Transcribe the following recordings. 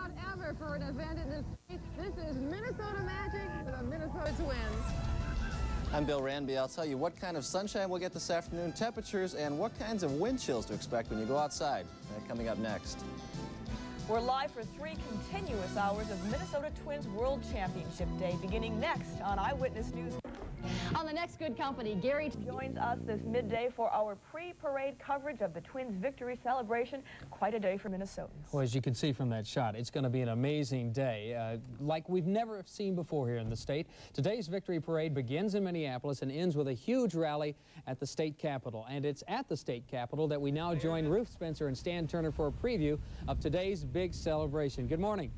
crowd ever for an event in this state. This is Minnesota Magic for the Minnesota Twins. I'm Bill Ranby. I'll tell you what kind of sunshine we'll get this afternoon, temperatures, and what kinds of wind chills to expect when you go outside. Coming up next. We're live for 3 continuous hours of Minnesota Twins World Championship Day, beginning next on Eyewitness News. On the next Good Company, Gary joins us this midday for our pre-parade coverage of the Twins' victory celebration. Quite a day for Minnesotans. Well, as you can see from that shot, it's going to be an amazing day, like we've never seen before here in the state. Today's victory parade begins in Minneapolis and ends with a huge rally at the state capitol. And it's at the state capitol that we now join Ruth Spencer and Stan Turner for a preview of today's big celebration. Good morning.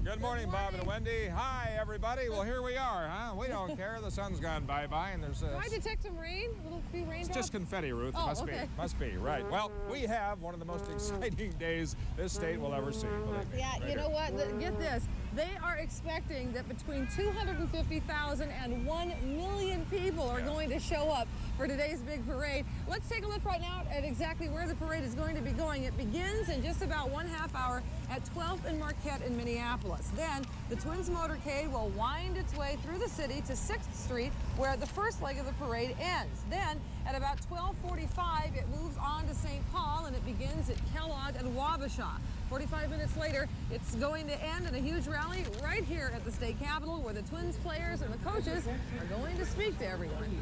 Good morning, Bob and Wendy. Hi, everybody. Well, here we are, huh? We don't care. The sun's gone bye-bye, and there's Do I detect some rain? A little few raindrops? It's just confetti, Ruth. Oh, Must okay. be. Must be, right. Well, we have one of the most exciting days this state will ever see, believe me. Yeah, Right you here. know what? Get this. They are expecting that between 250,000 and 1 million people are going to show up for today's big parade. Let's take a look right now at exactly where the parade is going to be going. It begins in just about 1/2 hour at 12th and Marquette in Minneapolis. Then the Twins motorcade will wind its way through the city to 6th Street, where the first leg of the parade ends. Then at about 12:45, it moves on to St. Paul, and it begins at Kellogg and Wabasha. 45 minutes later, it's going to end in a huge rally right here at the state capitol, where the Twins players and the coaches are going to speak to everyone.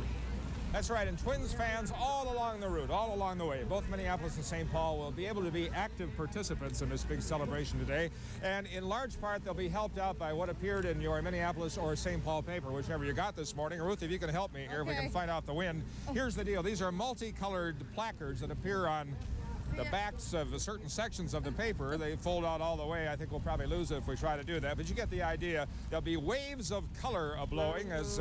That's right, and Twins fans all along the route, all along the way. Both Minneapolis and St. Paul will be able to be active participants in this big celebration today. And in large part, they'll be helped out by what appeared in your Minneapolis or St. Paul paper, whichever you got this morning. Ruth, if you can help me here, if we can find out the wind. Here's the deal. These are multicolored placards that appear on the backs of certain sections of the paper. They fold out all the way. I think we'll probably lose it if we try to do that. But you get the idea. There'll be waves of color blowing as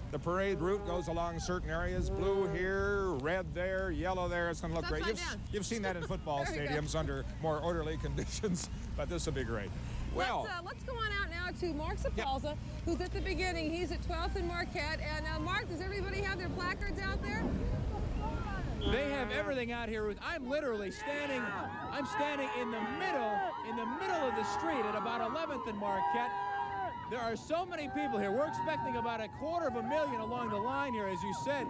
the parade route goes along certain areas. Blue here, red there, yellow there. It's going to look great. You've seen that in football stadiums under more orderly conditions, but this will be great. Well, let's go on out now to Mark Sapalza, who's at the beginning. He's at 12th and Marquette. And Mark, does everybody have their placards out there? They have everything out here, Ruth. I'm literally standing in the middle of the street at about 11th and Marquette. There are so many people here. We're expecting about 250,000 along the line here, as you said.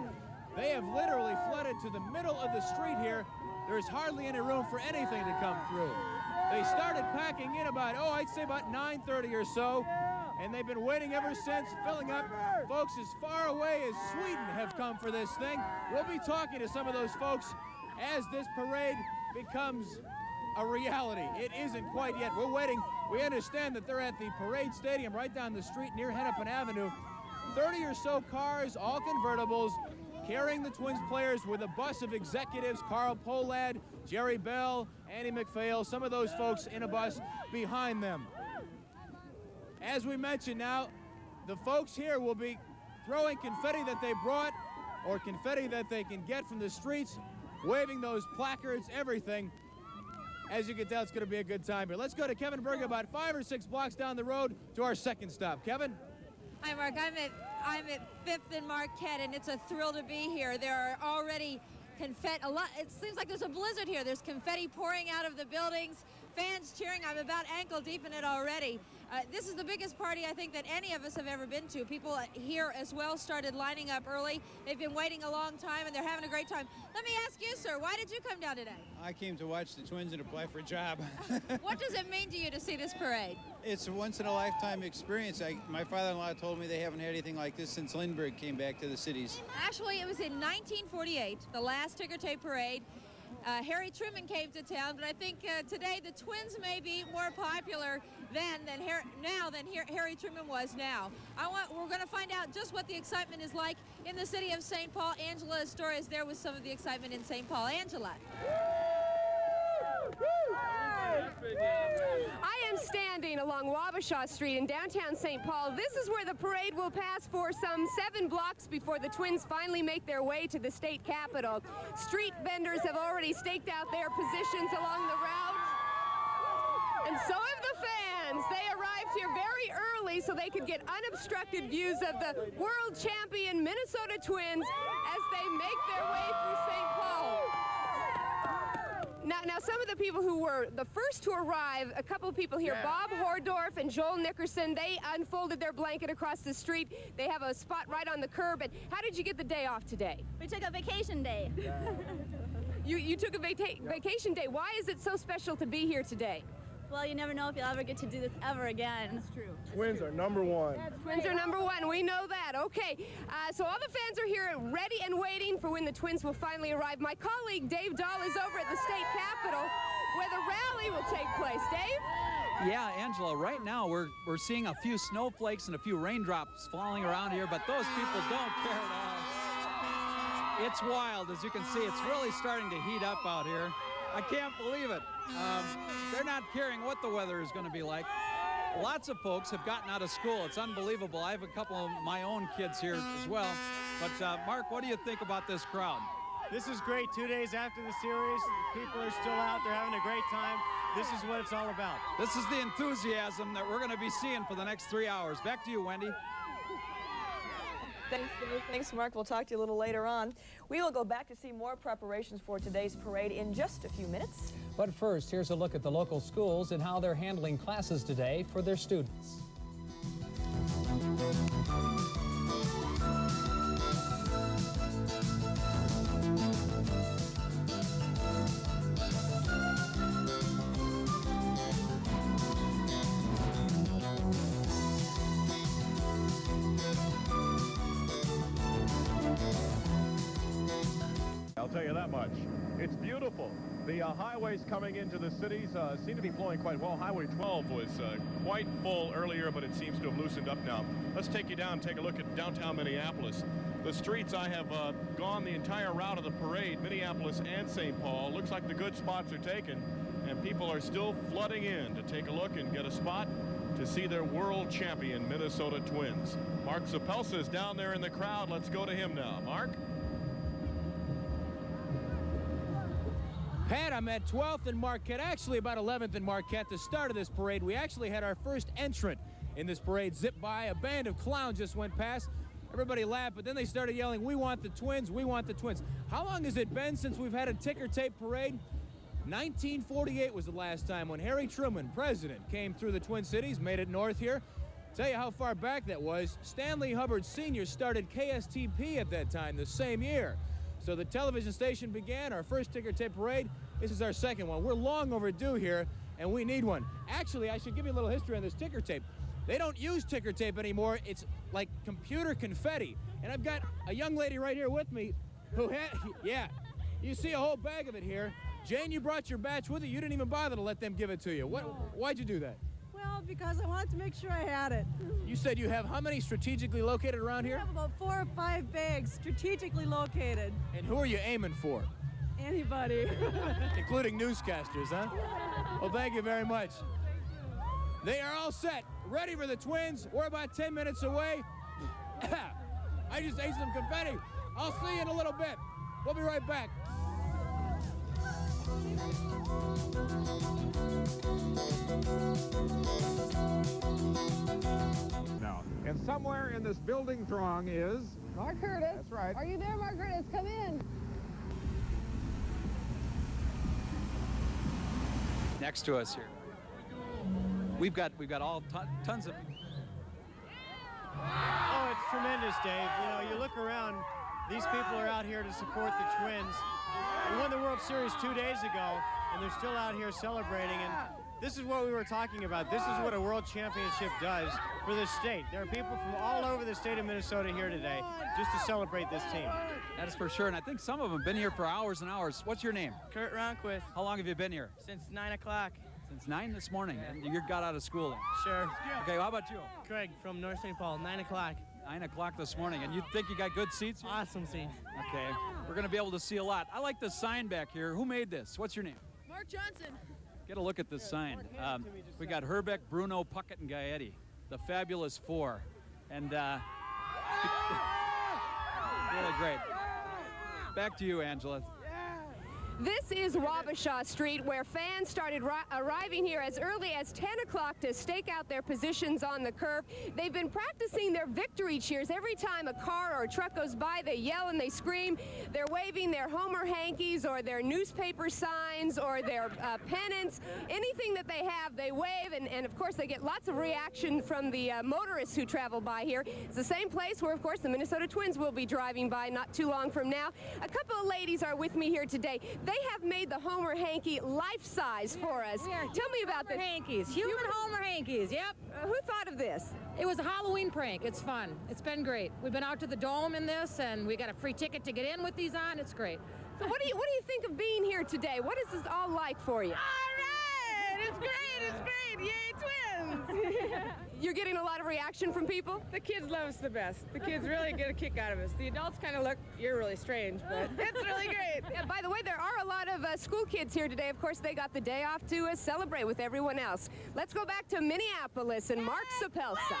They have literally flooded to the middle of the street here. There's hardly any room for anything to come through. They started packing in about, I'd say about 9:30 or so, and they've been waiting ever since, filling up. Folks as far away as Sweden have come for this thing. We'll be talking to some of those folks as this parade becomes a reality. It isn't quite yet. We're waiting. We understand that they're at the parade stadium right down the street near Hennepin Avenue. 30 or so cars, all convertibles, carrying the Twins players with a bus of executives, Carl Pohlad, Jerry Bell, Andy McPhail, some of those folks in a bus behind them. As we mentioned now, the folks here will be throwing confetti that they brought or confetti that they can get from the streets, waving those placards, everything. As you can tell, it's going to be a good time here. Let's go to Kevin Berger about 5 or 6 blocks down the road to our second stop. Kevin? Hi, Mark. I'm at 5th and Marquette, and it's a thrill to be here. There are already confetti. It seems like there's a blizzard here. There's confetti pouring out of the buildings, fans cheering. I'm about ankle deep in it already. This is the biggest party I think that any of us have ever been to. People here as well started lining up early. They've been waiting a long time, and they're having a great time. Let me ask you, sir, why did you come down today? I came to watch the Twins and apply for a job. What does it mean to you to see this parade? It's a once-in-a-lifetime experience. My father-in-law told me they haven't had anything like this since Lindbergh came back to the cities. Actually, it was in 1948, the last ticker tape parade. Harry Truman came to town, but I think today the Twins may be more popular than Harry Truman was now. We're going to find out just what the excitement is like in the city of St. Paul. Angela Astor is there with some of the excitement in St. Paul. Angela. I am standing along Wabasha Street in downtown St. Paul. This is where the parade will pass for some 7 blocks before the Twins finally make their way to the state capitol. Street vendors have already staked out their positions along the route. And so have the fans. They arrived here very early so they could get unobstructed views of the world champion Minnesota Twins as they make their way through St. Paul. Now, some of the people who were the first to arrive, a couple of people here, Bob Hordorf and Joel Nickerson, they unfolded their blanket across the street. They have a spot right on the curb. And how did you get the day off today? We took a vacation day. You took a vacation day. Why is it so special to be here today? Well, you never know if you'll ever get to do this ever again. That's true. Twins are number one. Twins are number one. We know that. Okay. So all the fans are here ready and waiting for when the Twins will finally arrive. My colleague Dave Dahl is over at the state capitol where the rally will take place. Dave? Yeah, Angela, right now we're seeing a few snowflakes and a few raindrops falling around here, but those people don't care at all. It's wild, as you can see. It's really starting to heat up out here. I can't believe it. They're not caring what the weather is going to be like. Lots of folks have gotten out of school. It's unbelievable. I have a couple of my own kids here as well. But Mark, what do you think about this crowd? This is great. 2 days after the series, people are still out there having a great time. This is what it's all about. This is the enthusiasm that we're going to be seeing for the next 3 hours. Back to you, Wendy. Thanks, Dave. Thanks, Mark. We'll talk to you a little later on. We will go back to see more preparations for today's parade in just a few minutes. But first, here's a look at the local schools and how they're handling classes today for their students. I'll tell you that much. It's beautiful. The highways coming into the cities seem to be flowing quite well. Highway 12 was quite full earlier, but it seems to have loosened up now. Let's take you down, take a look at downtown Minneapolis. The streets, I have gone the entire route of the parade, Minneapolis and St. Paul. Looks like the good spots are taken, and people are still flooding in to take a look and get a spot to see their world champion Minnesota Twins. Mark Zapelsa is down there in the crowd. Let's go to him now. Mark? Pat, I'm at 12th and Marquette, actually about 11th and Marquette. The start of this parade, we actually had our first entrant in this parade zip by. A band of clowns just went past. Everybody laughed, but then they started yelling, "We want the Twins, we want the Twins." How long has it been since we've had a ticker tape parade? 1948 was the last time when Harry Truman, president, came through the Twin Cities, made it north here. Tell you how far back that was. Stanley Hubbard Sr. started KSTP at that time, the same year. So the television station began our first ticker tape parade. This is our second one. We're long overdue here, and we need one. Actually, I should give you a little history on this ticker tape. They don't use ticker tape anymore. It's like computer confetti. And I've got a young lady right here with me who had, yeah, you see a whole bag of it here. Jane, you brought your batch with you. You didn't even bother to let them give it to you. Why'd you do that? Well, because I wanted to make sure I had it. You said you have how many strategically located around here? We have about 4 or 5 bags strategically located. And who are you aiming for? Anybody. Including newscasters, huh? Well, thank you very much. They are all set, ready for the Twins. We're about 10 minutes away. I just ate some confetti. I'll see you in a little bit. We'll be right back. Now, and somewhere in this building throng is... Mark Curtis. That's right. Are you there, Mark Curtis? Come in. Next to us here. We've got all tons of... Oh, it's tremendous, Dave. You know, you look around, these people are out here to support the Twins. We won the World Series 2 days ago, and they're still out here celebrating. And this is what we were talking about. This is what a World Championship does for the state. There are people from all over the state of Minnesota here today just to celebrate this team. That is for sure, and I think some of them have been here for hours and hours. What's your name? Kurt Ronquist. How long have you been here? Since 9 o'clock. Since 9 this morning, and you got out of school then? Sure. Okay, how about you? Craig from North St. Paul, 9 o'clock. 9 o'clock this morning, and you think you got good seats here? Awesome seats. Okay, we're gonna be able to see a lot. I like the sign back here. Who made this? What's your name? Mark Johnson. Get a look at this sign. We got Herbeck, Bruno, Puckett, and Gaetti, the Fabulous Four, and really great. Back to you, Angela. This is Wabasha Street, where fans started arriving here as early as 10 o'clock to stake out their positions on the curb. They've been practicing their victory cheers. Every time a car or a truck goes by, they yell and they scream. They're waving their Homer hankies or their newspaper signs or their pennants. Anything that they have, they wave, and of course they get lots of reaction from the motorists who travel by here. It's the same place where, of course, the Minnesota Twins will be driving by not too long from now. A couple of ladies are with me here today. They have made the Homer hanky life-size for us. Tell me about this. Hankies, human Homer hankies, yep. Who thought of this? It was a Halloween prank. It's fun. It's been great. We've been out to the Dome in this, and we got a free ticket to get in with these on. It's great. So what do you think of being here today? What is this all like for you? All right! It's great! It's great! Yay, Twins! You're getting a lot of reaction from people? The kids love us the best. The kids really get a kick out of us. The adults kind of look, you're really strange, but it's really great. Yeah, by the way, there are a lot of school kids here today. Of course, they got the day off to celebrate with everyone else. Let's go back to Minneapolis and Mark Sapelsa.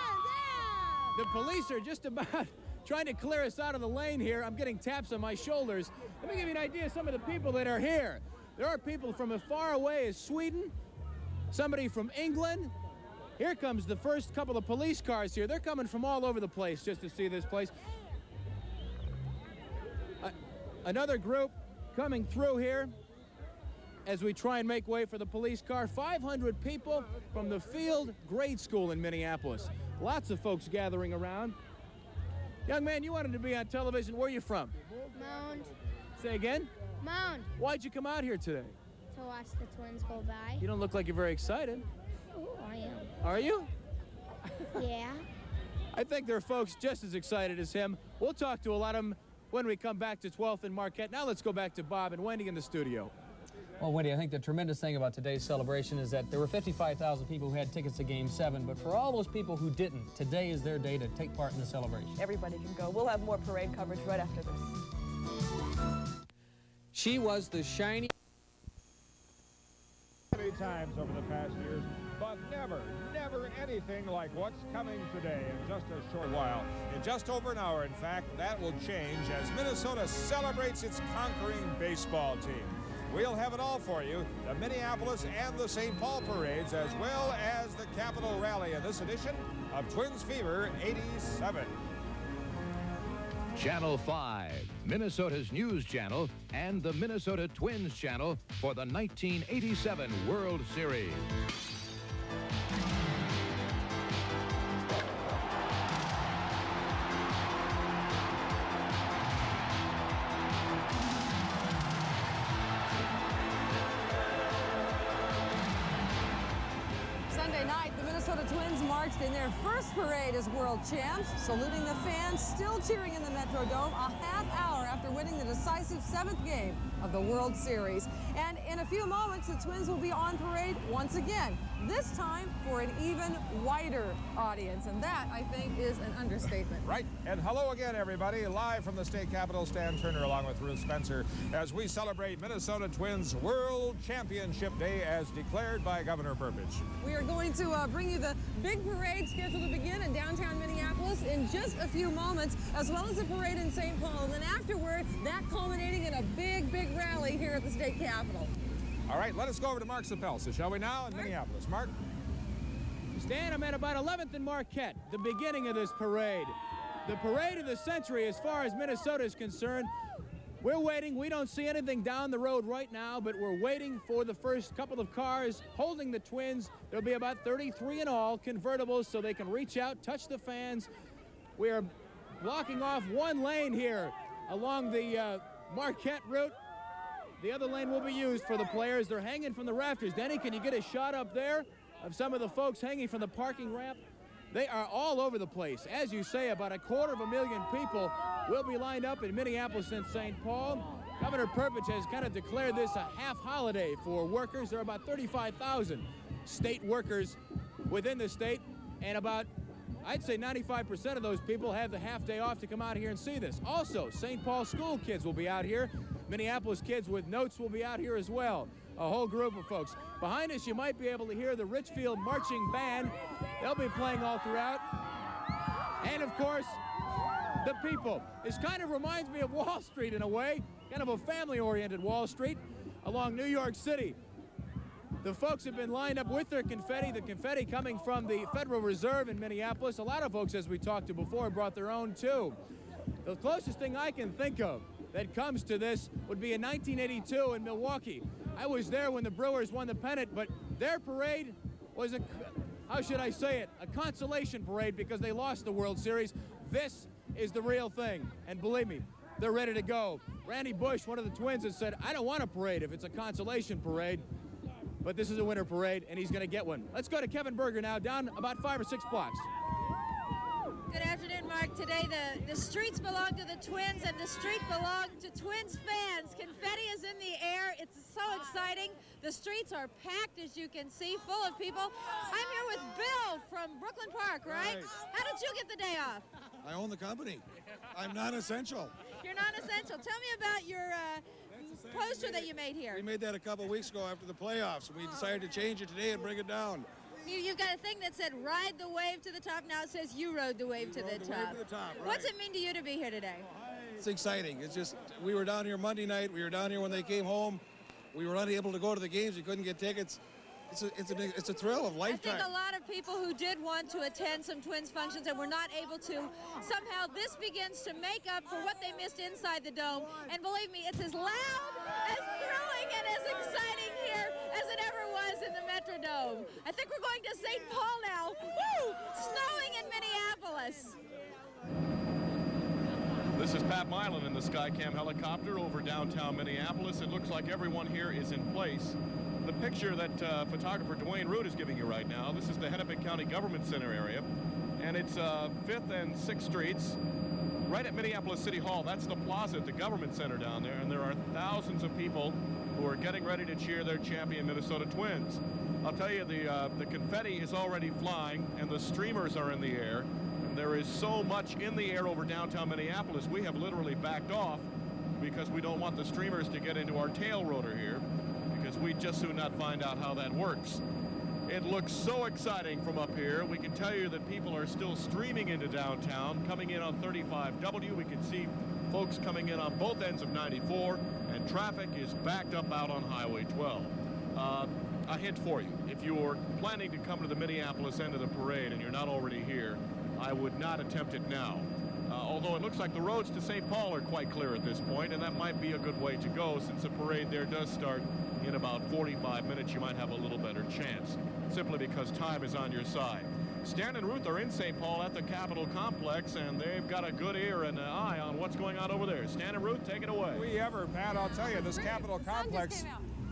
The police are just about trying to clear us out of the lane here. I'm getting taps on my shoulders. Let me give you an idea of some of the people that are here. There are people from as far away as Sweden, somebody from England. Here comes the first couple of police cars here. They're coming from all over the place just to see this place. Another group coming through here as we try and make way for the police car. 500 people from the Field Grade School in Minneapolis. Lots of folks gathering around. Young man, you wanted to be on television. Where are you from? Mound. Say again? Mound. Why'd you come out here today? To watch the Twins go by. You don't look like you're very excited. Ooh, I am. Are you? Yeah. I think there are folks just as excited as him. We'll talk to a lot of them when we come back to 12th and Marquette. Now let's go back to Bob and Wendy in the studio. Well, Wendy, I think the tremendous thing about today's celebration is that there were 55,000 people who had tickets to Game 7, but for all those people who didn't, today is their day to take part in the celebration. Everybody can go. We'll have more parade coverage right after this. She was the shiny... Many times over the past years, but never anything like what's coming today in just a short while. In just over an hour, in fact, that will change as Minnesota celebrates its conquering baseball team. We'll have it all for you, the Minneapolis and the St. Paul parades, as well as the Capitol Rally in this edition of Twins Fever 87. Channel 5, Minnesota's news channel, and the Minnesota Twins channel for the 1987 World Series. Sunday night, the Minnesota Twins marched in their first parade as world champs, saluting the fans, still cheering in the Metrodome a half hour after winning the decisive 7th game of the World Series. And in a few moments, the Twins will be on parade once again, this time for an even wider audience. And that, I think, is an understatement. Right. And hello again, everybody. Live from the state capitol, Stan Turner along with Ruth Spencer as we celebrate Minnesota Twins World Championship Day as declared by Governor Burbidge. We are going to bring you the big parade scheduled to begin in downtown Minneapolis in just a few moments, as well as a parade in St. Paul. And then afterward, that culminating in a big rally here at the state capitol. All right, let us go over to Mark Sapelsa, shall we now, in Minneapolis. Mark? Stan, I'm at about 11th and Marquette, the beginning of this parade. The parade of the century as far as Minnesota is concerned. We're waiting. We don't see anything down the road right now, but we're waiting for the first couple of cars holding the Twins. There'll be about 33 in all, convertibles, so they can reach out, touch the fans. We are blocking off one lane here along the Marquette route. The other lane will be used for the players. They're hanging from the rafters. Denny, can you get a shot up there of some of the folks hanging from the parking ramp? They are all over the place. As you say, about 250,000 people will be lined up in Minneapolis and St. Paul. Governor Burbidge has kind of declared this a half holiday for workers. There are about 35,000 state workers within the state, and about, I'd say 95% of those people have the half day off to come out here and see this. Also, St. Paul school kids will be out here. Minneapolis kids with notes will be out here as well. A whole group of folks. Behind us, you might be able to hear the Richfield Marching Band. They'll be playing all throughout. And of course, the people. This kind of reminds me of Wall Street in a way, kind of a family-oriented Wall Street. along New York City. The folks have been lined up with their confetti, the confetti coming from the Federal Reserve in Minneapolis. A lot of folks, as we talked to before, brought their own too. The closest thing I can think of that comes to this would be in 1982 in Milwaukee. I was there when the Brewers won the pennant, but their parade was a, how should I say it, a consolation parade because they lost the World Series. This is the real thing, and believe me, they're ready to go. Randy Bush, one of the Twins, has said, I don't want a parade if it's a consolation parade, but this is a winter parade, and he's going to get one. Let's go to Kevin Berger now, down about 5 or 6 blocks. Good afternoon, Mark. Today the streets belong to the Twins and the street belongs to Twins fans. Confetti is in the air. It's so exciting. The streets are packed, as you can see, full of people. I'm here with Bill from Brooklyn Park, right? How did you get the day off? I own the company. I'm non-essential. You're non-essential. Tell me about your poster that you made here. We made that a couple weeks ago after the playoffs. We decided to change it today and bring it down. You've got a thing that said ride the wave to the top. Now it says you rode the wave to the top. Right. What's it mean to you to be here today? It's exciting. It's just, we were down here Monday night. We were down here when they came home. We were unable to go to the games. We couldn't get tickets. It's a thrill of lifetime. I think a lot of people who did want to attend some Twins functions and were not able to, somehow this begins to make up for what they missed inside the dome. And believe me, it's as loud, as thrilling, and as exciting here as it ever was in the Metrodome. I think we're going to St. Paul now. Woo! Snowing in Minneapolis. This is Pat Milan in the Skycam helicopter over downtown Minneapolis. It looks like everyone here is in place. The picture that photographer Dwayne Root is giving you right now, this is the Hennepin County Government Center area, and it's 5th and 6th Streets, right at Minneapolis City Hall. That's the plaza at the Government Center down there, and there are thousands of people who are getting ready to cheer their champion Minnesota Twins. I'll tell you, the confetti is already flying, and the streamers are in the air. And there is so much in the air over downtown Minneapolis, we have literally backed off because we don't want the streamers to get into our tail rotor here, because we just soon not find out how that works. It looks so exciting from up here. We can tell you that people are still streaming into downtown, coming in on 35W. We can see folks coming in on both ends of 94, and traffic is backed up out on Highway 12. A hint for you, if you're planning to come to the Minneapolis end of the parade and you're not already here, I would not attempt it now. Although it looks like the roads to St. Paul are quite clear at this point, and that might be a good way to go since the parade there does start in about 45 minutes. You might have a little better chance, simply because time is on your side. Stan and Ruth are in St. Paul at the Capitol Complex, and they've got a good ear and an eye on what's going on over there. Stan and Ruth, take it away. We ever, Pat, I'll tell you, this Capitol Complex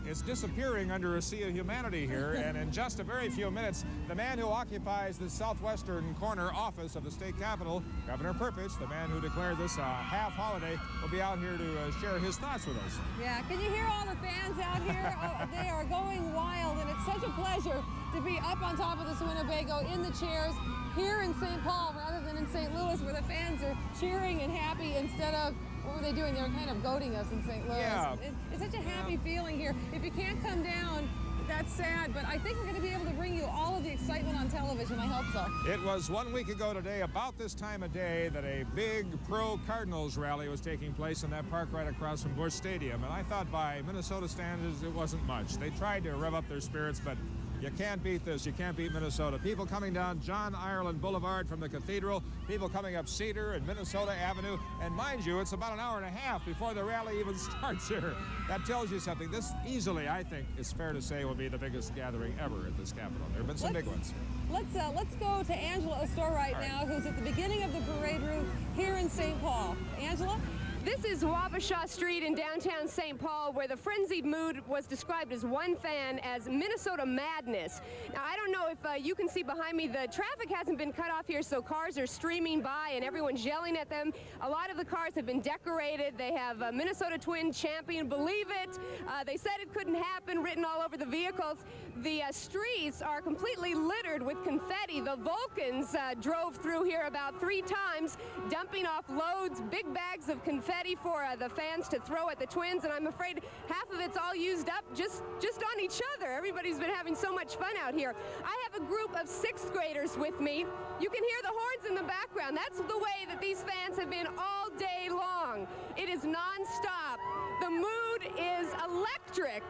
is disappearing under a sea of humanity here, and in just a very few minutes, the man who occupies the southwestern corner office of the state capitol, Governor Perpich, the man who declared this a half holiday, will be out here to share his thoughts with us. Yeah, can you hear all the fans out here? Oh, they are going wild, and it's such a pleasure to be up on top of this Winnebago in the chairs here in St. Paul rather than in St. Louis, where the fans are cheering and happy instead of, what were they doing? They were kind of goading us in St. Louis. Yeah. It's such a happy feeling here. If you can't come down, that's sad, but I think we're going to be able to bring you all of the excitement on television. I hope so. It was 1 week ago today, about this time of day, that a big pro-Cardinals rally was taking place in that park right across from Busch Stadium, and I thought by Minnesota standards it wasn't much. They tried to rev up their spirits, but you can't beat this. You can't beat Minnesota. People coming down John Ireland Boulevard from the Cathedral, people coming up Cedar and Minnesota Avenue, and mind you, it's about an hour and a half before the rally even starts here. That tells you something. This easily, I think, it's fair to say, will be the biggest gathering ever at this Capitol. There have been some big ones. Let's go to Angela Astor right now, who's at the beginning of the parade route here in St. Paul. Angela? This is Wabasha Street in downtown St. Paul, where the frenzied mood was described as one fan as Minnesota madness. Now, I don't know if you can see behind me, the traffic hasn't been cut off here, so cars are streaming by and everyone's yelling at them. A lot of the cars have been decorated. They have Minnesota Twin champion, believe it. They said it couldn't happen, written all over the vehicles. The streets are completely littered with confetti. The Vulcans drove through here about 3 times, dumping off loads, big bags of confetti for the fans to throw at the Twins, and I'm afraid half of it's all used up just on each other. Everybody's been having so much fun out here. I have a group of 6th graders with me. You can hear the horns in the background. That's the way that these fans have been all day long. It is non-stop. The mood is electric.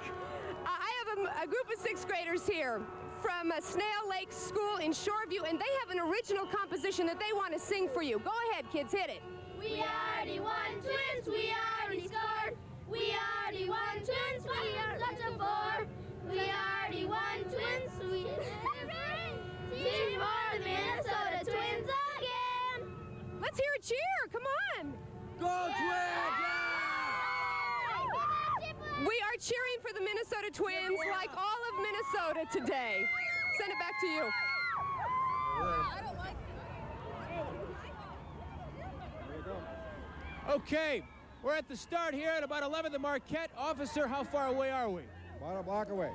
I have a group of 6th graders here from Snail Lake School in Shoreview, and they have an original composition that they want to sing for you. Go ahead, kids, hit it. We already won Twins, we already scored. We already won Twins, we are such a four. We already won Twins, we cheer for the Minnesota Twins again. Let's hear a cheer, come on. Go Twins! We are cheering for the Minnesota Twins like all of Minnesota today. Send it back to you. Okay, we're at the start here at about 11th and Marquette. Officer, how far away are we? About a block away.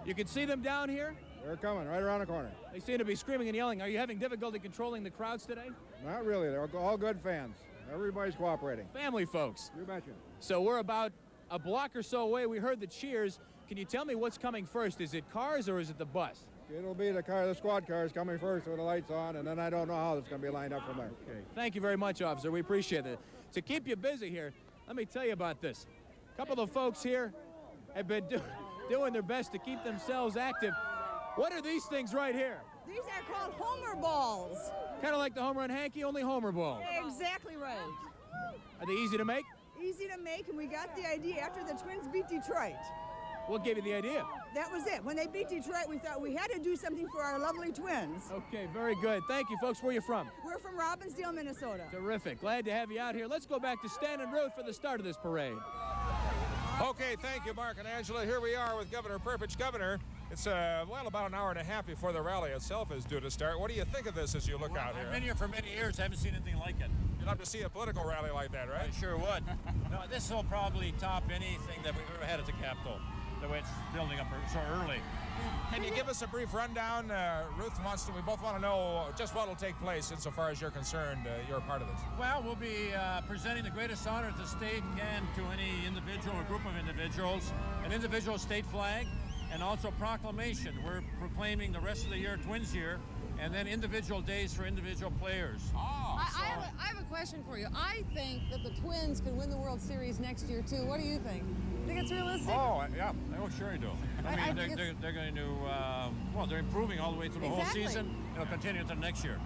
You can see them down here? They're coming right around the corner. They seem to be screaming and yelling. Are you having difficulty controlling the crowds today? Not really. They're all good fans. Everybody's cooperating. Family folks. You betcha. So we're about a block or so away. We heard the cheers. Can you tell me what's coming first? Is it cars or is it the bus? It'll be the squad car is coming first with the lights on, and then I don't know how it's going to be lined up from there. Okay. Thank you very much, officer. We appreciate it. To keep you busy here, let me tell you about this. A couple of folks here have been doing their best to keep themselves active. What are these things right here? These are called homer balls. Kind of like the home run hanky, only homer ball. Exactly right. Are they easy to make? Easy to make, and we got the idea after the Twins beat Detroit. What gave you the idea? That was it. When they beat Detroit, we thought we had to do something for our lovely Twins. Okay, very good. Thank you, folks. Where are you from? We're from Robbinsdale, Minnesota. Terrific. Glad to have you out here. Let's go back to Stan and Ruth for the start of this parade. Okay, thank you, Mark and Angela. Here we are with Governor Perpich. Governor, it's, well, about an hour and a half before the rally itself is due to start. What do you think of this as you look out here? I've been here for many years. I haven't seen anything like it. You'd love to see a political rally like that, right? I sure would. No, this will probably top anything that we've ever had at the Capitol, the way it's building up so early. Can you give us a brief rundown? Ruth wants to, we both want to know just what will take place insofar as you're concerned. You're a part of this. Well, we'll be presenting the greatest honor the state can to any individual or group of individuals, an individual state flag, and also proclamation. We're proclaiming the rest of the year Twins year, and then individual days for individual players. I have a question for you. I think that the Twins could win the World Series next year, too. What do you think? Think it's realistic? Oh, yeah. Oh, sure I do. I mean, they're going to, well, they're improving all the way through the whole season. It'll continue until next year.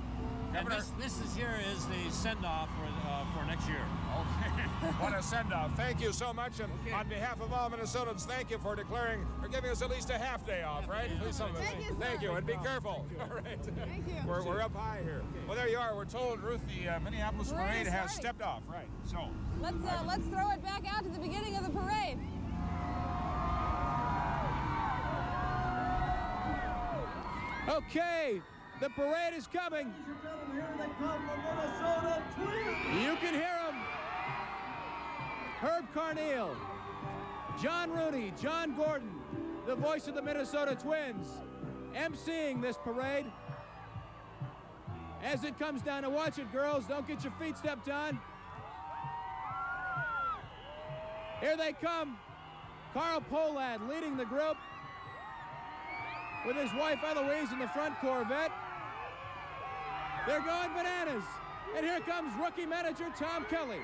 And this year is the send-off for next year. Okay. What a send-off. Thank you so much. And on behalf of all Minnesotans, thank you for giving us at least a half day off, right? Thank you. And be careful. All right. Thank you. We're up high here. Well, there you are. We're told, Ruth, the Minneapolis parade has stepped off. Right. So let's throw it back out to the beginning of the parade. Okay, the parade is coming. You can hear them. Herb Carneal, John Rooney, John Gordon, the voice of the Minnesota Twins, emceeing this parade. As it comes down, to watch it, girls. Don't get your feet stepped on. Here they come. Carl Pohlad leading the group with his wife Eloise in the front Corvette. They're going bananas. And here comes rookie manager Tom Kelly.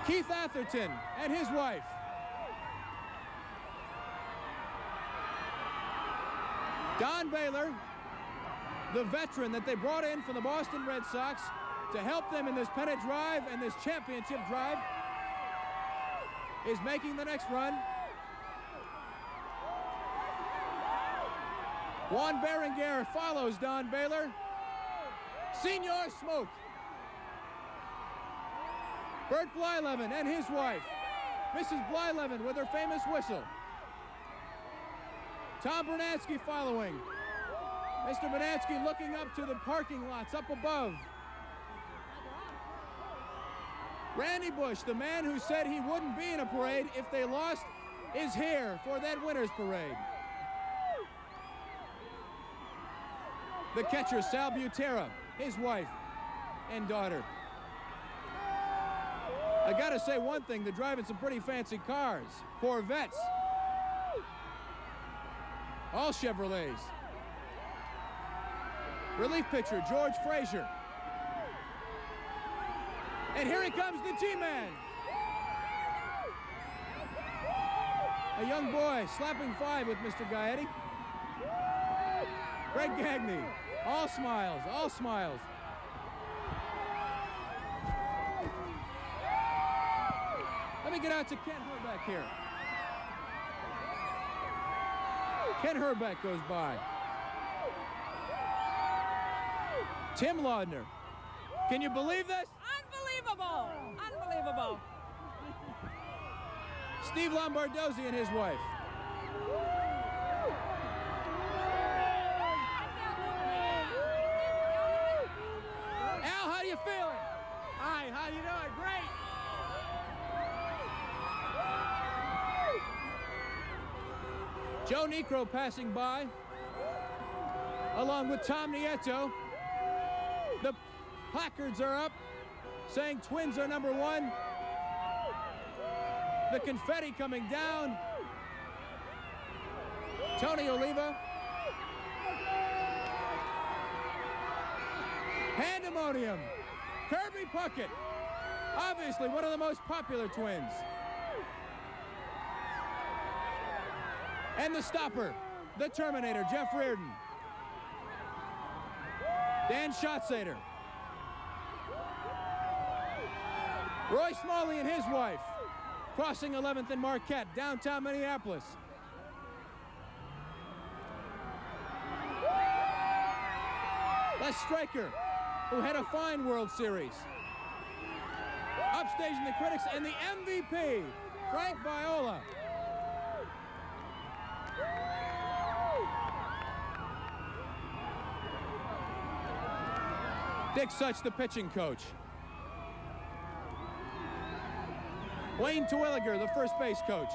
Keith Atherton and his wife. Don Baylor, the veteran that they brought in from the Boston Red Sox to help them in this pennant drive and this championship drive, is making the next run. Juan Berenguer follows Don Baylor. Senor Smoke. Bert Blyleven and his wife. Mrs. Blyleven with her famous whistle. Tom Bernansky following. Mr. Bernansky looking up to the parking lots up above. Randy Bush, the man who said he wouldn't be in a parade if they lost, is here for that winner's parade. The catcher, Sal Butera, his wife and daughter. I gotta say one thing, they're driving some pretty fancy cars, Corvettes. All Chevrolets. Relief pitcher, George Frazier. And here he comes, the G-Man. A young boy slapping 5 with Mr. Gaetti. Greg Gagne, all smiles, all smiles. Let me get out to Ken Herbeck here. Ken Herbeck goes by. Tim Laudner. Can you believe this? Unbelievable! Unbelievable! Steve Lombardozzi and his wife. Al, how do you feeling? Hi, how you doing? Great! Joe Niekro passing by, along with Tom Nieto. The placards are up, saying Twins are #1. The confetti coming down. Tony Oliva. Pandemonium. Kirby Puckett. Obviously one of the most popular Twins. And the stopper, the Terminator, Jeff Reardon. Dan Schatzeder. Roy Smalley and his wife, crossing 11th and Marquette, downtown Minneapolis. Les Stryker, who had a fine World Series. Upstaging the critics, and the MVP, Frank Viola. Dick Such, the pitching coach. Wayne Terwilliger, the first base coach.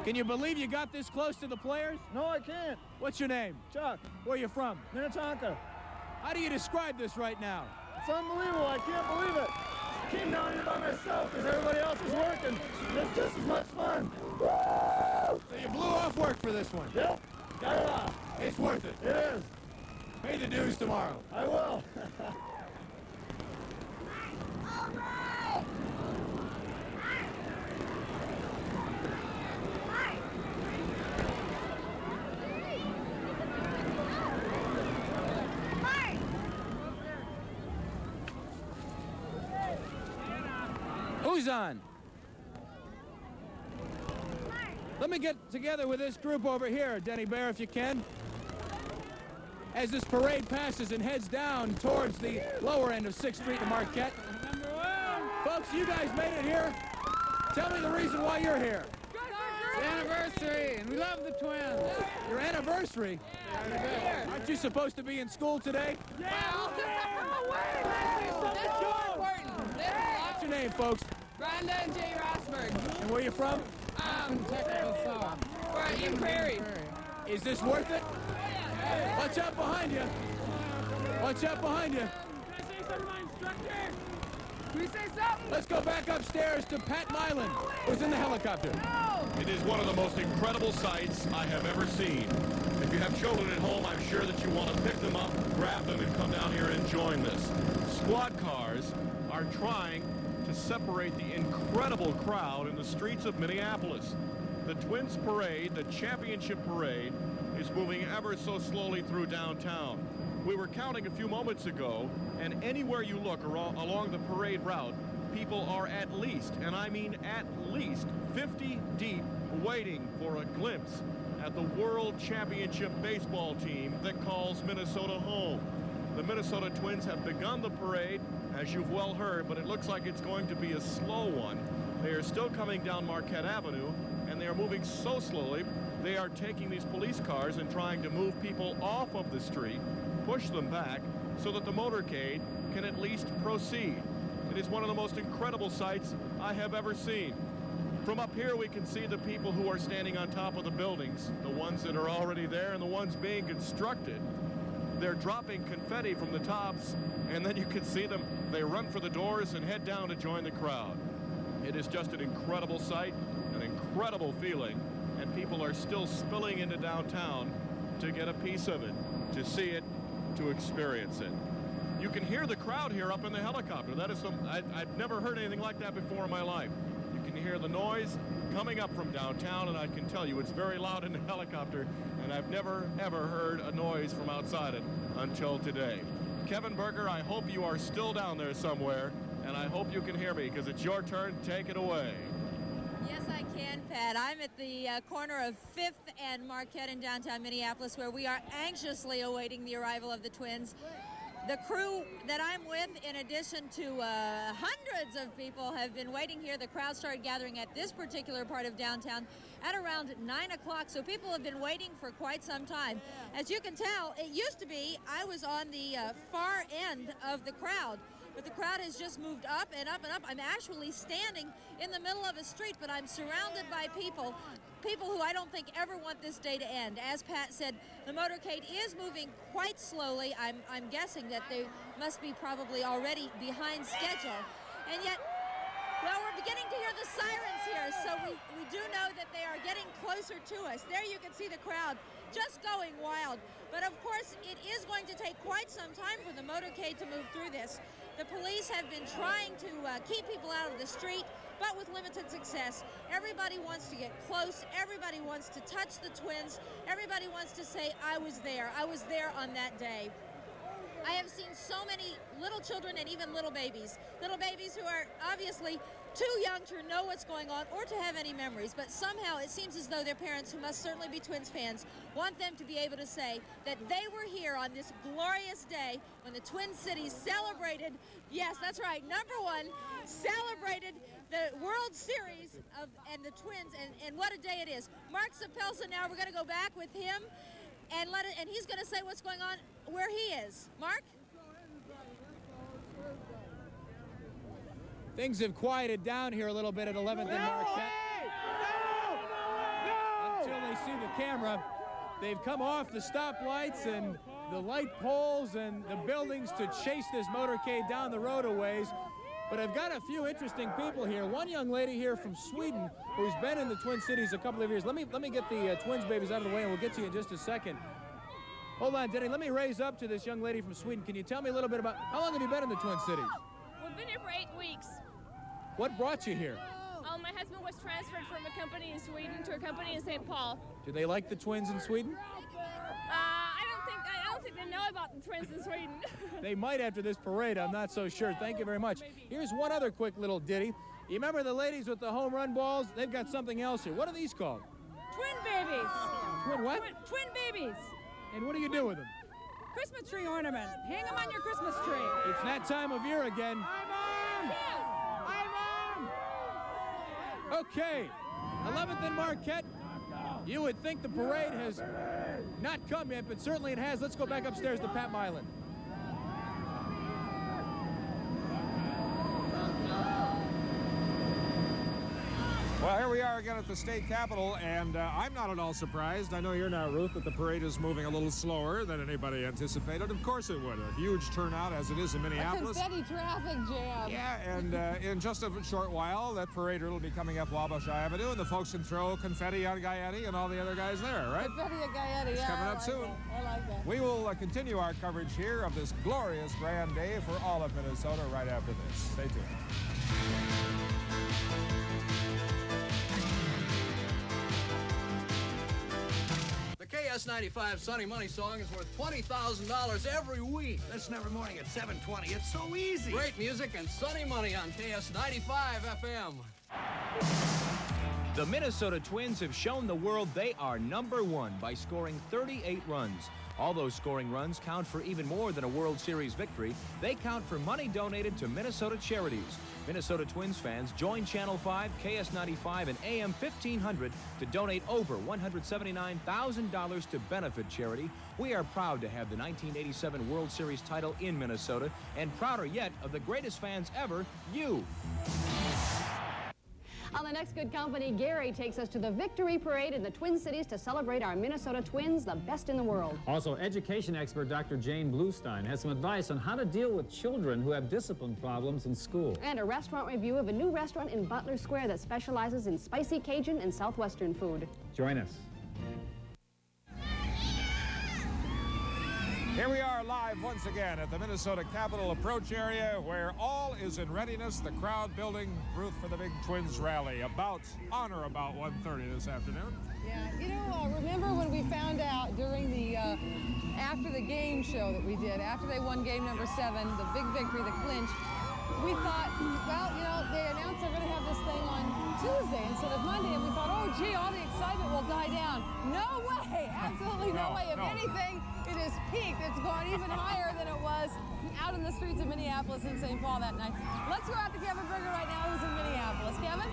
Can you believe you got this close to the players? No, I can't. What's your name? Chuck. Where are you from? Minnetonka. How do you describe this right now? It's unbelievable. I can't believe it. I came down here by myself because everybody else is working. It's just as much fun. So you blew off work for this one? Yep. Got it off. It's worth it. It is. Pay the dues tomorrow. I will. Who's on? Let me get together with this group over here, Denny Bear, if you can. As this parade passes and heads down towards the lower end of 6th Street to Marquette. Folks, you guys made it here. Tell me the reason why you're here. It's the anniversary, and we love the Twins. Your anniversary? Yeah. Aren't you supposed to be in school today? Yeah! No way, man! That's so important. What's your name, folks? Brandon J. Rosberg. And where you from? Texas. We're at Eden Prairie. Is this worth it? Watch out behind you. Watch out behind you. Can I say something to my instructor? Can we say something? Let's go back upstairs to Pat Milan, who's in the helicopter. It is one of the most incredible sights I have ever seen. If you have children at home, I'm sure that you want to pick them up, grab them, and come down here and join this. Squad cars are trying to separate the incredible crowd in the streets of Minneapolis. The Twins parade, the championship parade, is moving ever so slowly through downtown. We were counting a few moments ago, and anywhere you look along the parade route, people are at least, and I mean at least, 50 deep, waiting for a glimpse at the World Championship baseball team that calls Minnesota home. The Minnesota Twins have begun the parade, as you've well heard, but it looks like it's going to be a slow one. They are still coming down Marquette Avenue, and they are moving so slowly, they are taking these police cars and trying to move people off of the street, push them back, so that the motorcade can at least proceed. It is one of the most incredible sights I have ever seen. From up here, we can see the people who are standing on top of the buildings, the ones that are already there and the ones being constructed. They're dropping confetti from the tops, and then you can see them. They run for the doors and head down to join the crowd. It is just an incredible sight, an incredible feeling, and people are still spilling into downtown to get a piece of it, to see it, to experience it. You can hear the crowd here up in the helicopter. That is I've never heard anything like that before in my life. You can hear the noise coming up from downtown, and I can tell you it's very loud in the helicopter, and I've never, ever heard a noise from outside it until today. Kevin Berger, I hope you are still down there somewhere, and I hope you can hear me, because it's your turn. Take it away. Yes, I can, Pat. I'm at the corner of 5th and Marquette in downtown Minneapolis, where we are anxiously awaiting the arrival of the Twins. The crew that I'm with, in addition to hundreds of people, have been waiting here. The crowd started gathering at this particular part of downtown at around 9 o'clock, so people have been waiting for quite some time. As you can tell, it used to be I was on the far end of the crowd, but the crowd has just moved up and up and up. I'm actually standing in the middle of a street, but I'm surrounded by people who I don't think ever want this day to end. As Pat said, the motorcade is moving quite slowly. I'm guessing that they must be probably already behind schedule. And yet, well, we're beginning to hear the sirens here, so we do know that they are getting closer to us. There you can see the crowd just going wild. But of course, it is going to take quite some time for the motorcade to move through this. The police have been trying to keep people out of the street, but with limited success. Everybody wants to get close. Everybody wants to touch the Twins. Everybody wants to say, I was there. I was there on that day. I have seen so many little children and even little babies who are obviously too young to know what's going on or to have any memories, but somehow it seems as though their parents, who must certainly be Twins fans, want them to be able to say that they were here on this glorious day when the Twin Cities celebrated, yes, that's right, #1, celebrated the World Series and the Twins, and what a day it is. Mark Sapelsa, now we're going to go back with him, and he's going to say what's going on where he is. Mark? Things have quieted down here a little bit at 11th and Marquette. Until they see the camera. They've come off the stoplights and the light poles and the buildings to chase this motorcade down the road a ways. But I've got a few interesting people here. One young lady here from Sweden who's been in the Twin Cities a couple of years. Let me get the Twins babies out of the way, and we'll get to you in just a second. Hold on, Denny. Let me raise up to this young lady from Sweden. Can you tell me a little bit about how long have you been in the Twin Cities? We've been here for 8 weeks. What brought you here? My husband was transferred from a company in Sweden to a company in St. Paul. Do they like the Twins in Sweden? I don't think they know about the Twins in Sweden. They might after this parade. I'm not so sure. Thank you very much. Here's one other quick little ditty. You remember the ladies with the home run balls? They've got something else here. What are these called? Twin babies. Twin what? Twin babies. And what do you do with them? Christmas tree ornament. Hang them on your Christmas tree. It's that time of year again. Okay, 11th and Marquette. You would think the parade has not come yet, but certainly it has. Let's go back upstairs to Pat Milan. Well, here we are again at the state capitol, and I'm not at all surprised. I know you're not, Ruth, that the parade is moving a little slower than anybody anticipated. Of course it would. A huge turnout, as it is in Minneapolis. A confetti traffic jam. Yeah, and in just a short while, that parade will be coming up Wabash Avenue, and the folks can throw confetti on Gaieti and all the other guys there, right? Confetti at Gaieti, It's yeah. coming up soon. I like that. We will continue our coverage here of this glorious grand day for all of Minnesota right after this. Stay tuned. The KS95 Sunny Money song is worth $20,000 every week. Listen every morning at 7:20. It's so easy. Great music and sunny money on KS95 FM. The Minnesota Twins have shown the world they are #1 by scoring 38 runs. All those scoring runs count for even more than a World Series victory. They count for money donated to Minnesota charities. Minnesota Twins fans, join Channel 5, KS95, and AM 1500 to donate over $179,000 to benefit charity. We are proud to have the 1987 World Series title in Minnesota, and prouder yet of the greatest fans ever, you. On the next Good Company, Gary takes us to the Victory Parade in the Twin Cities to celebrate our Minnesota Twins, the best in the world. Also, education expert Dr. Jane Bluestein has some advice on how to deal with children who have discipline problems in school. And a restaurant review of a new restaurant in Butler Square that specializes in spicy Cajun and Southwestern food. Join us. Here we are live once again at the Minnesota Capitol approach area where all is in readiness. The crowd building, Ruth, for the big Twins rally on or about 1:30 this afternoon. Yeah, you know, remember when we found out during the, after the game show that we did, after they won game number 7, the big victory, the clinch, we thought, well, you know, they announced they're going to have this thing on Tuesday instead of Monday, and we thought, oh, gee, all the excitement will die down. No way, absolutely no way. If anything, it is peaked. It's gone even higher than it was out in the streets of Minneapolis and St. Paul that night. Let's go out to Kevin Berger right now, who's in Minneapolis. Kevin?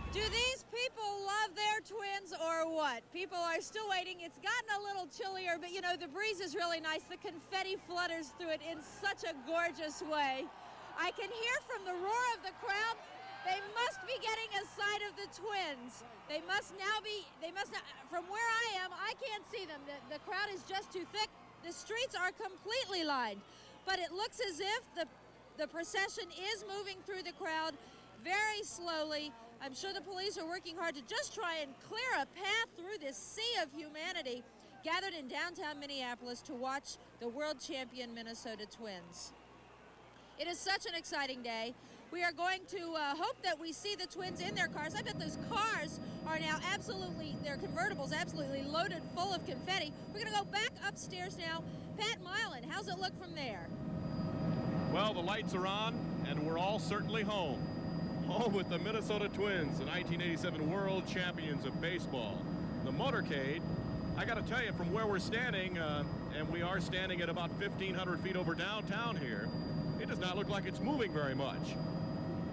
Do these people love their Twins or what? People are still waiting. It's gotten a little chillier, but you know, the breeze is really nice. The confetti flutters through it in such a gorgeous way. I can hear from the roar of the crowd, they must be getting a sight of the Twins. They must now, from where I am, I can't see them. The crowd is just too thick. The streets are completely lined, but it looks as if the procession is moving through the crowd very slowly. I'm sure the police are working hard to just try and clear a path through this sea of humanity gathered in downtown Minneapolis to watch the world champion Minnesota Twins. It is such an exciting day. We are going to hope that we see the Twins in their cars. I bet those cars are now their convertibles absolutely loaded full of confetti. We're going to go back upstairs now. Pat Milan, how's it look from there? Well, the lights are on, and we're all certainly home. Home with the Minnesota Twins, the 1987 world champions of baseball. The motorcade, I got to tell you, from where we're standing, and we are standing at about 1,500 feet over downtown here, it does not look like it's moving very much.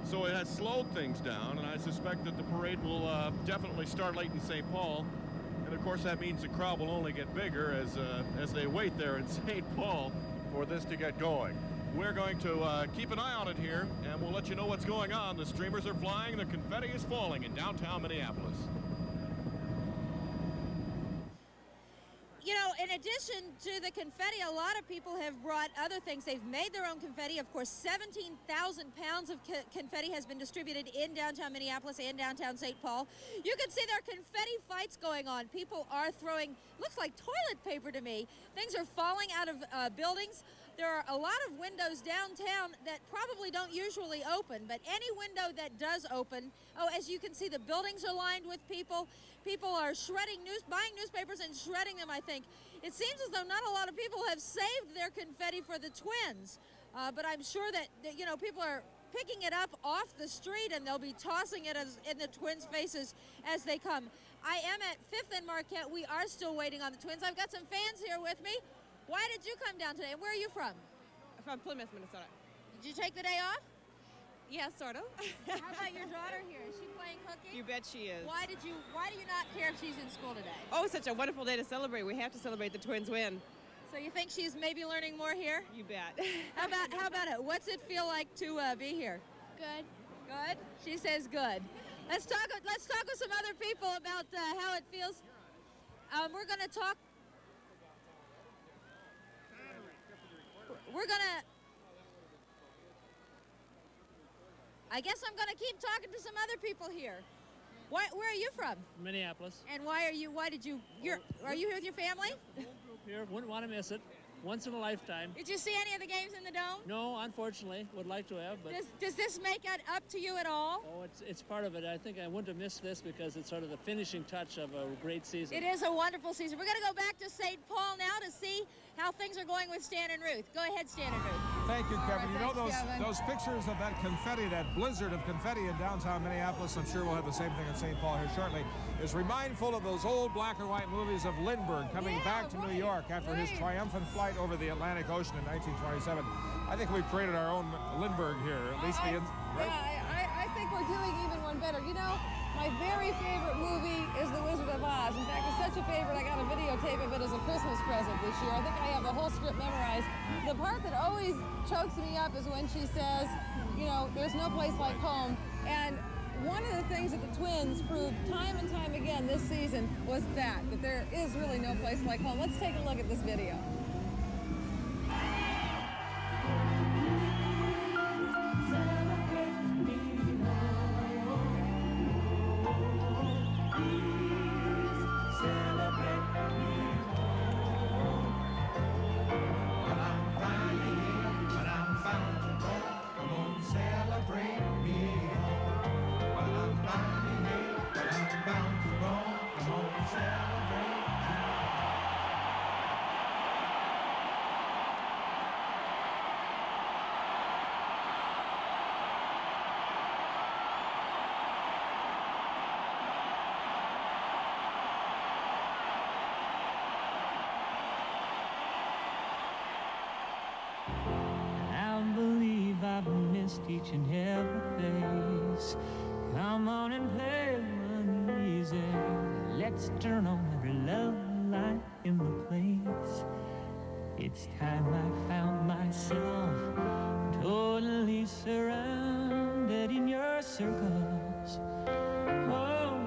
So it has slowed things down, and I suspect that the parade will definitely start late in St. Paul. And of course that means the crowd will only get bigger as they wait there in St. Paul for this to get going. We're going to keep an eye on it here, and we'll let you know what's going on. The streamers are flying, the confetti is falling in downtown Minneapolis. You know, in addition to the confetti, a lot of people have brought other things. They've made their own confetti. Of course, 17,000 pounds of confetti has been distributed in downtown Minneapolis and downtown St. Paul. You can see there are confetti fights going on. People are throwing, looks like toilet paper to me. Things are falling out of buildings. There are a lot of windows downtown that probably don't usually open, but any window that does open, as you can see, the buildings are lined with people. People are buying newspapers and shredding them, I think. It seems as though not a lot of people have saved their confetti for the Twins, but I'm sure that, you know, people are picking it up off the street and they'll be tossing it in the Twins' faces as they come. I am at 5th and Marquette. We are still waiting on the Twins. I've got some fans here with me. Why did you come down today? And where are you from? From Plymouth, Minnesota. Did you take the day off? Yeah, sort of. How about your daughter here? Is she playing hooky? You bet she is. Why do you not care if she's in school today? Oh, such a wonderful day to celebrate. We have to celebrate the Twins win. So you think she's maybe learning more here? You bet. How about it? What's it feel like to be here? Good. Good? She says good. Let's talk with some other people about how it feels. We're going to talk. I guess I'm going to keep talking to some other people here. Where are you from? Minneapolis. And are you here with your family? Here, wouldn't want to miss it. Once in a lifetime. Did you see any of the games in the Dome? No, unfortunately. Would like to have, but... Does this make it up to you at all? Oh, it's part of it. I think I wouldn't have missed this because it's sort of the finishing touch of a great season. It is a wonderful season. We're going to go back to St. Paul now to see how things are going with Stan and Ruth. Go ahead, Stan and Ruth. Thank you, Kevin. All right, those pictures of that confetti, that blizzard of confetti in downtown Minneapolis, I'm sure we'll have the same thing in St. Paul here shortly, is remindful of those old black and white movies of Lindbergh coming back to New York after his triumphant flight over the Atlantic Ocean in 1927. I think we created our own Lindbergh here, at least right? Yeah, I think we're doing even one better. You know, my very favorite movie is The Wizard of Oz. In fact, it's such a favorite, I got a videotape of it as a Christmas present this year. I think I have the whole script memorized. The part that always chokes me up is when she says, you know, there's no place like home. And one of the things that the Twins proved time and time again this season was that there is really no place like home. Let's take a look at this video. missed each and every face. Come on and play money easy. Let's turn on every love light in the place. It's time I found myself totally surrounded in your circles. Oh,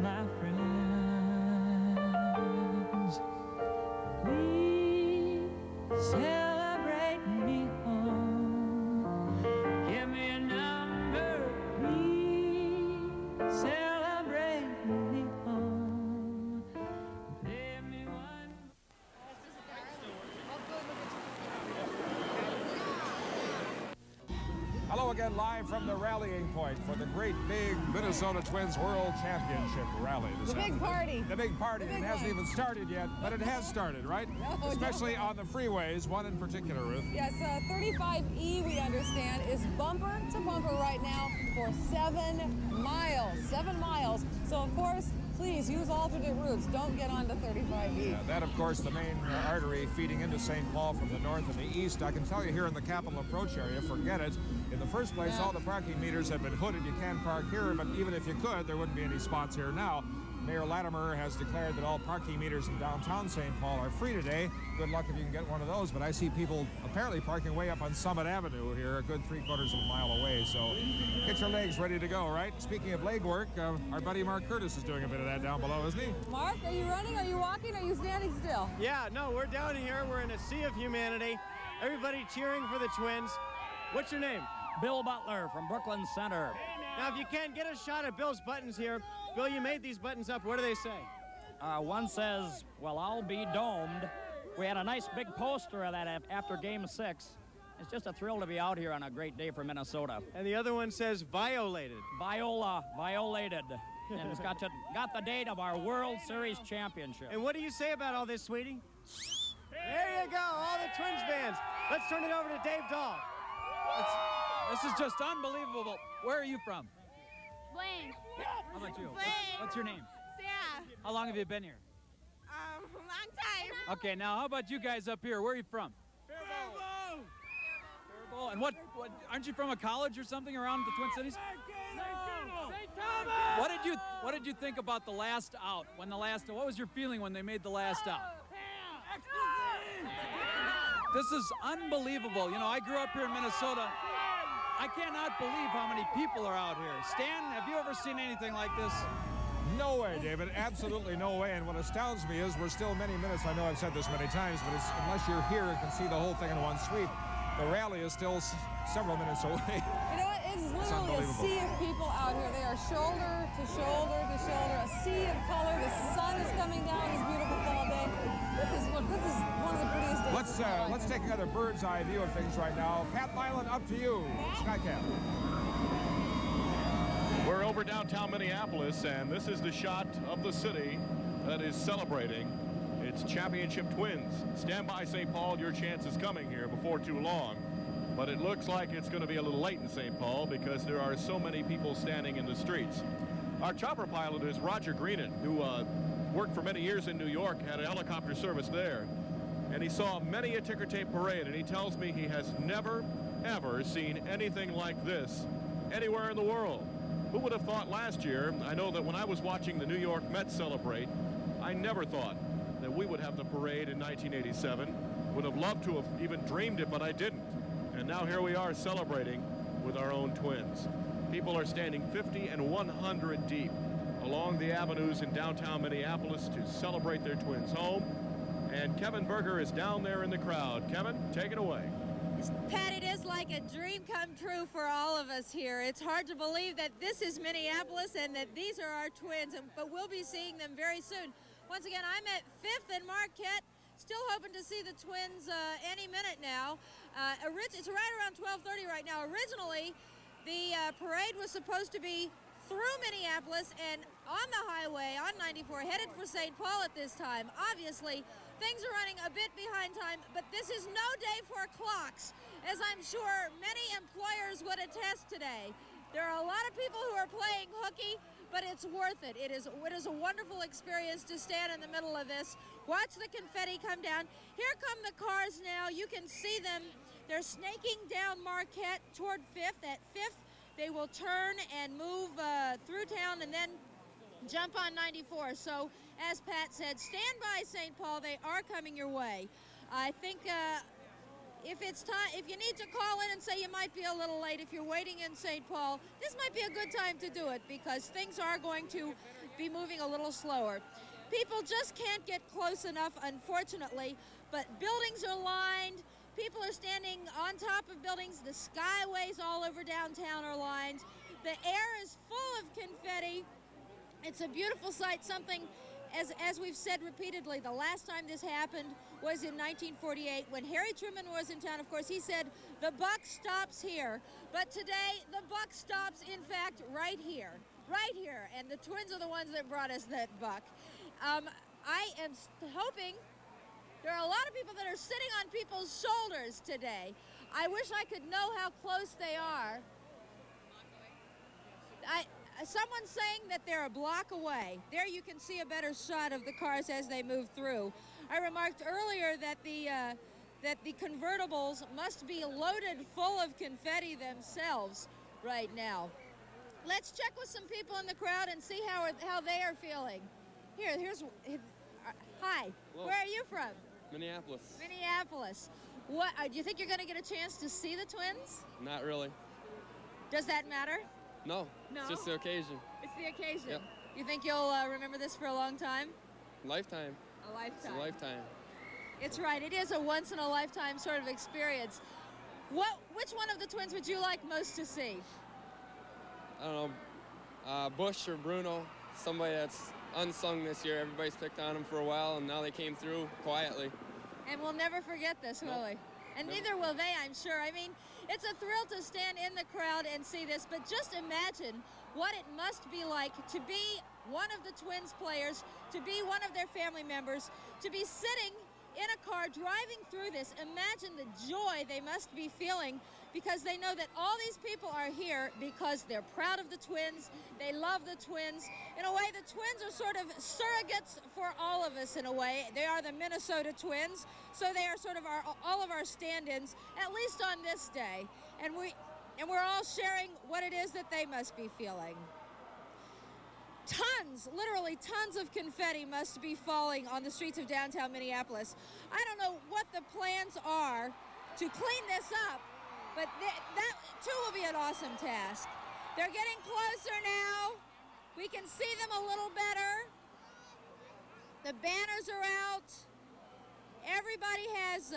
my friends, please celebrate me home. Give me a number, please celebrate me home. Play me one. Hello again, live from the rallying point for the great big Minnesota Twins World Championship rally. The big party. The big party. It hasn't even started yet, but it has started, right? No, especially on the freeways, one in particular, Ruth. Yes, 35E, we understand, is bumper to bumper right now for 7 miles. 7 miles. So, of course, please use alternate routes. Don't get onto 35E. Yeah, that, of course, the main artery feeding into St. Paul from the north and the east. I can tell you here in the Capitol Approach area, forget it. In the first place, all the parking meters have been hooded. You can't park here, but even if you could, there wouldn't be any spots here now. Mayor Latimer has declared that all parking meters in downtown St. Paul are free today. Good luck if you can get one of those, but I see people apparently parking way up on Summit Avenue here, a good 3/4 of a mile away, so get your legs ready to go, right? Speaking of leg work, our buddy Mark Curtis is doing a bit of that down below, isn't he? Mark, are you running? Are you walking? Are you standing still? Yeah, no, we're down here. We're in a sea of humanity. Everybody cheering for the Twins. What's your name? Bill Butler from Brooklyn Center. Now, if you can't get a shot at Bill's buttons here, Bill, you made these buttons up. What do they say? One says, well, I'll be domed. We had a nice big poster of that after Game 6. It's just a thrill to be out here on a great day for Minnesota. And the other one says violated. Viola, violated. And it's got the date of our World Series championship. And what do you say about all this, sweetie? There you go, all the Twins fans. Let's turn it over to Dave Dahl. This is just unbelievable. Where are you from? Blaine. How about you? Blaine. What's your name? Sarah. How long have you been here? A long time. Okay, now how about you guys up here? Where are you from? Faribault. Faribault. And what aren't you from a college or something around the Twin Cities? What did you think about the last out? What was your feeling when they made the last out? This is unbelievable. You know, I grew up here in Minnesota. I cannot believe how many people are out here. Stan, have you ever seen anything like this? No way, David. Absolutely no way. And what astounds me is we're still many minutes. I know I've said this many times, but unless you're here and can see the whole thing in one sweep, the rally is still several minutes away. You know what? It's literally a sea of people out here. They are shoulder to shoulder to shoulder, a sea of color. The sun is coming down this beautiful fall day. This is one of the prettiest days. Let's take another bird's eye view of things right now. Pat Milan, up to you. Skycap. We're over downtown Minneapolis, and this is the shot of the city that is celebrating its championship Twins. Stand by, St. Paul. Your chance is coming here before too long. But it looks like it's going to be a little late in St. Paul because there are so many people standing in the streets. Our chopper pilot is Roger Greenan, who worked for many years in New York, had a helicopter service there. And he saw many a ticker tape parade, and he tells me he has never, ever seen anything like this anywhere in the world. Who would have thought last year? I know that when I was watching the New York Mets celebrate, I never thought that we would have the parade in 1987. Would have loved to have even dreamed it, but I didn't. And now here we are celebrating with our own Twins. People are standing 50 and 100 deep along the avenues in downtown Minneapolis to celebrate their Twins home. And Kevin Berger is down there in the crowd. Kevin, take it away. Pat, it is like a dream come true for all of us here. It's hard to believe that this is Minneapolis and that these are our Twins, but we'll be seeing them very soon. Once again, I'm at 5th and Marquette, still hoping to see the Twins any minute now. It's right around 12:30 right now. Originally, the parade was supposed to be through Minneapolis and on the highway on 94, headed for St. Paul at this time. Obviously, things are running a bit behind time, but this is no day for clocks, as I'm sure many employers would attest today. There are a lot of people who are playing hooky, but it's worth it. It is a wonderful experience to stand in the middle of this, watch the confetti come down. Here come the cars now. You can see them They're snaking down Marquette toward 5th. At 5th, they will turn and move through town and then jump on 94. So, as Pat said, stand by, St. Paul. They are coming your way. I think if it's time, if you need to call in and say you might be a little late, if you're waiting in St. Paul, this might be a good time to do it because things are going to be moving a little slower. People just can't get close enough, unfortunately, but buildings are lined. People are standing on top of buildings. The skyways all over downtown are lined. The air is full of confetti. It's a beautiful sight, something, as we've said repeatedly, the last time this happened was in 1948 when Harry Truman was in town. Of course, he said, the buck stops here. But today, the buck stops, in fact, right here. And the Twins are the ones that brought us that buck. I am hoping there are a lot of people that are sitting on people's shoulders today. I wish I could know how close they are. Someone's saying that they're a block away. There you can see a better shot of the cars as they move through. I remarked earlier that the convertibles must be loaded full of confetti themselves right now. Let's check with some people in the crowd and see how they are feeling. Hi. Hello. Where are you from? Minneapolis. Minneapolis. What? Do you think you're going to get a chance to see the Twins? Not really. Does that matter? No. It's just the occasion. It's the occasion. Yep. You think you'll remember this for a long time? Lifetime. A lifetime. It's a lifetime. It's right. It is a once-in-a-lifetime sort of experience. Which one of the Twins would you like most to see? I don't know. Bush or Bruno. Somebody that's unsung this year. Everybody's picked on them for a while, and now they came through quietly. And we'll never forget this, will we? And neither will they, I'm sure. I mean, it's a thrill to stand in the crowd and see this, but just imagine what it must be like to be one of the Twins players, to be one of their family members, to be sitting in a car driving through this. Imagine the joy they must be feeling because they know that all these people are here because they're proud of the Twins, they love the Twins. In a way, the Twins are sort of surrogates for all of us in a way. They are the Minnesota Twins, so they are sort of all of our stand-ins, at least on this day. And we're all sharing what it is that they must be feeling. Tons, literally tons of confetti must be falling on the streets of downtown Minneapolis. I don't know what the plans are to clean this up, but that too will be an awesome task. They're getting closer now. We can see them a little better. The banners are out. Everybody has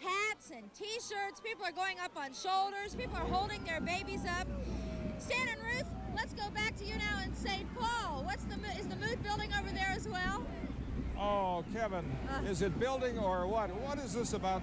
hats and t-shirts. People are going up on shoulders. People are holding their babies up. Stan and Ruth, let's go back to you now in St. Paul. Is the mood building over there as well? Oh, Kevin, is it building or what? What is this about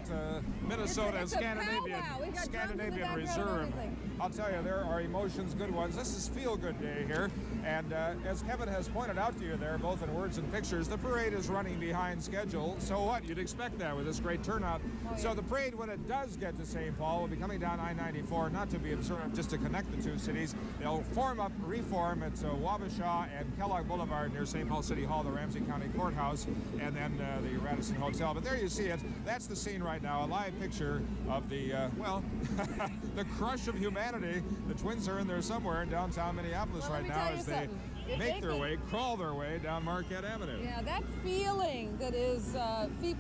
Minnesota and Scandinavian Reserve? I'll tell you, there are emotions, good ones. This is feel-good day here. And as Kevin has pointed out to you there, both in words and pictures, the parade is running behind schedule. So what? You'd expect that with this great turnout. Oh, yeah. So the parade, when it does get to St. Paul, will be coming down I-94, not to be observed, just to connect the two cities. They'll reform at Wabasha and Kellogg Boulevard near St. Paul City Hall, the Ramsey County Courthouse, and then the Radisson Hotel. But there you see it. That's the scene right now, a live picture of the, the crush of humanity. The Twins are in there somewhere in downtown Minneapolis right now as they crawl their way down Marquette Avenue. Yeah, that feeling that is,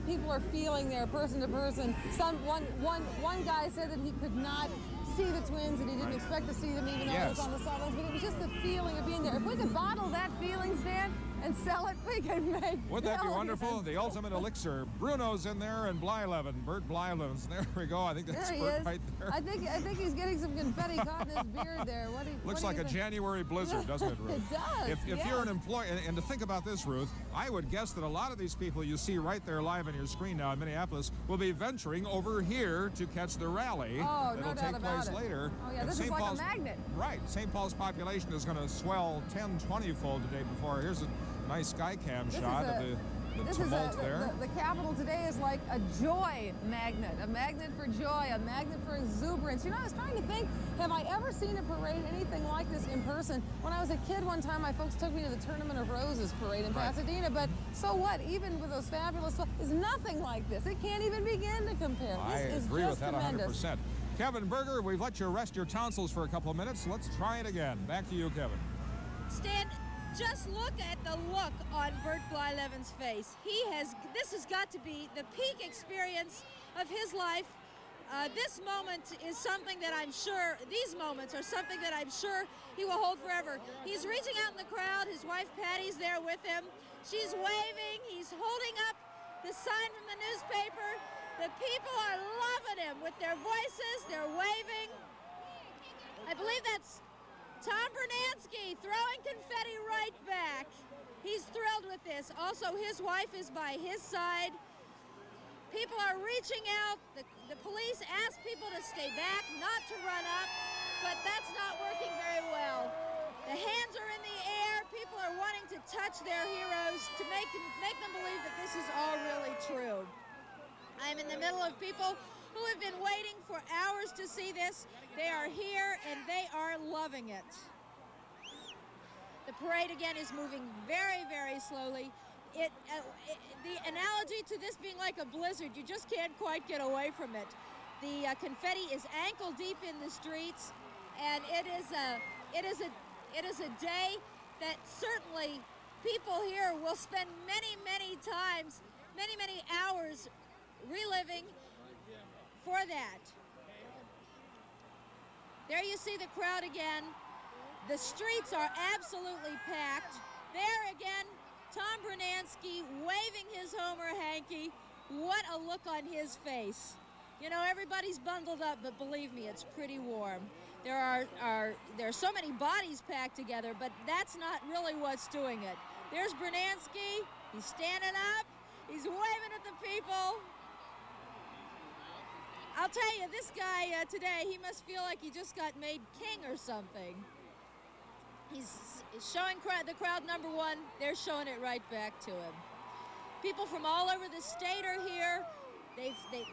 people are feeling there person to person. One guy said that he could not see the Twins and he didn't expect to see them even though it was on the sidelines, but it was just the feeling of being there. If we could bottle that feeling, Stan, and sell it, we can make Wouldn't that be wonderful? The ultimate elixir. Bruno's in there and Blyleven, Bert Blyleven's. There we go. I think that's Bert right there. I think he's getting some confetti caught in his beard there. Looks like a January blizzard, doesn't it, Ruth? It does. If you're an employee, and to think about this, Ruth, I would guess that a lot of these people you see right there live on your screen now in Minneapolis will be venturing over here to catch the rally that'll take place later. Oh, yeah, this is like a magnet. Right. St. Paul's population is going to swell 10-20-fold today before. Here's a nice sky cam shot of the This tumult is there. The Capitol today is like a joy magnet, a magnet for joy, a magnet for exuberance. You know, I was trying to think, have I ever seen a parade anything like this in person? When I was a kid one time, my folks took me to the Tournament of Roses parade in Pasadena, but so what? Even with those fabulous, it's nothing like this. It can't even begin to compare. I This agree is with just that tremendous. 100%. Kevin Berger, we've let you rest your tonsils for a couple of minutes. Let's try it again. Back to you, Kevin. Stan, just look at the look on Bert Blyleven's face. This has got to be the peak experience of his life. This moment is something that these moments are something that I'm sure he will hold forever. He's reaching out in the crowd. His wife Patty's there with him. She's waving. He's holding up the sign from the newspaper. The people are loving him with their voices. They're waving. I believe that's Tom Bernansky throwing confetti right back. He's thrilled with this. Also, his wife is by his side. People are reaching out. The police ask people to stay back, not to run up, but that's not working very well. The hands are in the air. People are wanting to touch their heroes to make them believe that this is all really true. I'm in the middle of people who have been waiting for hours to see this. They are here and they are loving it. The parade again is moving very, very slowly. The analogy to this being like a blizzard, you just can't quite get away from it. The confetti is ankle deep in the streets, and it is a day that certainly people here will spend many, many times, many, many hours reliving for that. There you see the crowd again. The streets are absolutely packed. There again, Tom Bernansky waving his Homer hanky. What a look on his face. You know, everybody's bundled up, but believe me, it's pretty warm. There are so many bodies packed together, but that's not really what's doing it. There's Bernansky. He's standing up. He's waving at the people. I'll tell you, this guy today, he must feel like he just got made king or something. He's showing the crowd number one. They're showing it right back to him. People from all over the state are here.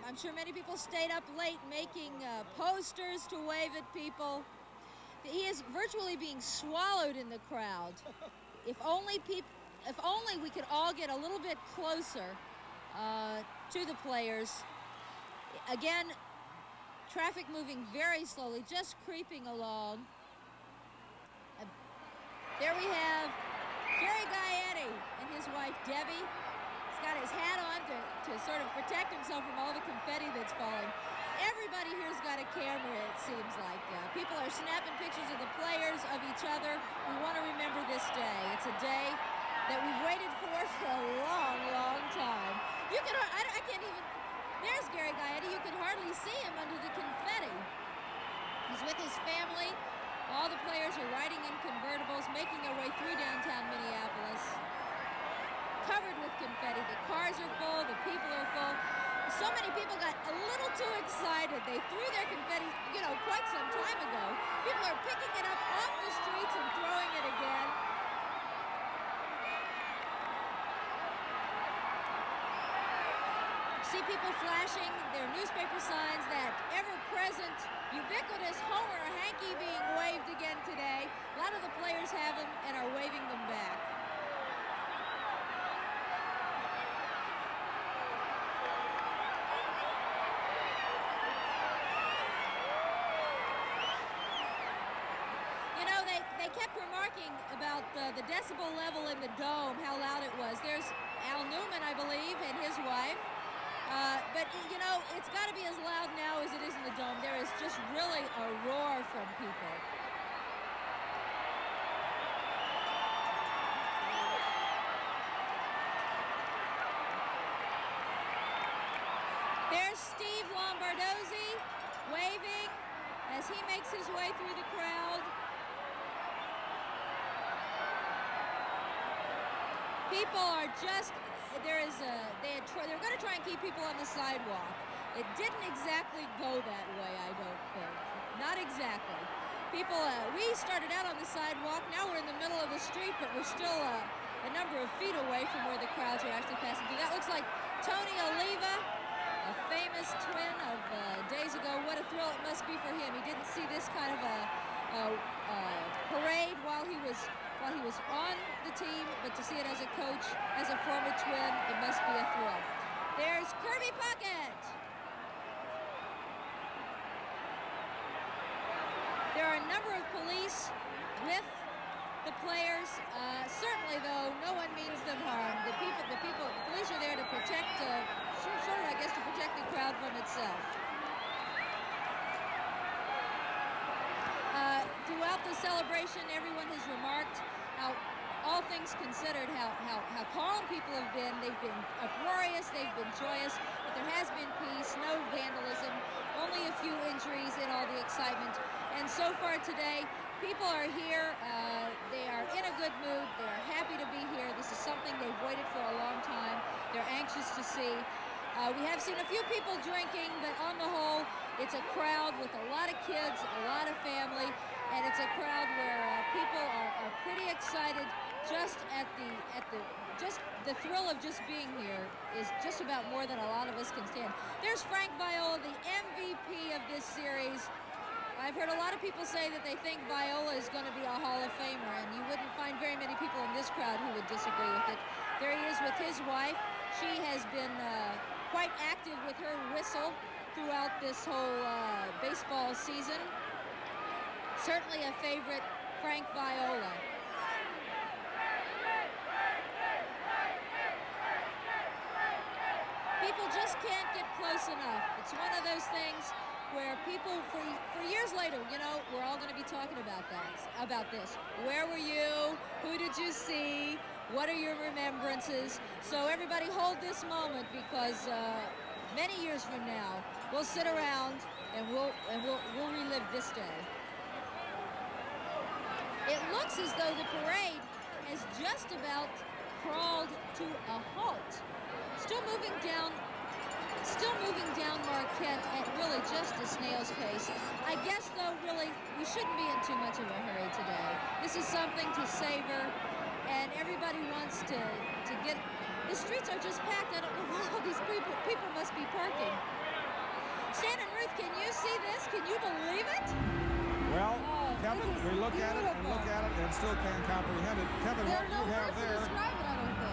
I'm sure many people stayed up late making posters to wave at people. He is virtually being swallowed in the crowd. If only we could all get a little bit closer to the players. Again, traffic moving very slowly, just creeping along. There we have Gary Gaetti and his wife Debbie. He's got his hat on to sort of protect himself from all the confetti that's falling. Everybody here's got a camera, it seems like. People are snapping pictures of the players, of each other. We want to remember this day. It's a day that we've waited for a long, long time. I can't even, there's Gary Gaetti. You can hardly see him under the confetti. He's with his family. All the players are riding in convertibles, making their way through downtown Minneapolis, covered with confetti. The cars are full, the people are full. So many people got a little too excited. They threw their confetti, quite some time ago. People are picking it up off the streets and throwing it again. See people flashing their newspaper signs, that ever-present, ubiquitous Homer hanky being waved again today. A lot of the players have them and are waving them back. You know, they kept remarking about the decibel level in the dome, how loud it was. There's Al Newman, I believe, and his wife. But, it's got to be as loud now as it is in the dome. There is just really a roar from people. There's Steve Lombardozzi waving as he makes his way through the crowd. People are just... they're going to try and keep people on the sidewalk. It didn't exactly go that way, I don't think. Not exactly. People, we started out on the sidewalk. Now we're in the middle of the street, but we're still a number of feet away from where the crowds are actually passing through. That looks like Tony Oliva, a famous twin of days ago. What a thrill it must be for him. He didn't see this kind of a parade while he was on the team, but to see it as a coach, as a former twin, it must be a thrill. There's Kirby Puckett. There are a number of police with the players. Certainly, though, no one means them harm. The police are there to protect, sort of, I guess, to protect the crowd from itself. Throughout the celebration, everyone has remarked how, all things considered, how calm people have been. They've been uproarious, they've been joyous, but there has been peace, no vandalism, only a few injuries in all the excitement. And so far today, people are here, they are in a good mood, they are happy to be here. This is something they've waited for a long time. They're anxious to see. We have seen a few people drinking, but on the whole, it's a crowd with a lot of kids, a lot of family, and it's a crowd where people are pretty excited. Just the thrill of just being here is just about more than a lot of us can stand. There's Frank Viola, the MVP of this series. I've heard a lot of people say that they think Viola is going to be a Hall of Famer, and you wouldn't find very many people in this crowd who would disagree with it. There he is with his wife. She has been quite active with her whistle throughout this whole baseball season. Certainly a favorite, Frank Viola. People just can't get close enough. It's one of those things where people, for years later, you know, we're all going to be talking about this. Where were you? Who did you see? What are your remembrances? So everybody hold this moment, because many years from now, we'll sit around and we'll relive this day. It looks as though the parade has just about crawled to a halt. Still moving down Marquette at really just a snail's pace. I guess, though, really, we shouldn't be in too much of a hurry today. This is something to savor, and everybody wants to get... The streets are just packed. I don't know where all these people must be parking. Stan and Ruth, can you see this? Can you believe it? Well, Kevin, we look at it and still can't comprehend it. Kevin, what you have there,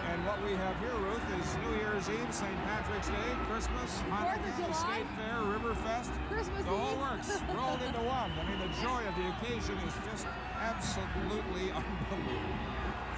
and what we have here, Ruth, is New Year's Eve, St. Patrick's Day, Christmas, Hanukkah, State Fair, Riverfest, the whole works rolled into one. I mean, the joy of the occasion is just absolutely unbelievable.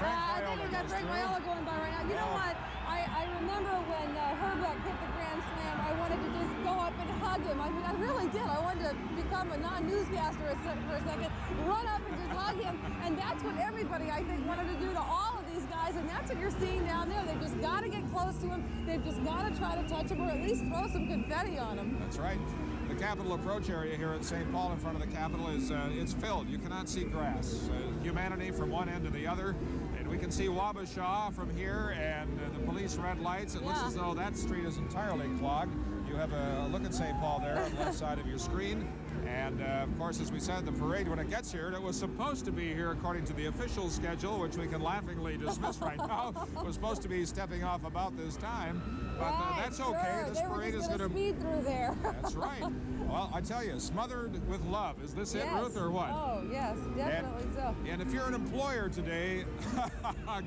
I think we've got Frank Viola going by right now. You know what? I remember when Herbeck hit the grand slam, I wanted to just go up and hug him. I mean, I really did. I wanted to become a non-newscaster for a second, run up and just hug him. And that's what everybody, I think, wanted to do to all of these guys. And that's what you're seeing down there. They've just got to get close to him. They've just got to try to touch him, or at least throw some confetti on him. That's right. The Capitol approach area here at St. Paul in front of the Capitol is it's filled. You cannot see grass. Humanity from one end to the other. And we can see Wabasha from here, and the police red lights. It looks as though that street is entirely clogged. You have a look at St. Paul there on the left side of your screen. And, of course, as we said, the parade, when it gets here, it was supposed to be here according to the official schedule, which we can laughingly dismiss right now, was supposed to be stepping off about this time. But that's okay. This parade is going to speed through there. That's right. Well, I tell you, smothered with love. Is this it, Ruth, or what? Oh, yes, definitely so. And if you're an employer today,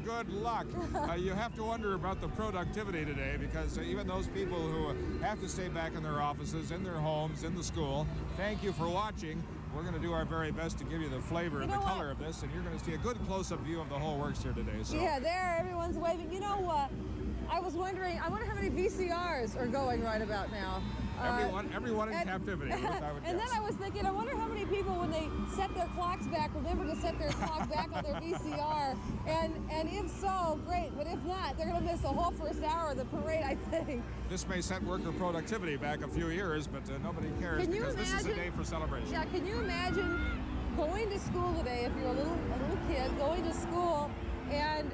good luck. You have to wonder about the productivity today, because even those people who have to stay back in their offices, in their homes, in the school, thank you for watching. We're going to do our very best to give you the flavor and the color of this, and you're going to see a good close-up view of the whole works here today. So. Yeah, there, everyone's waving. You know what? I was wondering, I wonder how many VCRs are going right about now. Everyone in captivity, Ruth, I would guess. And then I was thinking, I wonder how many people, when they set their clocks back, remember to set their clock back on their VCR. And if so, great. But if not, they're going to miss the whole first hour of the parade, I think. This may set worker productivity back a few years, but nobody cares, because this is a day for celebration. Yeah, can you imagine going to school today, if you're a little kid, going to school and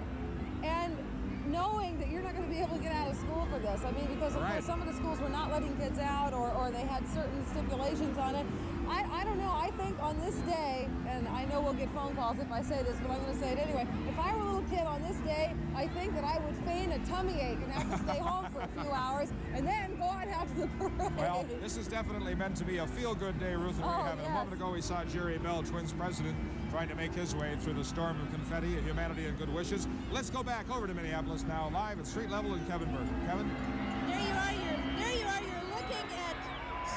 knowing that you're not going to be able to get out of school for this? I mean, because of course some of the schools were not letting kids out, or they had certain stipulations on it. I don't know. I think on this day, and I know we'll get phone calls if I say this, but I'm going to say it anyway. If I were a little kid on this day, I think that I would feign a tummy ache and have to stay home for a few hours and then go out after the parade. Well, this is definitely meant to be a feel-good day, Ruth. And a moment ago, we saw Jerry Bell, Twins president, trying to make his way through the storm of confetti, humanity, and good wishes. Let's go back over to Minneapolis now, live at street level in Kevin Berger. Kevin? There you are. You're looking at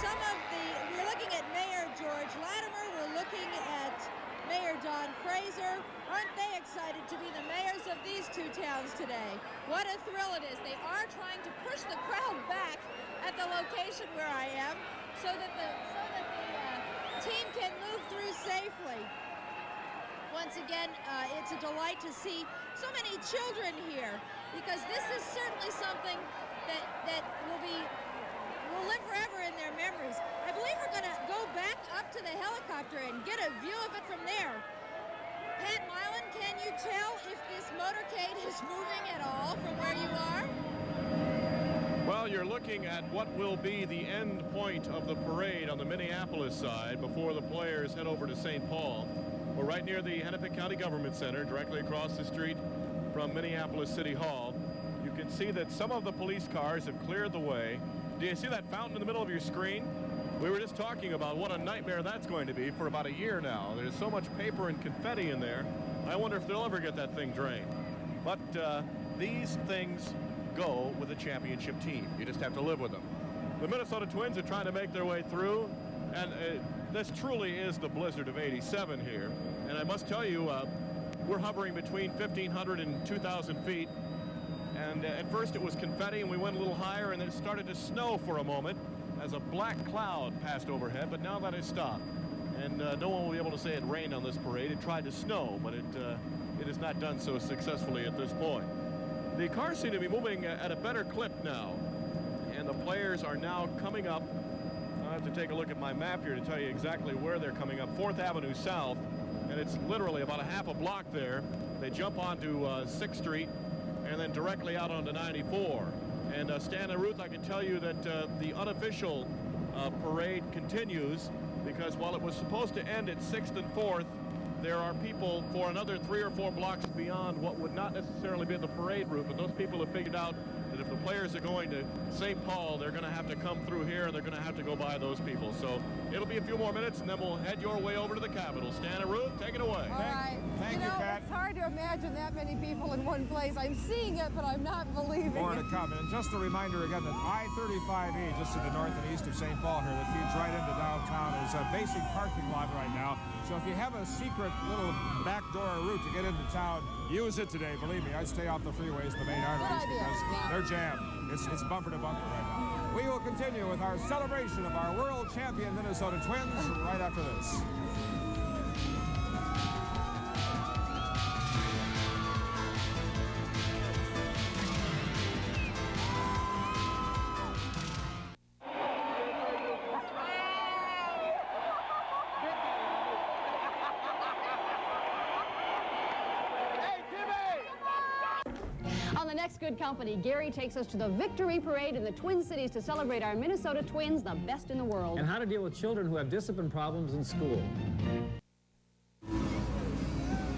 we're looking at Mayor George Latimer. We're looking at Mayor Don Fraser. Aren't they excited to be the mayors of these two towns today? What a thrill it is. They are trying to push the crowd back at the location where I am so that the team can move through safely. Once again, it's a delight to see so many children here, because this is certainly something that will live forever in their memories. I believe we're going to go back up to the helicopter and get a view of it from there. Pat Milan, can you tell if this motorcade is moving at all from where you are? Well, you're looking at what will be the end point of the parade on the Minneapolis side before the players head over to St. Paul. We're right near the Hennepin County Government Center, directly across the street from Minneapolis City Hall. You can see that some of the police cars have cleared the way. Do you see that fountain in the middle of your screen? We were just talking about what a nightmare that's going to be for about a year now. There's so much paper and confetti in there. I wonder if they'll ever get that thing drained. But these things go with a championship team. You just have to live with them. The Minnesota Twins are trying to make their way through, and this truly is the blizzard of '87 here. And I must tell you, we're hovering between 1,500 and 2,000 feet. And at first it was confetti, and we went a little higher, and then it started to snow for a moment as a black cloud passed overhead, but now that has stopped. And no one will be able to say it rained on this parade. It tried to snow, but it has not done so successfully at this point. The cars seem to be moving at a better clip now, and the players are now coming up. I have to take a look at my map here to tell you exactly where they're coming up. 4th Avenue South, and it's literally about a half a block there. They jump onto 6th Street and then directly out onto 94. And Stan and Ruth, I can tell you that the unofficial parade continues, because while it was supposed to end at 6th and 4th, there are people for another 3 or 4 blocks beyond what would not necessarily be the parade route, but those people have figured out that if the players are going to St. Paul, they're going to have to come through here, and they're going to have to go by those people. So it'll be a few more minutes, and then we'll head your way over to the Capitol. Stan and Ruth, take it away. All right. Thank you, Pat. It's hard to imagine that many people in one place. I'm seeing it, but I'm not believing More it. to come. And just a reminder again that I-35E, just to the north and east of St. Paul here, that feeds right into downtown, is a basic parking lot right now. So if you have a secret little backdoor route to get into town, use it today. Believe me, I stay off the freeways, the main arteries, because they're jammed. It's bumper to bumper right now. We will continue with our celebration of our world champion Minnesota Twins right after this. On the next Good Company, Gary takes us to the Victory Parade in the Twin Cities to celebrate our Minnesota Twins, the best in the world. And how to deal with children who have discipline problems in school.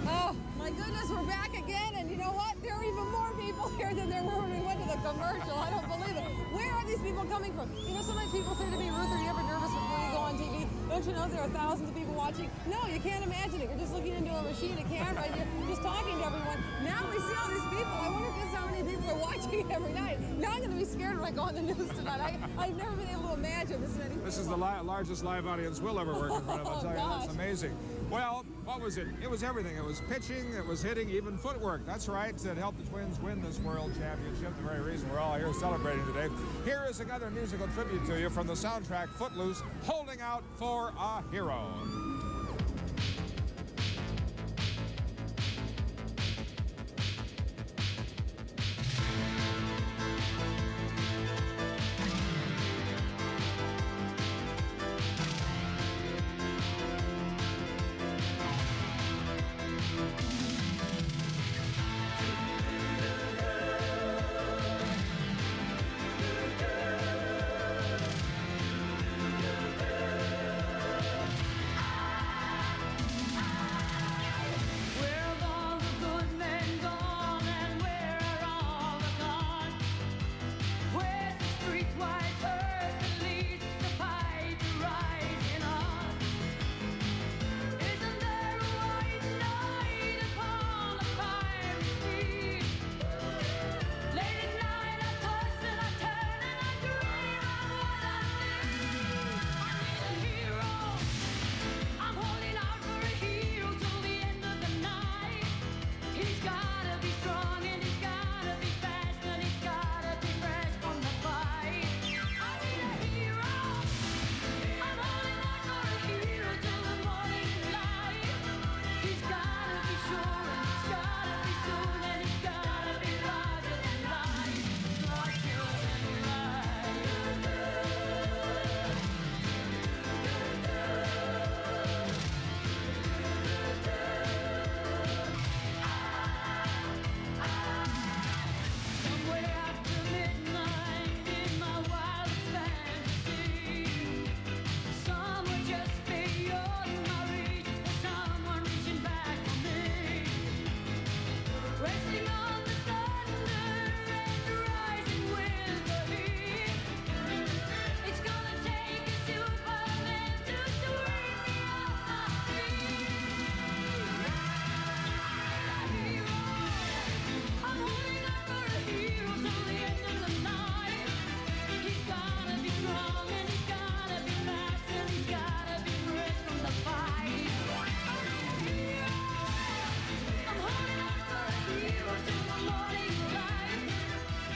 Oh, my goodness, we're back again, and you know what? There are even more people here than there were when we went to the commercial. I don't believe it. Where are these people coming from? You know, sometimes people say to me, Ruth, are you ever nervous before you go on TV? Don't you know there are thousands of people watching? No, you can't imagine it. You're just looking into a machine, a camera, and you're just talking to everyone. Now we see all these people. I wonder if this is how many people are watching every night. Now I'm going to be scared when I go on the news tonight. I've never been able to imagine this many people. This is the largest live audience we'll ever work in front of. I'll tell you, it's amazing. Well, what was it? It was everything. It was pitching, it was hitting, even footwork. That's right. It helped the Twins win this world championship, the very reason we're all here celebrating today. Here is another musical tribute to you from the soundtrack Footloose, Holding Out for a Hero. He's gotta be strong and he's gotta be fast and he's gotta be fresh from the fight. I need a hero. I'm holding on for a hero till the morning light. He's gotta be sure and he's gotta be soon and he's gotta be larger than life. Larger than life. Somewhere after midnight in my wildest fantasy, somewhere just beyond my reach, there's someone reaching back for me. Resting on the thunder and rising with the heat. It's gonna take a Superman to sweep me off my feet. I'm holding on for a hero till the end of the night. He's gotta be strong and he's gotta be fast and he's gotta be fresh from the fight. I'm holding on for a hero till the morning light.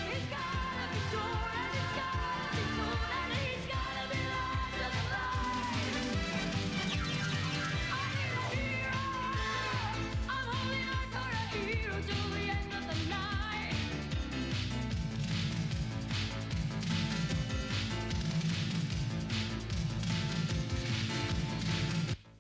He's gotta be sure and he's gotta be soon and he's gotta be larger than life. I need a hero. I'm holding on for a hero till the end of the night.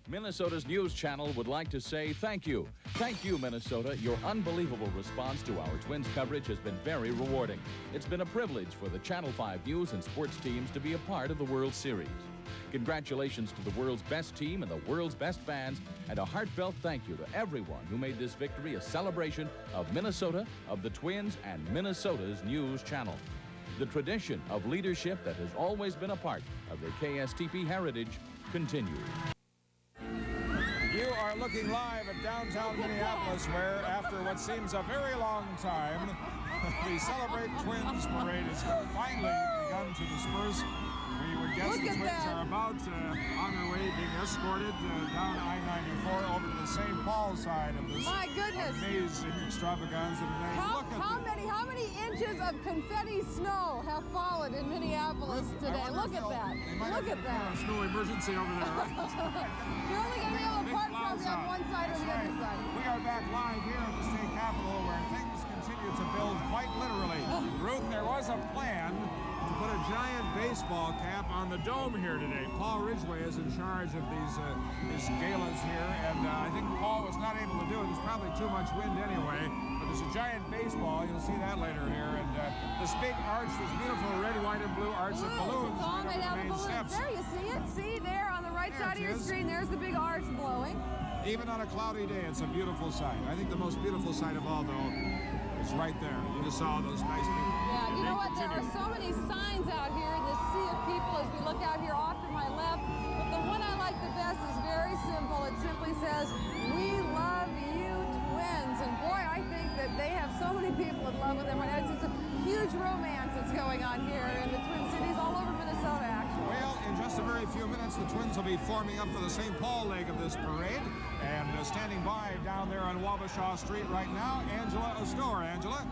Minnesota's news channel would like to say thank you. Thank you, Minnesota. Your unbelievable response to our Twins coverage has been very rewarding. It's been a privilege for the Channel 5 news and sports teams to be a part of the World Series. Congratulations to the world's best team and the world's best fans, and a heartfelt thank you to everyone who made this victory a celebration of Minnesota, of the Twins, and Minnesota's news channel. The tradition of leadership that has always been a part of the KSTP heritage continues. You are looking live at downtown Minneapolis, where, after what seems a very long time, the Celebrate Twins parade has finally begun to disperse. We would guess the Twins are about on their way, being escorted down I-94 over to the St. Paul side of this amazing extravaganza today. How many inches of confetti snow have fallen in Minneapolis today? Look at that. Look at that. A snow emergency over there, right? You're only going to be able to park probably on one side or the other side. We are back live here at the state capitol, where things continue to build quite literally. Ruth, there was a plan to put a giant baseball cap on the dome here today. Paul Ridgway is in charge of these galas here, and I think Paul was not able to do it. There's probably too much wind anyway, but there's a giant baseball. You'll see that later here, and this big arch, this beautiful red, white, and blue arch of balloons. It's all made out of balloons. There, you see it? See there on the right side of your screen, there's the big arch blowing. Even on a cloudy day, it's a beautiful sight. I think the most beautiful sight of all, though, is right there. You just saw those nice people. Yeah, you know what? There are so many signs out here in this sea of people as we look out here off to my left. But the one I like the best is very simple. It simply says, "We love you, Twins." And boy, I think that they have so many people in love with them. It's just a huge romance that's going on here in the Twin Cities, all over Minnesota, actually. Well, in just a very few minutes, the Twins will be forming up for the St. Paul leg of this parade. And standing by down there on Wabasha Street right now, Angela Ostor. Angela?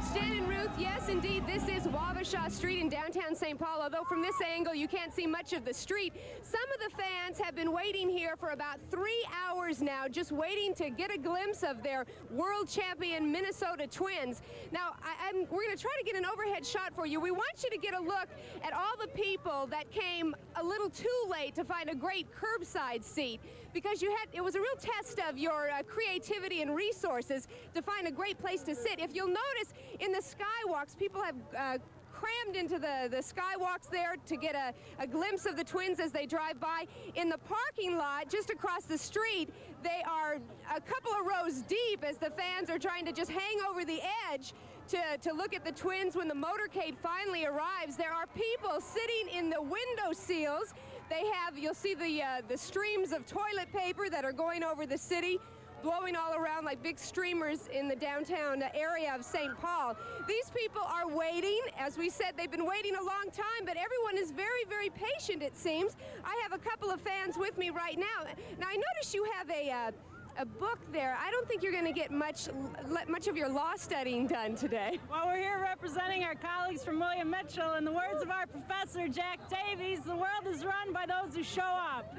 Stan and Ruth, yes, indeed, this is Wabasha Street in downtown St. Paul, although from this angle you can't see much of the street. Some of the fans have been waiting here for about 3 hours now, just waiting to get a glimpse of their world champion Minnesota Twins. Now, we're going to try to get an overhead shot for you. We want you to get a look at all the people that came a little too late to find a great curbside seat, because it was a real test of your creativity and resources to find a great place to sit. If you'll notice, in the skywalks, people have crammed into the skywalks there to get a glimpse of the Twins as they drive by. In the parking lot, just across the street, they are a couple of rows deep as the fans are trying to just hang over the edge to look at the Twins when the motorcade finally arrives. There are people sitting in the window seals. You'll see the streams of toilet paper that are going over the city, blowing all around like big streamers in the downtown area of St. Paul. These people are waiting. As we said, they've been waiting a long time, but everyone is very, very patient, it seems. I have a couple of fans with me right now. Now, I notice you have a book there. I don't think you're going to get much of your law studying done today. Well, we're here representing our colleagues from William Mitchell. In the words of our professor, Jack Davies, the world is run by those who show up.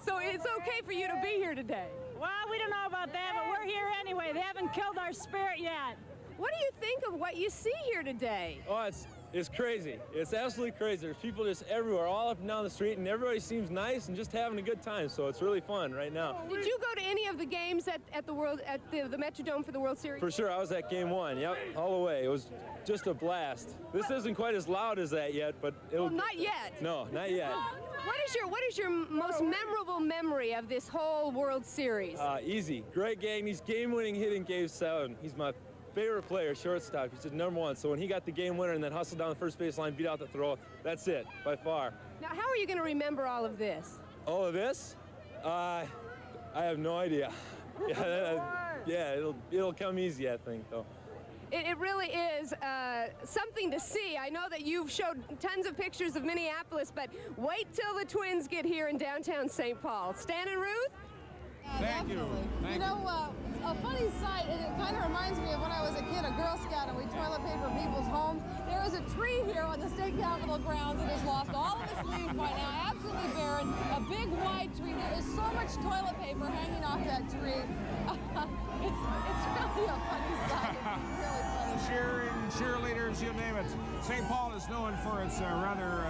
So it's okay for you to be here today? Well, we don't know about that, but we're here anyway. They haven't killed our spirit yet. What do you think of what you see here today? Oh, it's crazy. It's absolutely crazy. There's people just everywhere, all up and down the street, and everybody seems nice and just having a good time. So it's really fun right now. Did you go to any of the games at the Metrodome for the World Series? For sure, I was at Game 1. Yep, all the way. It was just a blast. This isn't quite as loud as that yet, but it'll. Well, not yet. No, not yet. What is your most memorable memory of this whole World Series? Easy. Greg Gagney's game-winning hit in Game 7. He's my favorite player, shortstop. He's the #1. So when he got the game winner and then hustled down the first baseline, beat out the throw, that's it, by far. Now, how are you going to remember all of this? All of this? I have no idea. Yeah, it'll come easy, I think, though. It really is something to see. I know that you've showed tons of pictures of Minneapolis, but wait till the Twins get here in downtown St. Paul. Stan and Ruth? Thank you. You know, a funny sight, and it kind of reminds me of when I was a kid, a Girl Scout, and we toilet paper people's homes. There is a tree here on the state capitol grounds that has lost all of its leaves by now, absolutely barren. A big white tree. There is so much toilet paper hanging off that tree. It's really a funny sight. It's really funny. Cheering, cheerleaders, you name it. St. Paul is known for its rather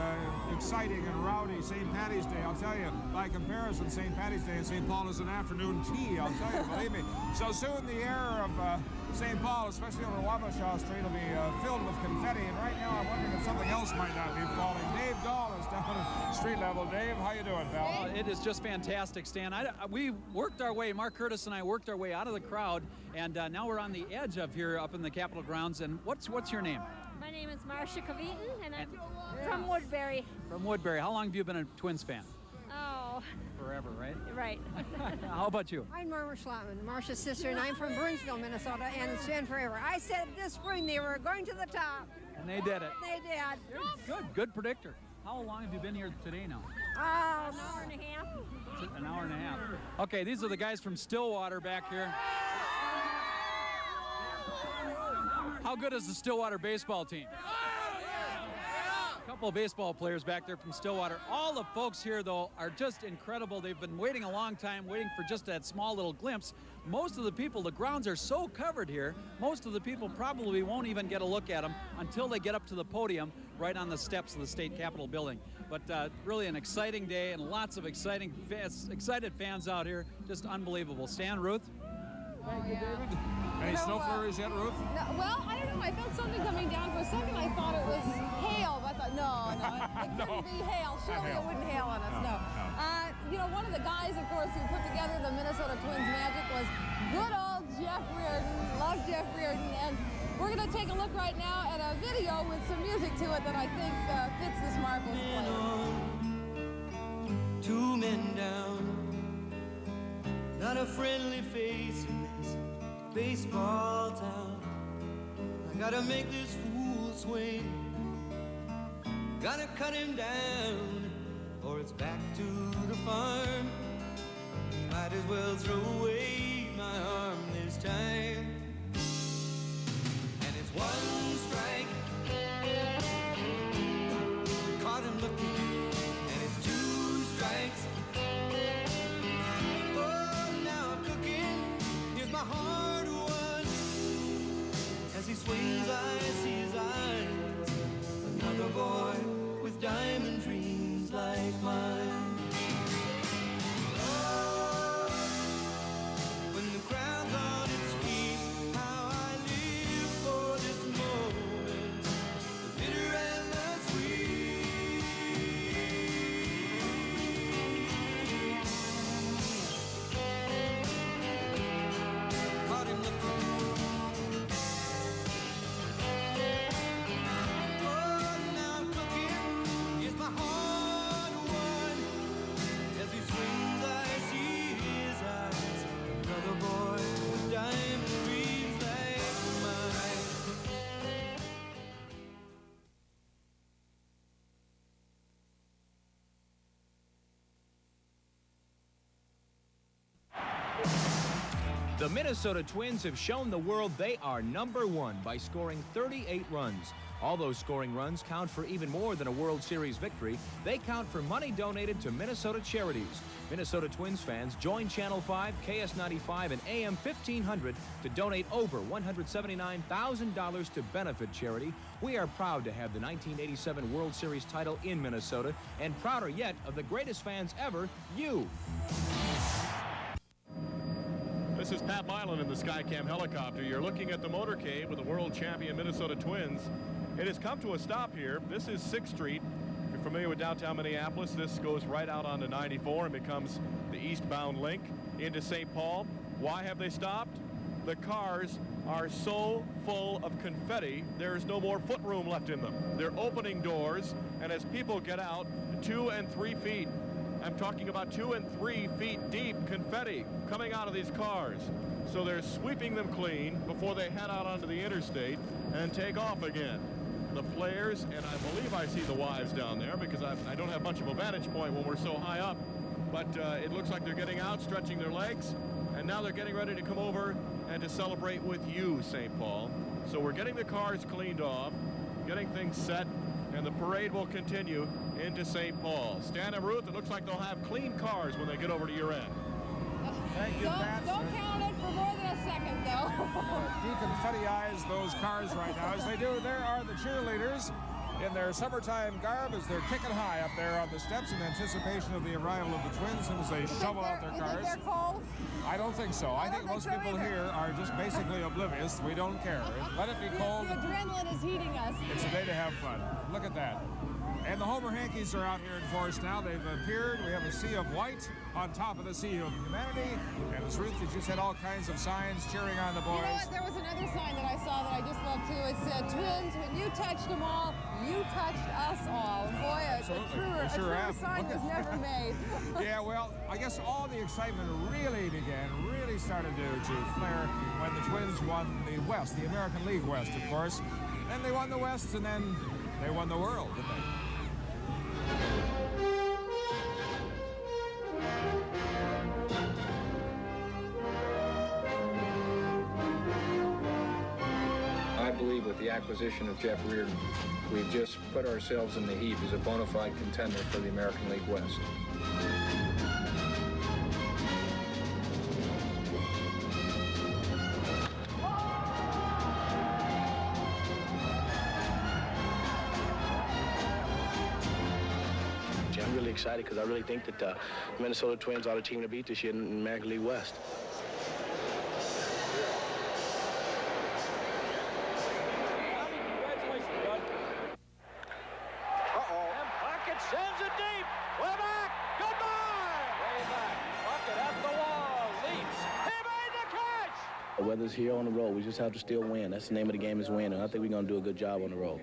exciting and rowdy St. Paddy's Day. I'll tell you, by comparison, St. Paddy's Day in St. Paul is an afternoon tea, I'll tell you, believe me. So soon the air of St. Paul, especially over Wabasha Street, will be filled with confetti. And right now I'm wondering if something else might not be falling. Dave Dahl is down at street level. Dave, how you doing, pal? It is just fantastic, Stan. We worked our way, Mark Curtis and I worked our way out of the crowd, and now we're on the edge of here up in the Capitol grounds. And what's your name? My name is Marcia Kavitan, and I'm from Woodbury. From Woodbury. How long have you been a Twins fan? Oh. Forever, right? Right. How about you? I'm Norma Schlotman, Marcia's sister, and I'm from Burnsville, Minnesota, and it's been forever. I said this spring they were going to the top. And they did it. They did. Good predictor. How long have you been here today now? An hour and a half. An hour and a half. Okay, these are the guys from Stillwater back here. How good is the Stillwater baseball team? A couple of baseball players back there from Stillwater. All the folks here, though, are just incredible. They've been waiting a long time, waiting for just that small little glimpse. Most of the people, the grounds are so covered here, most of the people probably won't even get a look at them until they get up to the podium right on the steps of the State Capitol building. But really an exciting day and lots of excited fans out here. Just unbelievable. Stan, Ruth? Thank you, David. Any snow flurries yet, Ruth? No, well, I don't know. I felt something coming down. For a second, I thought it was hail. But I thought, it couldn't be hail. Surely it wouldn't hail on us. No. You know, one of the guys, of course, who put together the Minnesota Twins magic was good old Jeff Reardon. Love Jeff Reardon. And we're going to take a look right now at a video with some music to it that I think fits this marvelous player. 2 men down, not a friendly face in this baseball town. I gotta make this fool swing, gotta cut him down, or it's back to the farm. Might as well throw away my arm this time. And it's 1 strike, caught him looking, and it's 2 strikes. Oh, now I'm cooking, here's my hard one. As he swings, I see his eyes, another boy with diamond dreams like mine. Oh, when the crowd's on its feet, how I live for this moment, the bitter and the sweet. Caught him looking. Oh, now I'm The Minnesota Twins have shown the world they are #1 by scoring 38 runs. All those scoring runs count for even more than a World Series victory. They count for money donated to Minnesota charities. Minnesota Twins fans, join Channel 5, KS95, and AM 1500 to donate over $179,000 to benefit charity. We are proud to have the 1987 World Series title in Minnesota, and prouder yet of the greatest fans ever, you. This is Pat Milan in the Skycam helicopter. You're looking at the motorcade with the world champion Minnesota Twins. It has come to a stop here. This is 6th Street. If you're familiar with downtown Minneapolis, this goes right out onto 94 and becomes the eastbound link into St. Paul. Why have they stopped? The cars are so full of confetti, there's no more foot room left in them. They're opening doors, and as people get out, 2 and 3 feet, I'm talking about 2 and 3 feet deep confetti coming out of these cars. So they're sweeping them clean before they head out onto the interstate and take off again. The players, and I believe I see the wives down there because I don't have much of a vantage point when we're so high up, but it looks like they're getting out, stretching their legs, and now they're getting ready to come over and to celebrate with you, St. Paul. So we're getting the cars cleaned off, getting things set, and the parade will continue into St. Paul. Stan and Ruth, it looks like they'll have clean cars when they get over to your end. Thank you, Pat. Don't count it for more than a second, though. Deconfetti-ize those cars right now. As they do, there are the cheerleaders in their summertime garb as they're kicking high up there on the steps in anticipation of the arrival of the Twins as soon as they shovel out their cars. You think they're cold? I don't think so. I think most people here are just basically oblivious. We don't care. Let it be cold. The adrenaline is heating us. It's a day to have fun. Look at that. And the Homer Hankies are out here in force now. They've appeared. We have a sea of white on top of the sea of humanity. And as Ruth, you just had all kinds of signs cheering on the boys. You know what? There was another sign that I saw that I just love too. It said, "Twins, when you touched them all, you touched us all." Boy, a truer sign was never made. Yeah, well, I guess all the excitement really started to flare when the Twins won the West, the American League West, of course. Then they won the West, and then they won the world, didn't they? I believe with the acquisition of Jeff Reardon, we've just put ourselves in the heap as a bona fide contender for the American League West. I'm really excited because I really think that the Minnesota Twins are the team to beat this year in the American League West. And Puckett sends it deep. Way back. Goodbye. Way back. Puckett at the wall. Leaps. He made the catch. Whether it's here or on the road, we just have to still win. That's the name of the game, is win, and I think we're going to do a good job on the road.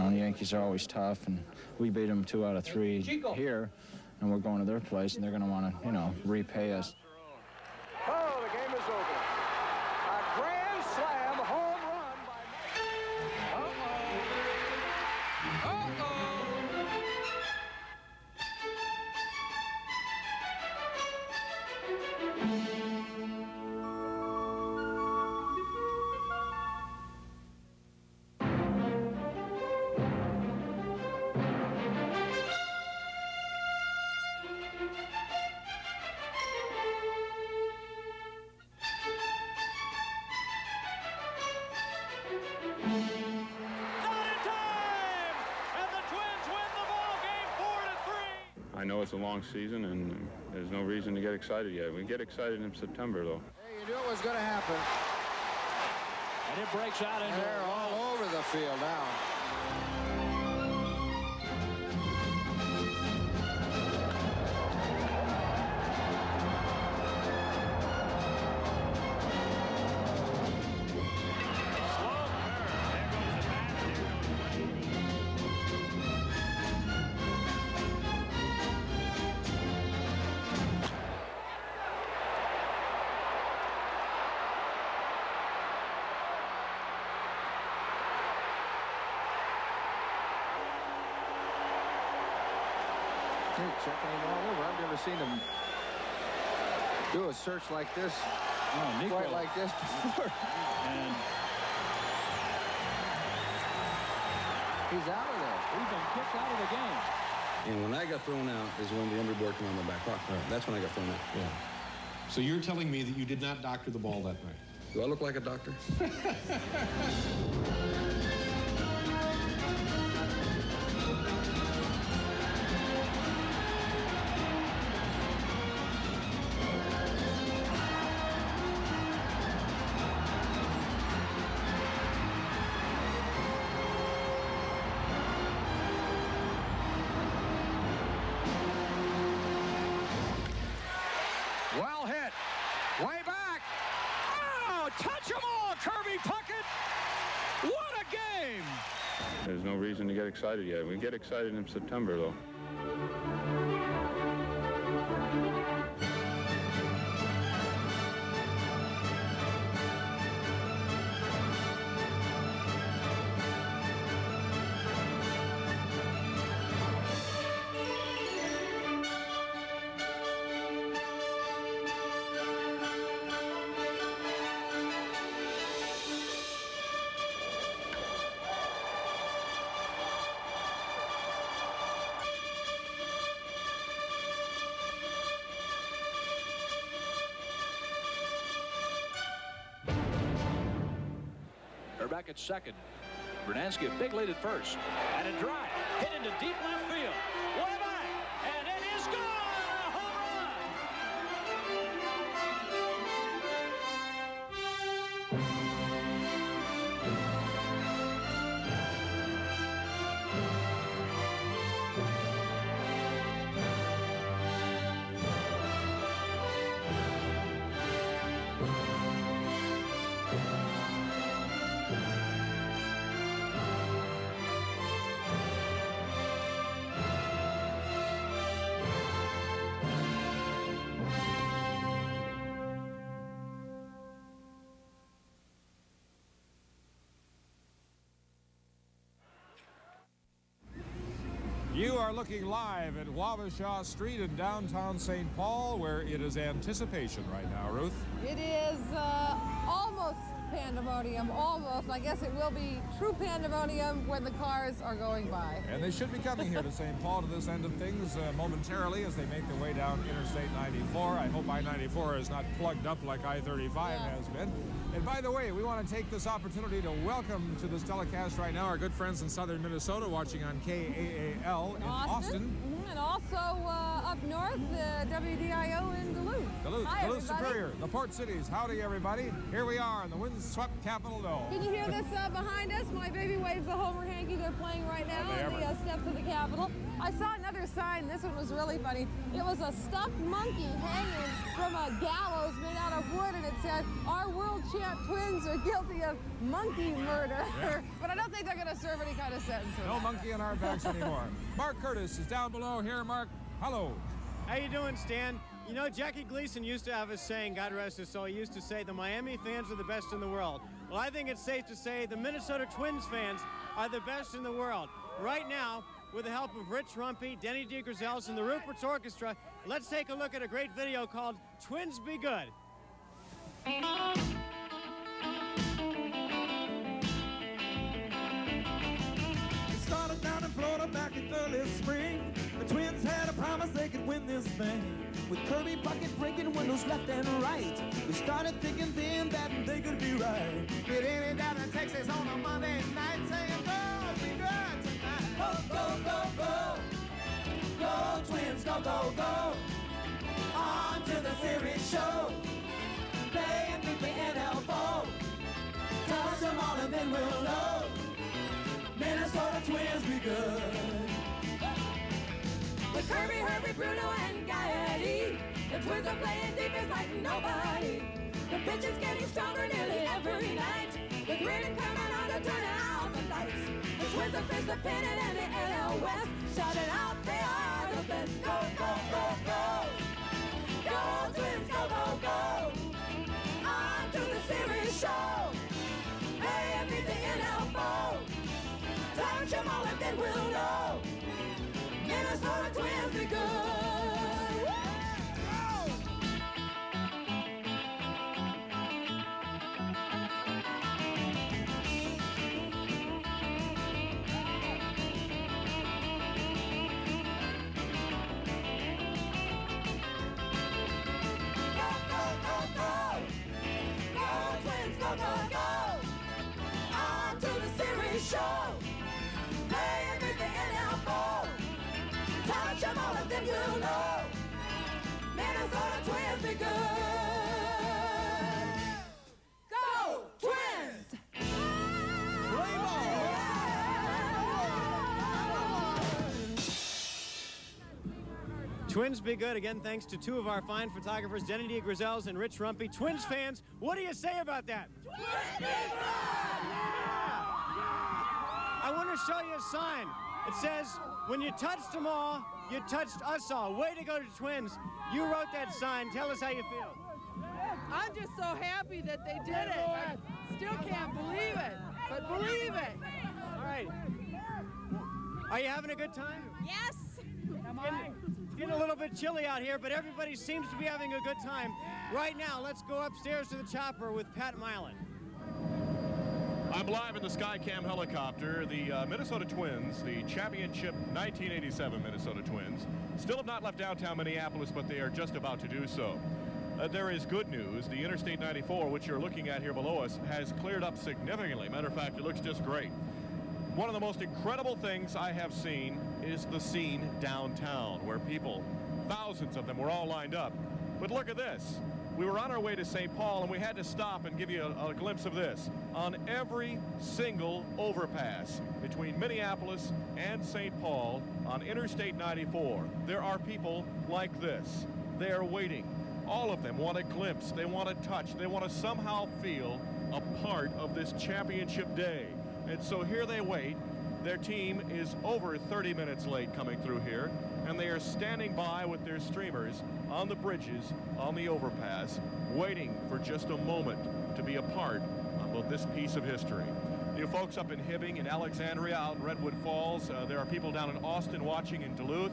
The Yankees are always tough, and we beat them 2 out of 3 here, and we're going to their place, and they're going to want to, repay us. Oh, the game is over. A grand slam home run by I know it's a long season, and there's no reason to get excited yet. We get excited in September, though. Hey, you knew it was going to happen. And it breaks out into They're all over the field now. Checking him all over. I've never seen him do a search like this, quite like this before. And he's out of there. He's been kicked out of the game. And when I got thrown out is when the underboard came on my back pocket. Right. That's when I got thrown out. Yeah. So you're telling me that you did not doctor the ball that night? Do I look like a doctor? Well hit. Way back. Oh, touch 'em all, Kirby Puckett. What a game. There's no reason to get excited yet. We get excited in September, though. They're back at second. Bernansky a big lead at first. And a drive hit into deep left field. Way back. And it is gone. A home run. You are looking live at Wabasha Street in downtown St. Paul, where it is anticipation right now, Ruth. It is almost pandemonium, almost. I guess it will be true pandemonium when the cars are going by. And they should be coming here to St. Paul to this end of things momentarily as they make their way down Interstate 94. I hope I-94 is not plugged up like I-35 has been. And by the way, we want to take this opportunity to welcome to this telecast right now our good friends in southern Minnesota watching on KAAL in Austin. And also up north, WDIO in Duluth. Duluth Superior, the port cities. Howdy, everybody. Here we are in the windswept Capitol Dome. Can you hear this behind us? My baby waves the Homer hanky. They're playing right now on the steps of the Capitol. I saw another sign. This one was really funny. It was a stuffed monkey hanging from a gallows made out of wood, and it said, "Our world champ twins are guilty of monkey murder." Yeah. But I don't think they're going to serve any kind of sentence. No monkey in our backs anymore. Mark Curtis is down below here. Mark, hello. How you doing, Stan? You know, Jackie Gleason used to have a saying, God rest his soul, he used to say, the Miami fans are the best in the world. Well, I think it's safe to say the Minnesota Twins fans are the best in the world. Right now, with the help of Rich Rumpy, Denny DeGrazels, and the Rupert's Orchestra, let's take a look at a great video called Twins Be Good. It started down in Florida back in early spring. The Twins had a promise they could win this thing. With Kirby Puckett breaking windows left and right, we started thinking then that they could be right. Get in down in Texas on a Monday night, saying, "Go, be good tonight." Go, go, go, go. Go, Twins, go, go, go. On to the series show. Play and beat the NL foe. Touch them all and then we'll know. Minnesota Twins be good. With Kirby, Herbie, Bruno, and Gaetti, the Twins are playing defense like nobody. The pitch is getting stronger nearly every night. With Reardon coming on to turn out the lights. The Twins have faced the pennant and the NL West. Shouting out, they are the best. Go, go, go, go. Go, Twins, go, go, go. On to the series show. Hey, and beat the NL foe. Touch them all and then we'll know. Minnesota Twins be good. be good. Go Twins! Twins be good again, thanks to two of our fine photographers, Denny D. Grisels and Rich Rumpy. Twins fans, what do you say about that? I want to show you a sign. It says, when you touched them all, you touched us all. Way to go to Twins. You wrote that sign. Tell us how you feel. I'm just so happy that they did it. I still can't believe it, but believe it. All right. Are you having a good time? Yes. It's getting a little bit chilly out here, but everybody seems to be having a good time. Right now, let's go upstairs to the chopper with Pat Milan. I'm live in the Skycam helicopter. The Minnesota Twins, the championship 1987 Minnesota Twins, still have not left downtown Minneapolis, but they are just about to do so. There is good news. The Interstate 94, which you're looking at here below us, has cleared up significantly. Matter of fact, it looks just great. One of the most incredible things I have seen is the scene downtown, where people, thousands of them, were all lined up. But look at this. We were on our way to St. Paul, and we had to stop and give you a glimpse of this. On every single overpass between Minneapolis and St. Paul on Interstate 94, there are people like this. They are waiting. All of them want a glimpse. They want to touch. They want to somehow feel a part of this championship day. And so here they wait. Their team is over 30 minutes late coming through here, and they are standing by with their streamers on the bridges, on the overpass, waiting for just a moment to be a part of this piece of history. You folks up in Hibbing, in Alexandria, out in Redwood Falls, there are people down in Austin watching, in Duluth.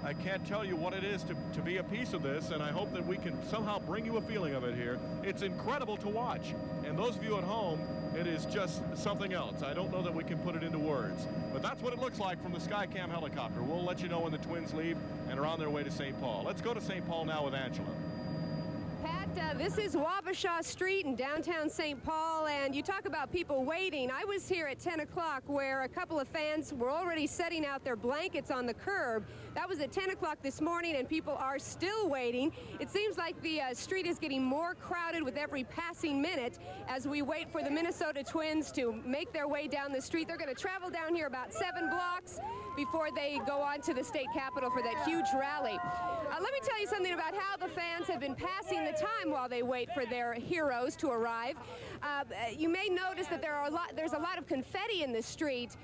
I can't tell you what it is to be a piece of this, and I hope that we can somehow bring you a feeling of it here. It's incredible to watch, and those of you at home, it is just something else. I don't know that we can put it into words, but that's what it looks like from the Skycam helicopter. We'll let you know when the Twins leave and are on their way to St. Paul. Let's go to St. Paul now with Angela. Pat, this is Wabasha Street in downtown St. Paul, and you talk about people waiting. I was here at 10 o'clock where a couple of fans were already setting out their blankets on the curb. That was at 10 o'clock this morning, and people are still waiting. It seems like the street is getting more crowded with every passing minute as we wait for the Minnesota Twins to make their way down the street. They're going to travel down here about 7 blocks before they go on to the state capitol for that huge rally. Let me tell you something about how the fans have been passing the time while they wait for their heroes to arrive. You may notice that there's a lot of confetti in the street.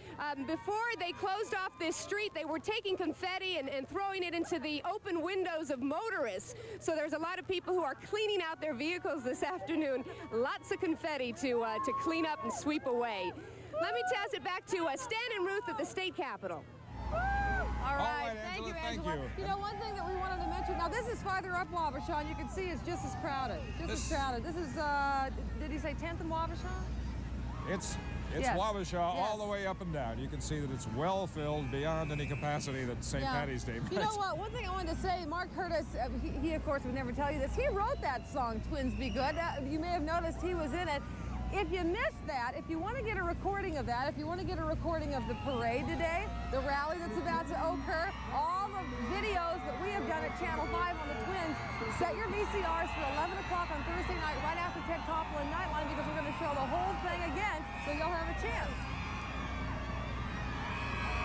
Before they closed off this street, they were taking confetti and throwing it into the open windows of motorists. So there's a lot of people who are cleaning out their vehicles this afternoon. Lots of confetti to clean up and sweep away. Let me toss it back to Stan and Ruth at the state capitol. All right, thank you, Angela. You know, one thing that we wanted to mention, now this is farther up Wabasha, and you can see it's just as crowded. This is, did he say 10th and Wabasha? It's yes. Wabasha yes. all the way up and down. You can see that it's well filled beyond any capacity that St. Patty's Day brings. You know what? One thing I wanted to say, Mark Curtis, he of course would never tell you this. He wrote that song, Twins Be Good. You may have noticed he was in it. If you missed that, if you want to get a recording of that, if you want to get a recording of the parade today, the rally that's about to occur, all the videos that we have done at Channel 5 on the Twins, set your VCRs for 11 o'clock on Thursday night, right after Ted Koppel and Nightline, because we're going to show the whole thing again, so you'll have a chance.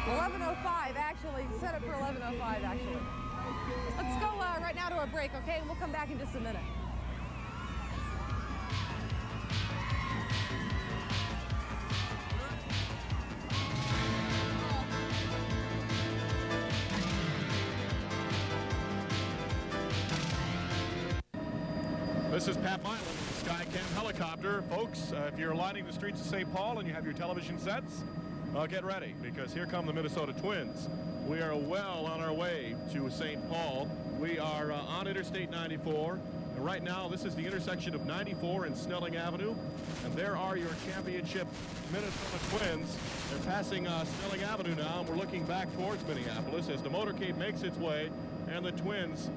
11:05, actually. Set it for 11:05, actually. Let's go right now to a break, okay? And we'll come back in just a minute. This is Pat Milan with the Skycam helicopter. Folks, if you're lining the streets of St. Paul and you have your television sets, get ready, because here come the Minnesota Twins. We are well on our way to St. Paul. We are on Interstate 94. And right now, this is the intersection of 94 and Snelling Avenue. And there are your championship Minnesota Twins. They're passing Snelling Avenue now, and we're looking back towards Minneapolis as the motorcade makes its way, and the Twins,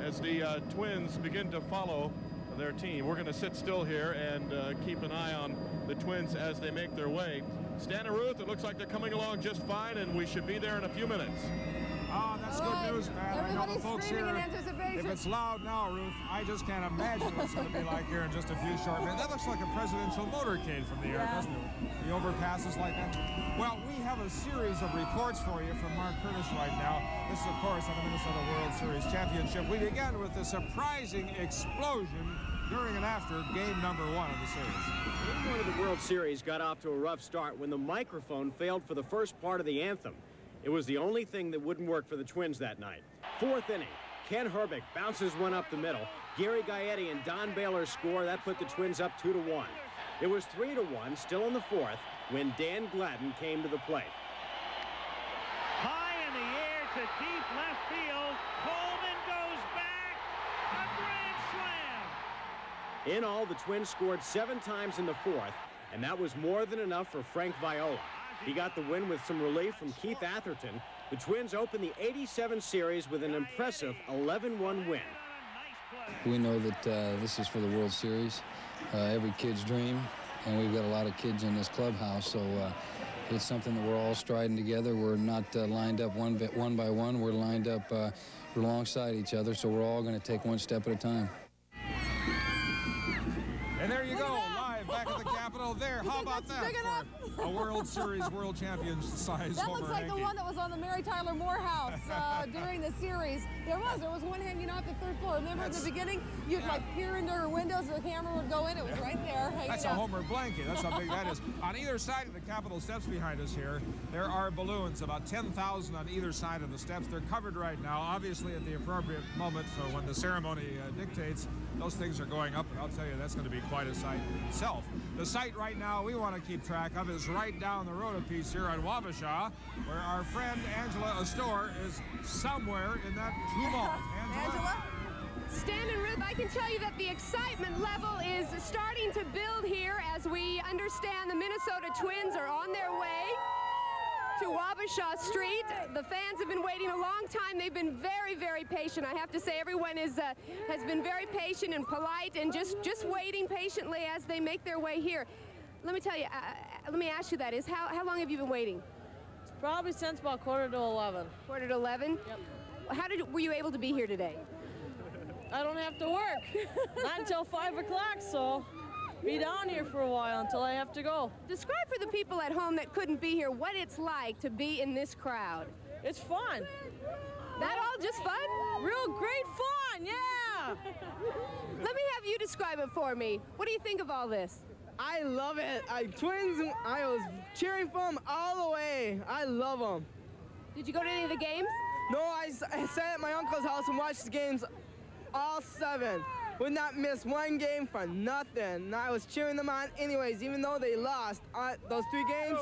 as the Twins begin to follow their team. We're going to sit still here and keep an eye on the Twins as they make their way. Stan and Ruth, it looks like they're coming along just fine, and we should be there in a few minutes. Oh, that's good news, Pat. I know the folks here. In anticipation. If it's loud now, Ruth, I just can't imagine what it's going to be like here in just a few short minutes. That looks like a presidential motorcade from the air, doesn't it? The overpasses like that. Well, we have a series of reports for you from Mark Curtis right now. This is, of course, on the Minnesota World Series Championship. We began with the surprising explosion during and after game number 1 of the series. Game 1 of the World Series got off to a rough start when the microphone failed for the first part of the anthem. It was the only thing that wouldn't work for the Twins that night. 4th inning, Ken Herbeck bounces one up the middle. Gary Gaetti and Don Baylor score. That put the Twins up 2-1. It was 3-1, still in the 4th, when Dan Gladden came to the plate. High in the air to deep left field. Coleman goes back. A grand slam. In all, the Twins scored 7 times in the 4th, and that was more than enough for Frank Viola. He got the win with some relief from Keith Atherton. The Twins opened the '87 series with an impressive 11-1 win. We know that this is for the World Series, every kid's dream, and we've got a lot of kids in this clubhouse, so it's something that we're all striding together. We're not lined up one by one. We're lined up alongside each other, so we're all going to take one step at a time. And there you go, live back at the Capitol there. How about that for a World Series, World Champions size That Homer looks like Hanky. the one that was on the Mary Tyler Moore House during the series. There was one hanging off the 3rd floor. Remember at the beginning, you'd like peer into her windows, the camera would go in. It was right there. That's a Homer blanket. That's how big that is. On either side of the Capitol steps behind us here, there are balloons, about 10,000 on either side of the steps. They're covered right now, obviously at the appropriate moment. So when the ceremony dictates, those things are going up, and I'll tell you, that's going to be quite a sight itself. The site right now we want to keep track of is right down the road a piece here on Wabasha, where our friend Angela Astor is somewhere in that tumult. Angela? Stan and Ruth, I can tell you that the excitement level is starting to build here as we understand the Minnesota Twins are on their way to Wabasha Street. The fans have been waiting a long time. They've been very, very patient. I have to say everyone has been very patient and polite and just waiting patiently as they make their way here. Let me tell you, let me ask you that is, how long have you been waiting? It's probably since about 11:15. 11:15? Yep. Were you able to be here today? I don't have to work. Not until 5 o'clock, so be down here for a while until I have to go. Describe for the people at home that couldn't be here what it's like to be in this crowd. It's fun. That all just fun? Real great fun, yeah! Let me have you describe it for me. What do you think of all this? I love it. Twins, I was cheering for them all the way. I love them. Did you go to any of the games? No, I sat at my uncle's house and watched the games all 7. Would not miss one game for nothing. And I was cheering them on anyways, even though they lost those 3 games.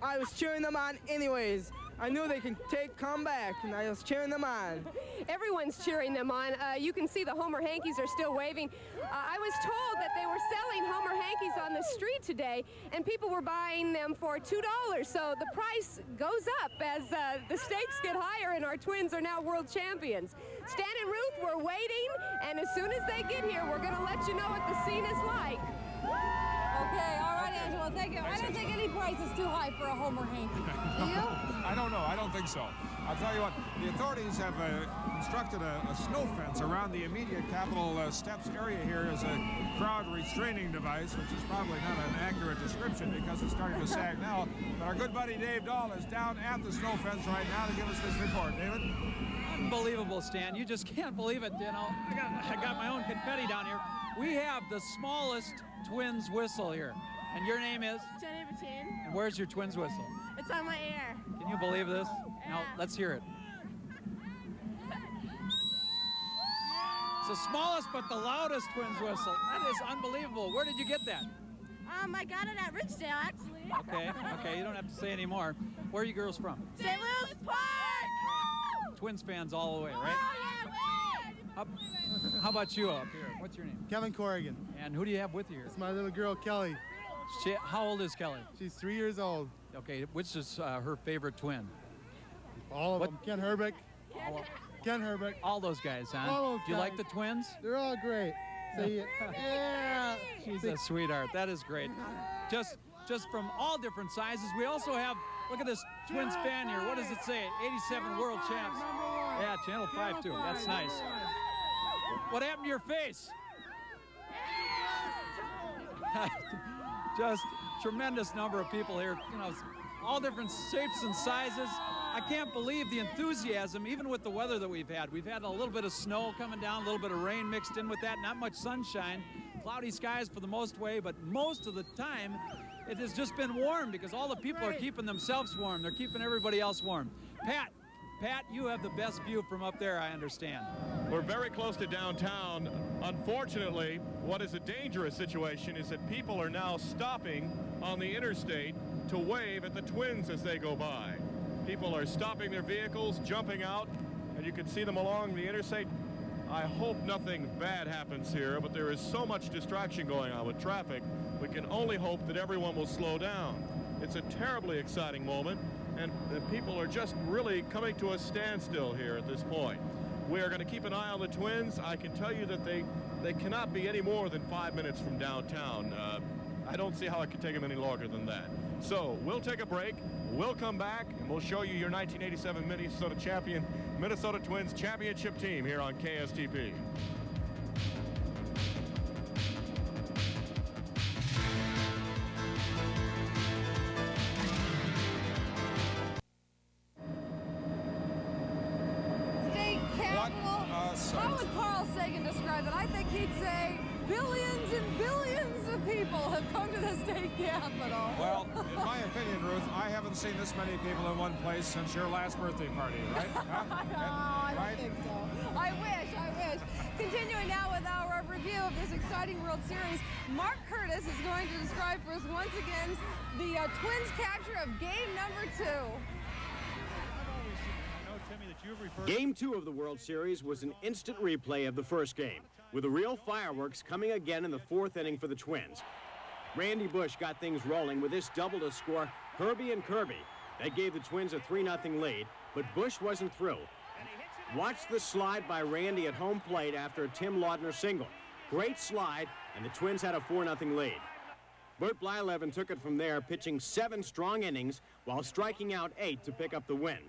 I was cheering them on anyways. I knew they could come back, and I was cheering them on. Everyone's cheering them on. You can see the Homer Hankies are still waving. I was told that they were selling Homer Hankies on the street today, and people were buying them for $2. So the price goes up as the stakes get higher, and our Twins are now world champions. Stan and Ruth, we're waiting, and as soon as they get here, we're going to let you know what the scene is like. Okay, all right, Angela, thank you. I don't think any price is too high for a Homer Hanky. Do you? I don't know. I don't think so. I'll tell you what, the authorities have constructed a snow fence around the immediate Capitol steps area here as a crowd restraining device, which is probably not an accurate description because it's starting to sag now. But our good buddy Dave Dahl is down at the snow fence right now to give us this report. David? Unbelievable, Stan. You just can't believe it. You know, I got my own confetti down here. We have the smallest Twins whistle here. And your name is? Jenny Bertine. And where's your Twins whistle? It's on my ear. Can you believe this? Now, let's hear it. It's the smallest but the loudest Twins whistle. That is unbelievable. Where did you get that? I got it at Ridgedale, actually. Okay, you don't have to say any more. Where are you girls from? St. Louis Park! Twins fans all the way, right? How about you up here? What's your name? Kevin Corrigan. And who do you have with you here? It's my little girl, Kelly. How old is Kelly? She's 3 years old. Okay, which is her favorite twin? All of them. Ken Herbeck. Ken Herbeck. All those guys, huh? All those Do you guys. like the Twins? They're all great. See, yeah. She's a sweetheart. That is great. Just from all different sizes. We also have, look at this Twins fan here. What does it say? 87 world champs. Yeah, Channel 5 too. That's nice. What happened to your face? Just tremendous number of people here. You know, all different shapes and sizes. I can't believe the enthusiasm, even with the weather that we've had. We've had a little bit of snow coming down, a little bit of rain mixed in with that. Not much sunshine. Cloudy skies for the most way, but most of the time it has just been warm because all the people are keeping themselves warm. They're keeping everybody else warm. Pat, you have the best view from up there, I understand. We're very close to downtown. Unfortunately, what is a dangerous situation is that people are now stopping on the interstate to wave at the Twins as they go by. People are stopping their vehicles, jumping out, and you can see them along the interstate. I hope nothing bad happens here, but there is so much distraction going on with traffic. We can only hope that everyone will slow down. It's a terribly exciting moment, and people are just really coming to a standstill here at this point. We are going to keep an eye on the Twins. I can tell you that they cannot be any more than 5 minutes from downtown. I don't see how it could take them any longer than that. So we'll take a break. We'll come back, and we'll show you your 1987 Minnesota champion, Minnesota Twins championship team here on KSTP. State capital. How would Carl Sagan describe it? I think he'd say billions and billions of people have come to the state capitol. Well, in my opinion, Ruth, I haven't seen this many people in one place since your last birthday party, right? I don't think so. I wish. Continuing now with our review of this exciting World Series, Mark Curtis is going to describe for us once again the Twins' capture of game number 2. Game 2 of the World Series was an instant replay of the first game, with the real fireworks coming again in the 4th inning for the Twins. Randy Bush got things rolling with this double to score Herbie and Kirby. That gave the Twins a 3-0 lead, but Bush wasn't through. Watch the slide by Randy at home plate after a Tim Laudner single. Great slide, and the Twins had a 4-0 lead. Bert Blyleven took it from there, pitching 7 strong innings while striking out 8 to pick up the win.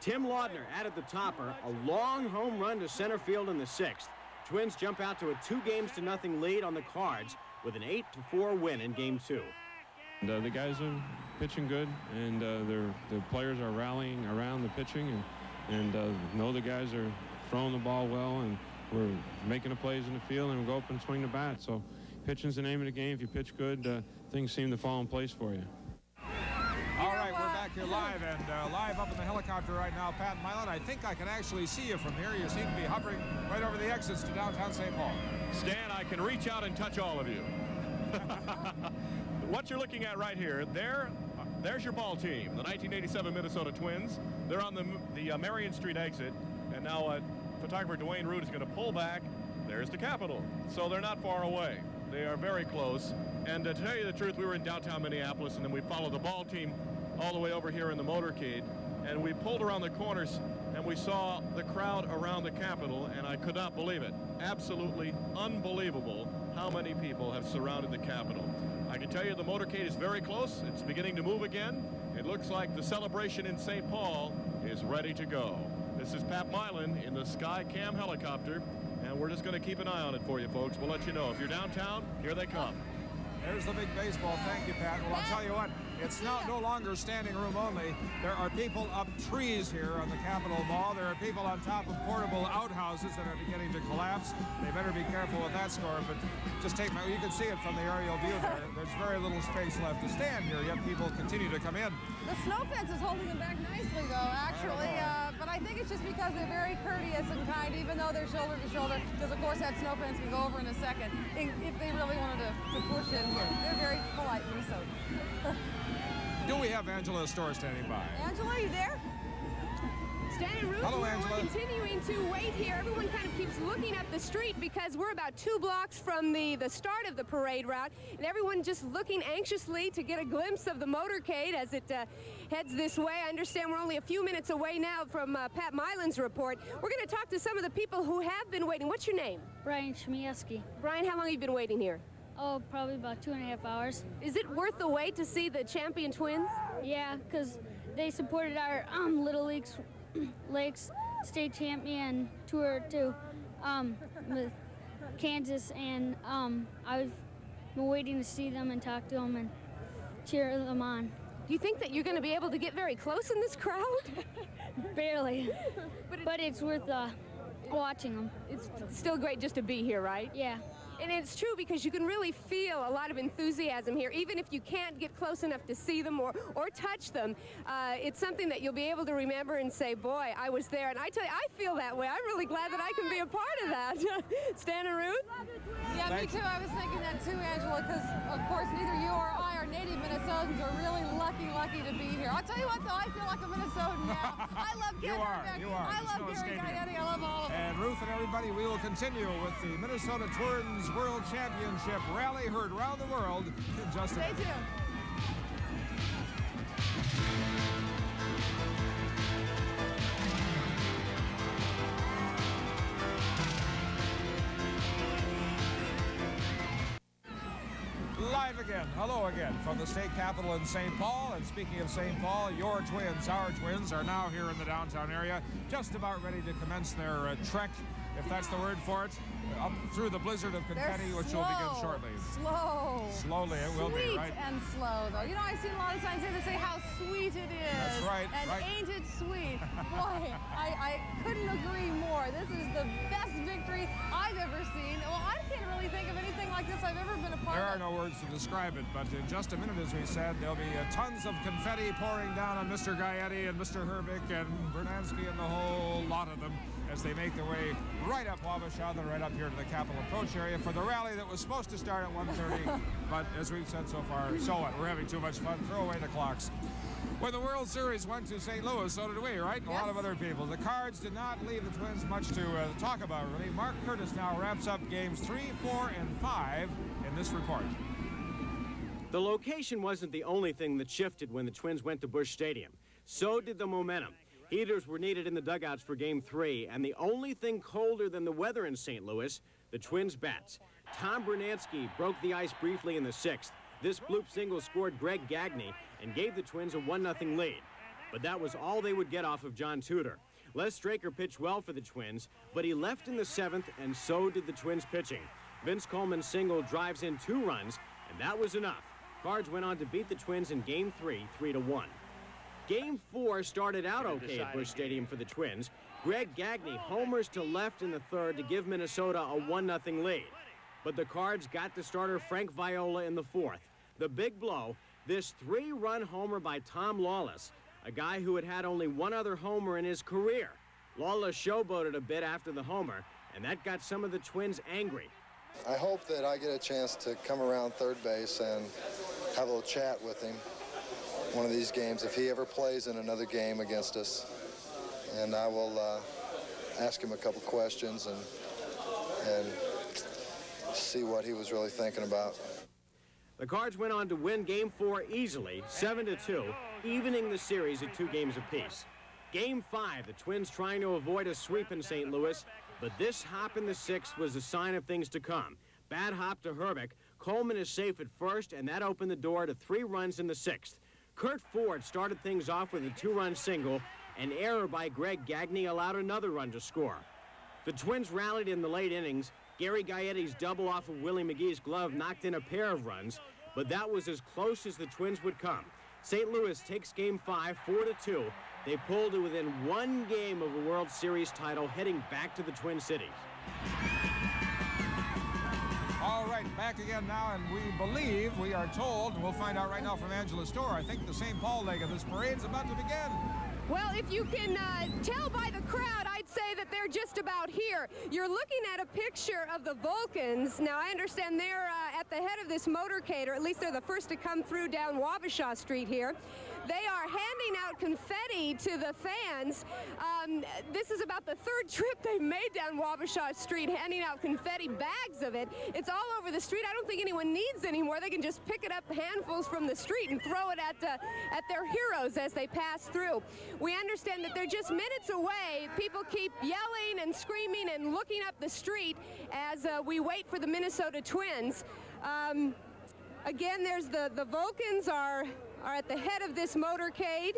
Tim Laudner added the topper, a long home run to center field in the 6th. Twins jump out to a 2-0 lead on the Cards with an 8-4 win in Game 2. The guys are pitching good, and the players are rallying around the pitching, and know the guys are throwing the ball well, and we're making the plays in the field, and we'll go up and swing the bat. So pitching's the name of the game. If you pitch good, things seem to fall in place for you. All right, we're back here live, and live up in the helicopter right now, Pat Milan. I think I can actually see you from here. You seem to be hovering right over the exits to downtown St. Paul. Stan, I can reach out and touch all of you. What you're looking at right here, there's your ball team, the 1987 Minnesota Twins. They're on the Marion Street exit, and now photographer Dwayne Root is going to pull back. There's the Capitol, so they're not far away. They are very close. And to tell you the truth, we were in downtown Minneapolis, and then we followed the ball team all the way over here in the motorcade, and we pulled around the corners, and we saw the crowd around the Capitol, and I could not believe it. Absolutely unbelievable how many people have surrounded the Capitol. I can tell you the motorcade is very close. It's beginning to move again. It looks like the celebration in St. Paul is ready to go. This is Pat Milan in the Skycam helicopter, and we're just going to keep an eye on it for you, folks. We'll let you know. If you're downtown, here they come. There's the big baseball. Thank you, Pat. Well, I'll tell you what, it's now no longer standing room only. There are people up trees here on the Capitol Mall. There are people on top of portable outhouses that are beginning to collapse. They better be careful with that storm, but just you can see it from the aerial view there. There's very little space left to stand here, yet people continue to come in. The snow fence is holding them back nicely, though, actually. But I think it's just because they're very courteous and kind, even though they're shoulder to shoulder, because, of course, that snow fence can go over in a second if they really wanted to push in here. They're very polite, Minnesota. Do we have Angela Storr standing by? Angela, are you there? Stan and Ruth, Hello, we're Angela. continuing to wait here. Everyone kind of keeps looking up the street because we're about 2 blocks from the start of the parade route, and everyone just looking anxiously to get a glimpse of the motorcade as it heads this way. I understand we're only a few minutes away now from Pat Milan's report. We're going to talk to some of the people who have been waiting. What's your name? Brian Chmielewski. Brian, how long have you been waiting here? Oh, probably about 2.5 hours. Is it worth the wait to see the champion twins? Yeah, because they supported our Little Lakes state champion tour too, with Kansas, and I've been waiting to see them and talk to them and cheer them on. Do you think that you're going to be able to get very close in this crowd? Barely, but it's worth watching them. It's still great just to be here, right? Yeah. And it's true because you can really feel a lot of enthusiasm here, even if you can't get close enough to see them or touch them. It's something that you'll be able to remember and say, boy, I was there. And I tell you, I feel that way. I'm really glad that I can be a part of that. Stan and Ruth? Yeah, me too. I was thinking that too, Angela, because, of course, neither you or I are native Minnesotans. Are really lucky to be here. I'll tell you what, though, I feel like a Minnesotan now. I love Ken Herbeck. You are. I love Gary Gaetti. I love all of them. And Ruth and everybody, we will continue with the Minnesota Twins World Championship rally heard around the world in just a minute. Stay tuned. Live again, hello again from the state capitol in St. Paul. And speaking of St. Paul, your twins, our twins, are now here in the downtown area, just about ready to commence their trek, if that's the word for it, up through the blizzard of confetti, which will begin shortly. Slowly, it will be, right? Sweet and slow, though. You know, I've seen a lot of signs here that say how sweet it is. That's right. And ain't it sweet? Boy, I couldn't agree more. This is the best victory I've ever seen. Well, I can't really think of anything like this I've ever been a part of. There are no words to describe it, but in just a minute, as we said, there'll be tons of confetti pouring down on Mr. Gaetti and Mr. Herbeck and Bernansky and the whole lot of them as they make their way right up Wabasha, then right up here to the Capitol approach area for the rally that was supposed to start at 1:30. But as we've said so far, so what? We're having too much fun. Throw away the clocks. When the World Series went to St. Louis, so did we, right? A lot of other people. The Cards did not leave the Twins much to talk about, really. Mark Curtis now wraps up games 3, 4, and 5 in this report. The location wasn't the only thing that shifted when the Twins went to Busch Stadium. So did the momentum. Heaters were needed in the dugouts for Game 3, and the only thing colder than the weather in St. Louis, the Twins' bats. Tom Bernansky broke the ice briefly in the 6th. This bloop single scored Greg Gagne and gave the Twins a 1-0 lead. But that was all they would get off of John Tudor. Les Straker pitched well for the Twins, but he left in the 7th, and so did the Twins' pitching. Vince Coleman's single drives in 2 runs, and that was enough. Cards went on to beat the Twins in Game 3, 3-1. Game 4 started out okay at Busch Stadium for the Twins. Greg Gagne homers to left in the 3rd to give Minnesota a 1-0 lead. But the Cards got the starter Frank Viola in the 4th. The big blow, this 3-run homer by Tom Lawless, a guy who had had only one other homer in his career. Lawless showboated a bit after the homer, and that got some of the Twins angry. I hope that I get a chance to come around third base and have a little chat with him one of these games if he ever plays in another game against us. And I will ask him a couple questions and see what he was really thinking about. The Cards went on to win Game 4 easily, 7-2, evening the series at 2 games apiece. Game 5, the Twins trying to avoid a sweep in St. Louis, but this hop in the 6th was a sign of things to come. Bad hop to Herbeck. Coleman is safe at first, and that opened the door to 3 runs in the 6th. Kurt Ford started things off with a 2-run single. An error by Greg Gagne allowed another run to score. The Twins rallied in the late innings. Gary Gaetti's double off of Willie McGee's glove knocked in a pair of runs, but that was as close as the Twins would come. St. Louis takes Game 5, 4-2. They pulled to within 1 game of a World Series title, heading back to the Twin Cities. All right, back again now, and we believe, we are told, and we'll find out right now from Angela Storr, I think the St. Paul leg of this parade's about to begin. Well, if you can tell by the crowd, I'd say that they're just about here. You're looking at a picture of the Vulcans. Now, I understand they're at the head of this motorcade, or at least they're the first to come through down Wabasha Street here. They are handing out confetti to the fans. This is about the third trip they've made down Wabasha Street, handing out confetti, bags of it. It's all over the street. I don't think anyone needs any more. They can just pick it up handfuls from the street and throw it at their heroes as they pass through. We understand that they're just minutes away. People keep yelling and screaming and looking up the street as we wait for the Minnesota Twins. Again, there's the Vulcans are at the head of this motorcade,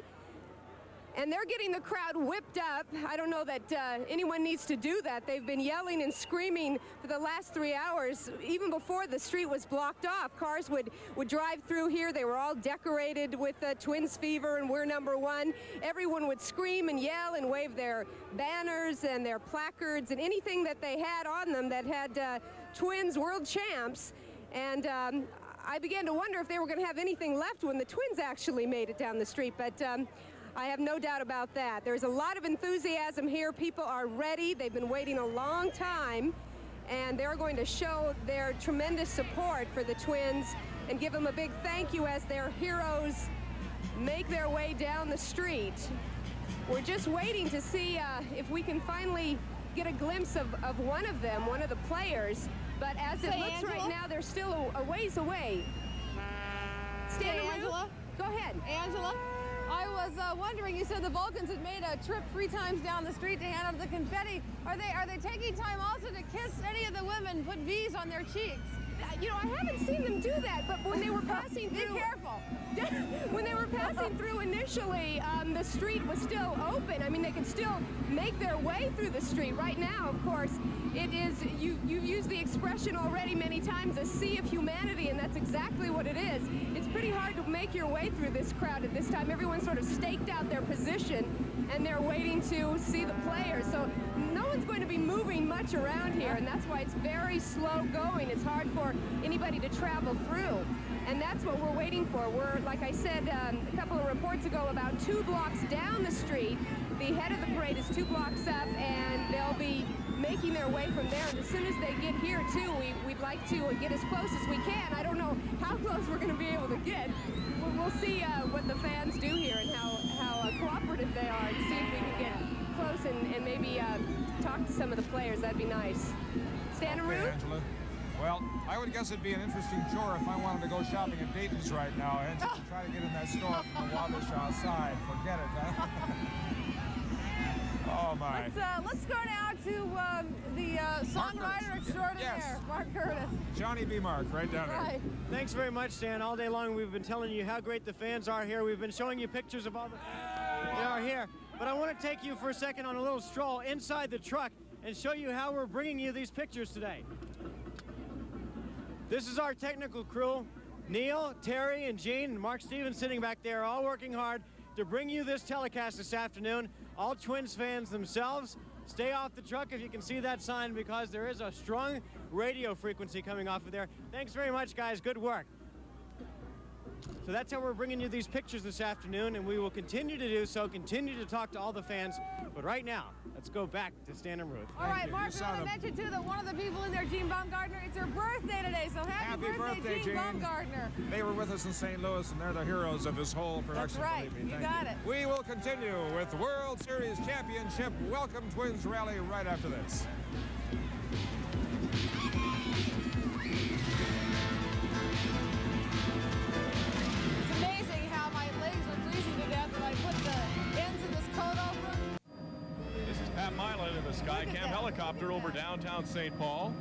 and they're getting the crowd whipped up. I don't know that anyone needs to do that. They've been yelling and screaming for the last 3 hours. Even before the street was blocked off, cars would drive through here. They were all decorated with Twins fever and we're number one. Everyone would scream and yell and wave their banners and their placards and anything that they had on them that had Twins world champs. And I began to wonder if they were going to have anything left when the Twins actually made it down the street, but I have no doubt about that. There's a lot of enthusiasm here. People are ready. They've been waiting a long time, and they're going to show their tremendous support for the Twins and give them a big thank you as their heroes make their way down the street. We're just waiting to see if we can finally get a glimpse of one of them, one of the players. But as it looks right now, they're still a ways away. Angela? Go ahead. Angela, I was wondering, you said the Vulcans had made a trip 3 times down the street to hand out the confetti. Are they taking time also to kiss any of the women, put V's on their cheeks? You know, I haven't seen them do that, but when they were passing through... Be careful. When they were passing through initially, the street was still open. I mean, they could still make their way through the street. Right now, of course, it is, you've used the expression already many times, a sea of humanity, and that's exactly what it is. It's pretty hard to make your way through this crowd at this time. Everyone's sort of staked out their position, and they're waiting to see the players. So no one's going to be moving much around here, and that's why it's very slow going. It's hard for anybody to travel through. And that's what we're waiting for. We're, like I said a couple of reports ago, about 2 blocks down the street. The head of the parade is 2 blocks up, and they'll be making their way from there. And as soon as they get here, too, we'd like to get as close as we can. I don't know how close we're going to be able to get. We'll see what the fans do here and how cooperative they are, and see if we can get close and maybe talk to some of the players. That'd be nice. Stan and Ruth? Angela. Well, I would guess it'd be an interesting chore if I wanted to go shopping at Dayton's right now, and just to try to get in that store from the Wabasha side. Forget it, huh? Oh, my. Let's go now to the songwriter extraordinaire, Yes. Mark Curtis. Johnny B. Mark, right down there. Right. Thanks very much, Stan. All day long we've been telling you how great the fans are here. We've been showing you pictures of all the fans that are here. But I want to take you for a second on a little stroll inside the truck and show you how we're bringing you these pictures today. This is our technical crew. Neil, Terry, and Gene, and Mark Stevens sitting back there, all working hard to bring you this telecast this afternoon. All Twins fans themselves, stay off the truck if you can see that sign, because there is a strong radio frequency coming off of there. Thanks very much, guys. Good work. So that's how we're bringing you these pictures this afternoon, and we will continue to do so, continue to talk to all the fans. But right now, let's go back to Stan and Ruth. All right, Mark, we want to mention, too, that one of the people in there, Gene Baumgartner, it's her birthday today, so happy birthday, Gene Baumgartner. They were with us in St. Louis, and they're the heroes of this whole production. That's right. You got it. We will continue with the World Series Championship Welcome Twins Rally right after this. It's amazing how my legs are freezing to death when I put the ends of this coat over them. This is Pat Milan in the Skycam helicopter over downtown St. Paul.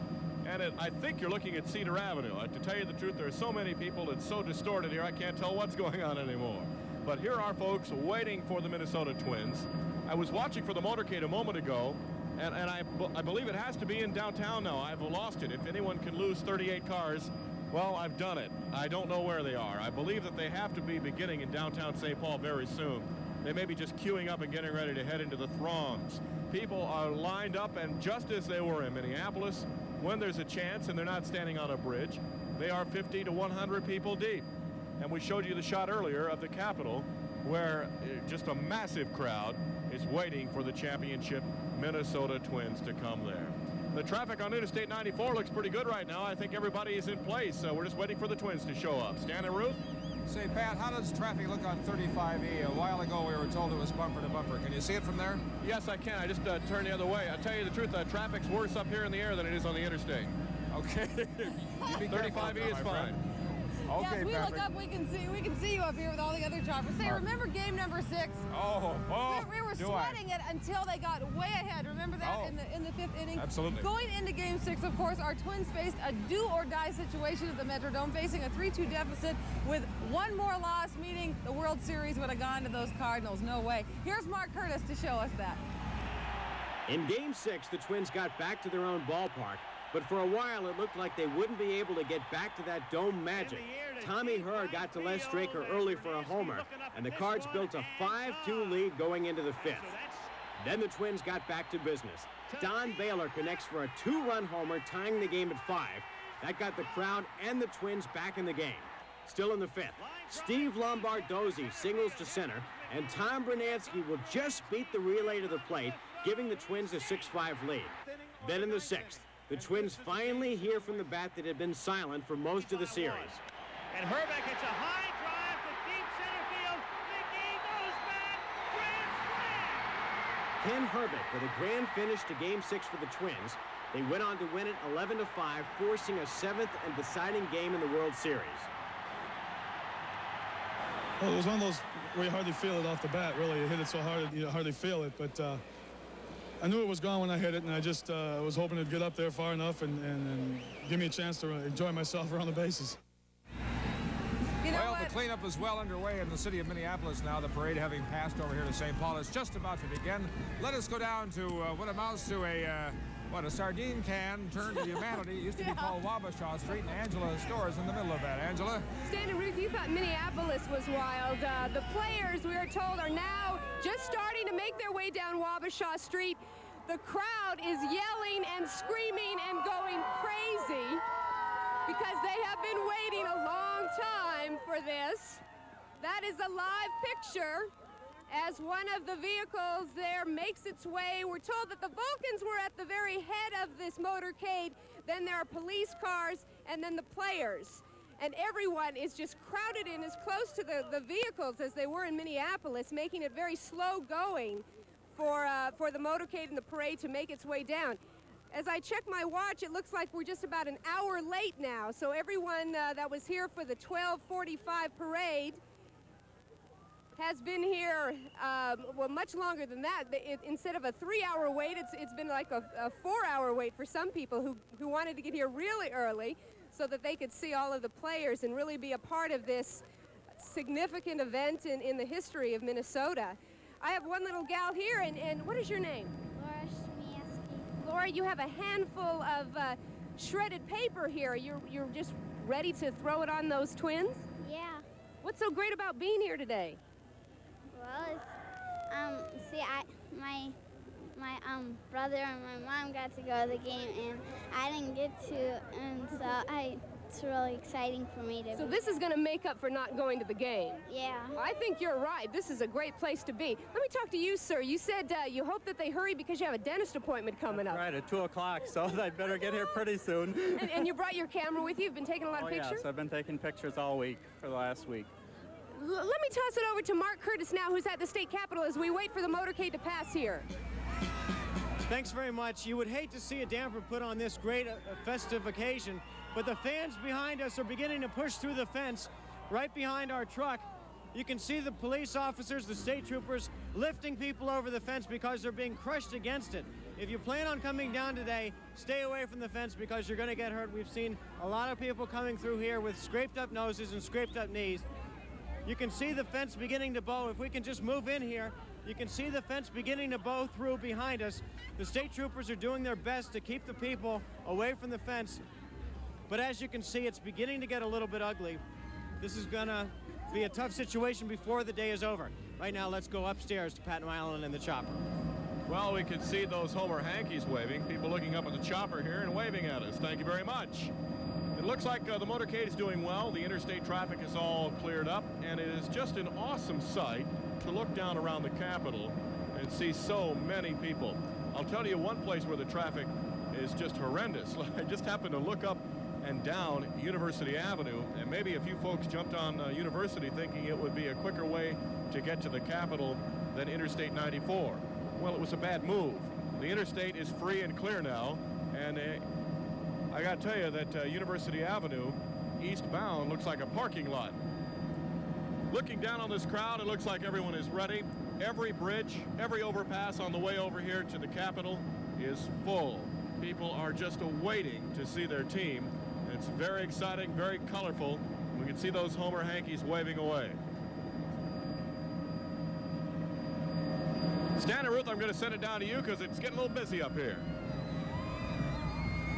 And I think you're looking at Cedar Avenue. To tell you the truth, there are so many people, it's so distorted here, I can't tell what's going on anymore. But here are folks waiting for the Minnesota Twins. I was watching for the motorcade a moment ago, and I believe it has to be in downtown now. I've lost it. If anyone can lose 38 cars, well, I've done it. I don't know where they are. I believe that they have to be beginning in downtown St. Paul very soon. They may be just queuing up and getting ready to head into the throngs. People are lined up, and just as they were in Minneapolis, when there's a chance and they're not standing on a bridge, they are 50 to 100 people deep. And we showed you the shot earlier of the Capitol, where just a massive crowd is waiting for the championship Minnesota Twins to come there. The traffic on Interstate 94 looks pretty good right now. I think everybody is in place. We're just waiting for the Twins to show up. Stan and Ruth? Say, Pat, how does traffic look on 35E? A while ago, we were told it was bumper to bumper. Can you see it from there? Yes, I can. I just turned the other way. I'll tell you the truth, traffic's worse up here in the air than it is on the interstate. Okay. 35E is fine. Okay, yes, we Patrick. look up, we can see you up here with all the other choppers. Say, remember game number 6? Oh, we were sweating it until they got way ahead. Remember that in the 5th inning? Absolutely. Going into game 6, of course, our Twins faced a do-or-die situation at the Metrodome, facing a 3-2 deficit with one more loss, meaning the World Series would have gone to those Cardinals. No way. Here's Mark Curtis to show us that. In game 6, the Twins got back to their own ballpark, but for a while it looked like they wouldn't be able to get back to that dome magic. Tommy Herr got to Les Straker early for a homer, and the Cards built a 5-2 lead going into the 5th. Then the Twins got back to business. Don Baylor connects for a 2-run homer, tying the game at 5. That got the crowd and the Twins back in the game. Still in the 5th, Steve Lombardozzi singles to center, and Tom Brunansky will just beat the relay to the plate, giving the Twins a 6-5 lead. Then in the 6th, the Twins finally hear from the bat that had been silent for most of the series. And Herbeck hits a high drive to deep center field. Mickey goes back. Grand slam! Ken Herbeck with a grand finish to Game 6 for the Twins. They went on to win it 11-5, forcing a 7th and deciding game in the World Series. Well, it was one of those where you hardly feel it off the bat, really. You hit it so hard you hardly feel it, but I knew it was gone when I hit it, and I just was hoping it'd get up there far enough and give me a chance to enjoy myself around the bases. Well, the cleanup is well underway in the city of Minneapolis now. The parade having passed over here to St. Paul is just about to begin. Let us go down to what amounts to a sardine can turned to humanity. It used to be called Wabasha Street, and Angela Store's in the middle of that. Angela? Stan and Ruth, you thought Minneapolis was wild. The players, we are told, are now just starting to make their way down Wabasha Street. The crowd is yelling and screaming and going crazy because they have been waiting a long time for this. That is a live picture as one of the vehicles there makes its way. We're told that the Vulcans were at the very head of this motorcade. Then there are police cars and then the players. And everyone is just crowded in as close to the vehicles as they were in Minneapolis, making it very slow going for the motorcade and the parade to make its way down. As I check my watch, it looks like we're just about an hour late now. So everyone that was here for the 12:45 parade has been here, well, much longer than that. Instead of a 3-hour wait, it's been like a 4-hour wait for some people who wanted to get here really early so that they could see all of the players and really be a part of this significant event in the history of Minnesota. I have one little gal here, and what is your name? Laura, you have a handful of shredded paper here. You're just ready to throw it on those Twins? Yeah. What's so great about being here today? Well, it's, my brother and my mom got to go to the game, and I didn't get to, and so it's really exciting for me to. So this is going to make up for not going to the game. Yeah. I think you're right. This is a great place to be. Let me talk to you, sir. You said you hope that they hurry because you have a dentist appointment coming up. Right, at 2 o'clock, so they better get here pretty soon. And you brought your camera with you? You've been taking a lot of pictures? Yes, I've been taking pictures all week for the last week. Let me toss it over to Mark Curtis now, who's at the state capitol, as we wait for the motorcade to pass here. Thanks very much. You would hate to see a damper put on this great festive occasion, but the fans behind us are beginning to push through the fence right behind our truck. You can see the police officers, the state troopers, lifting people over the fence because they're being crushed against it. If you plan on coming down today, stay away from the fence because you're going to get hurt. We've seen a lot of people coming through here with scraped up noses and scraped up knees. You can see the fence beginning to bow. If we can just move in here, you can see the fence beginning to bow through behind us. The state troopers are doing their best to keep the people away from the fence. But as you can see, it's beginning to get a little bit ugly. This is gonna be a tough situation before the day is over. Right now, let's go upstairs to Patton Island and the chopper. Well, we can see those Homer hankies waving, people looking up at the chopper here and waving at us. Thank you very much. It looks like the motorcade is doing well. The interstate traffic is all cleared up, and it is just an awesome sight to look down around the Capitol and see so many people. I'll tell you one place where the traffic is just horrendous. I just happened to look up and down University Avenue. And maybe a few folks jumped on University thinking it would be a quicker way to get to the Capitol than Interstate 94. Well, it was a bad move. The interstate is free and clear now, and I got to tell you that University Avenue eastbound looks like a parking lot. Looking down on this crowd, it looks like everyone is ready. Every bridge, every overpass on the way over here to the Capitol is full. People are just awaiting to see their team. It's very exciting, very colorful. We can see those Homer Hankies waving away. Stan and Ruth, I'm going to send it down to you because it's getting a little busy up here.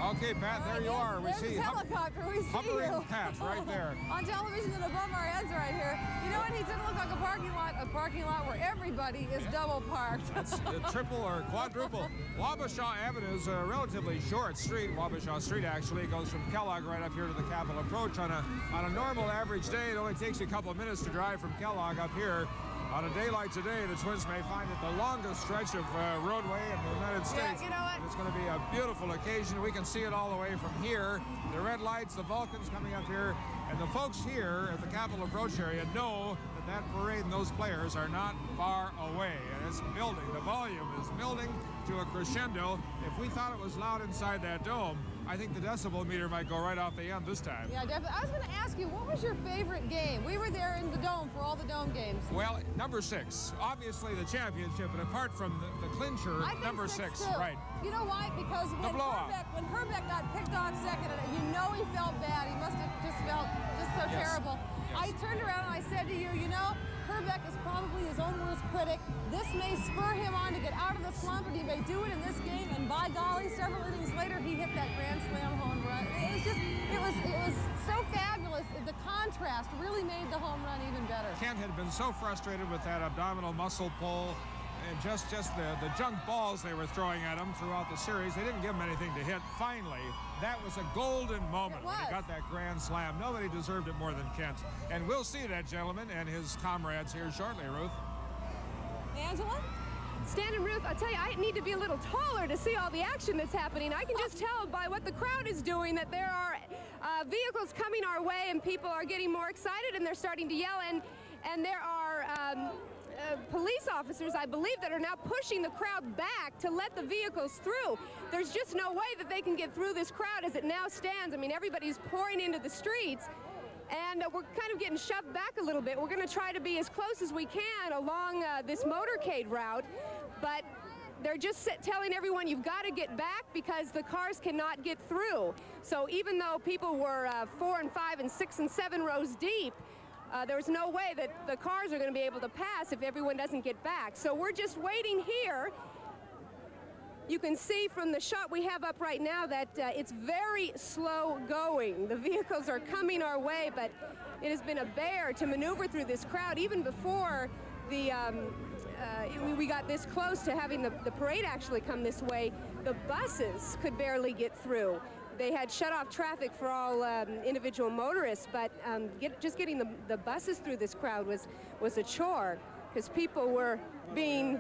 Okay, Pat, there you are. We see helicopter. We see hovering you. Pat right there. On television and above our heads right here. You know what? He didn't look like a parking lot where everybody is double parked. That's triple or quadruple. Wabasha Avenue is a relatively short street. Wabasha Street actually goes from Kellogg right up here to the Capitol approach. On a normal average day, it only takes you a couple of minutes to drive from Kellogg up here. On a day like today, the Twins may find it the longest stretch of roadway in the United States. Yeah, you know what? It's going to be a beautiful occasion. We can see it all the way from here. The red lights, the Vulcans coming up here, and the folks here at the Capitol approach area know that parade and those players are not far away. And it's building. The volume is building to a crescendo. If we thought it was loud inside that dome, I think the decibel meter might go right off the end this time. Yeah, definitely. I was going to ask you, what was your favorite game? We were there in the dome for all the dome games. Well, number 6. Obviously the championship, but apart from the clincher, number 6, too. right. You know why? Because when Herbeck got picked off second, you know he felt bad. He must have just felt so terrible. Yes. I turned around and I said to you, you know, Herbeck is probably his own worst critic. This may spur him on to get out of the slump, and he may do it in this game. And by golly, several innings later, he hit that grand slam home run. It was so fabulous. The contrast really made the home run even better. Kent had been so frustrated with that abdominal muscle pull and just the junk balls they were throwing at him throughout the series. They didn't give him anything to hit. Finally, that was a golden moment when he got that grand slam. Nobody deserved it more than Kent. And we'll see that gentleman and his comrades here shortly, Ruth. Angela? Stan and Ruth, I'll tell you, I need to be a little taller to see all the action that's happening. I can just tell by what the crowd is doing that there are vehicles coming our way and people are getting more excited and they're starting to yell. And there are police officers, I believe, that are now pushing the crowd back to let the vehicles through. There's just no way that they can get through this crowd as it now stands. I mean, everybody's pouring into the streets. And we're kind of getting shoved back a little bit. We're going to try to be as close as we can along this motorcade route, but they're just telling everyone you've got to get back because the cars cannot get through. So even though people were 4 and 5 and 6 and 7 rows deep, there was no way that the cars are going to be able to pass if everyone doesn't get back. So we're just waiting here. You can see from the shot we have up right now that it's very slow going. The vehicles are coming our way, but it has been a bear to maneuver through this crowd. Even before we got this close to having the parade actually come this way, the buses could barely get through. They had shut off traffic for all individual motorists, but just getting the buses through this crowd was a chore because people were being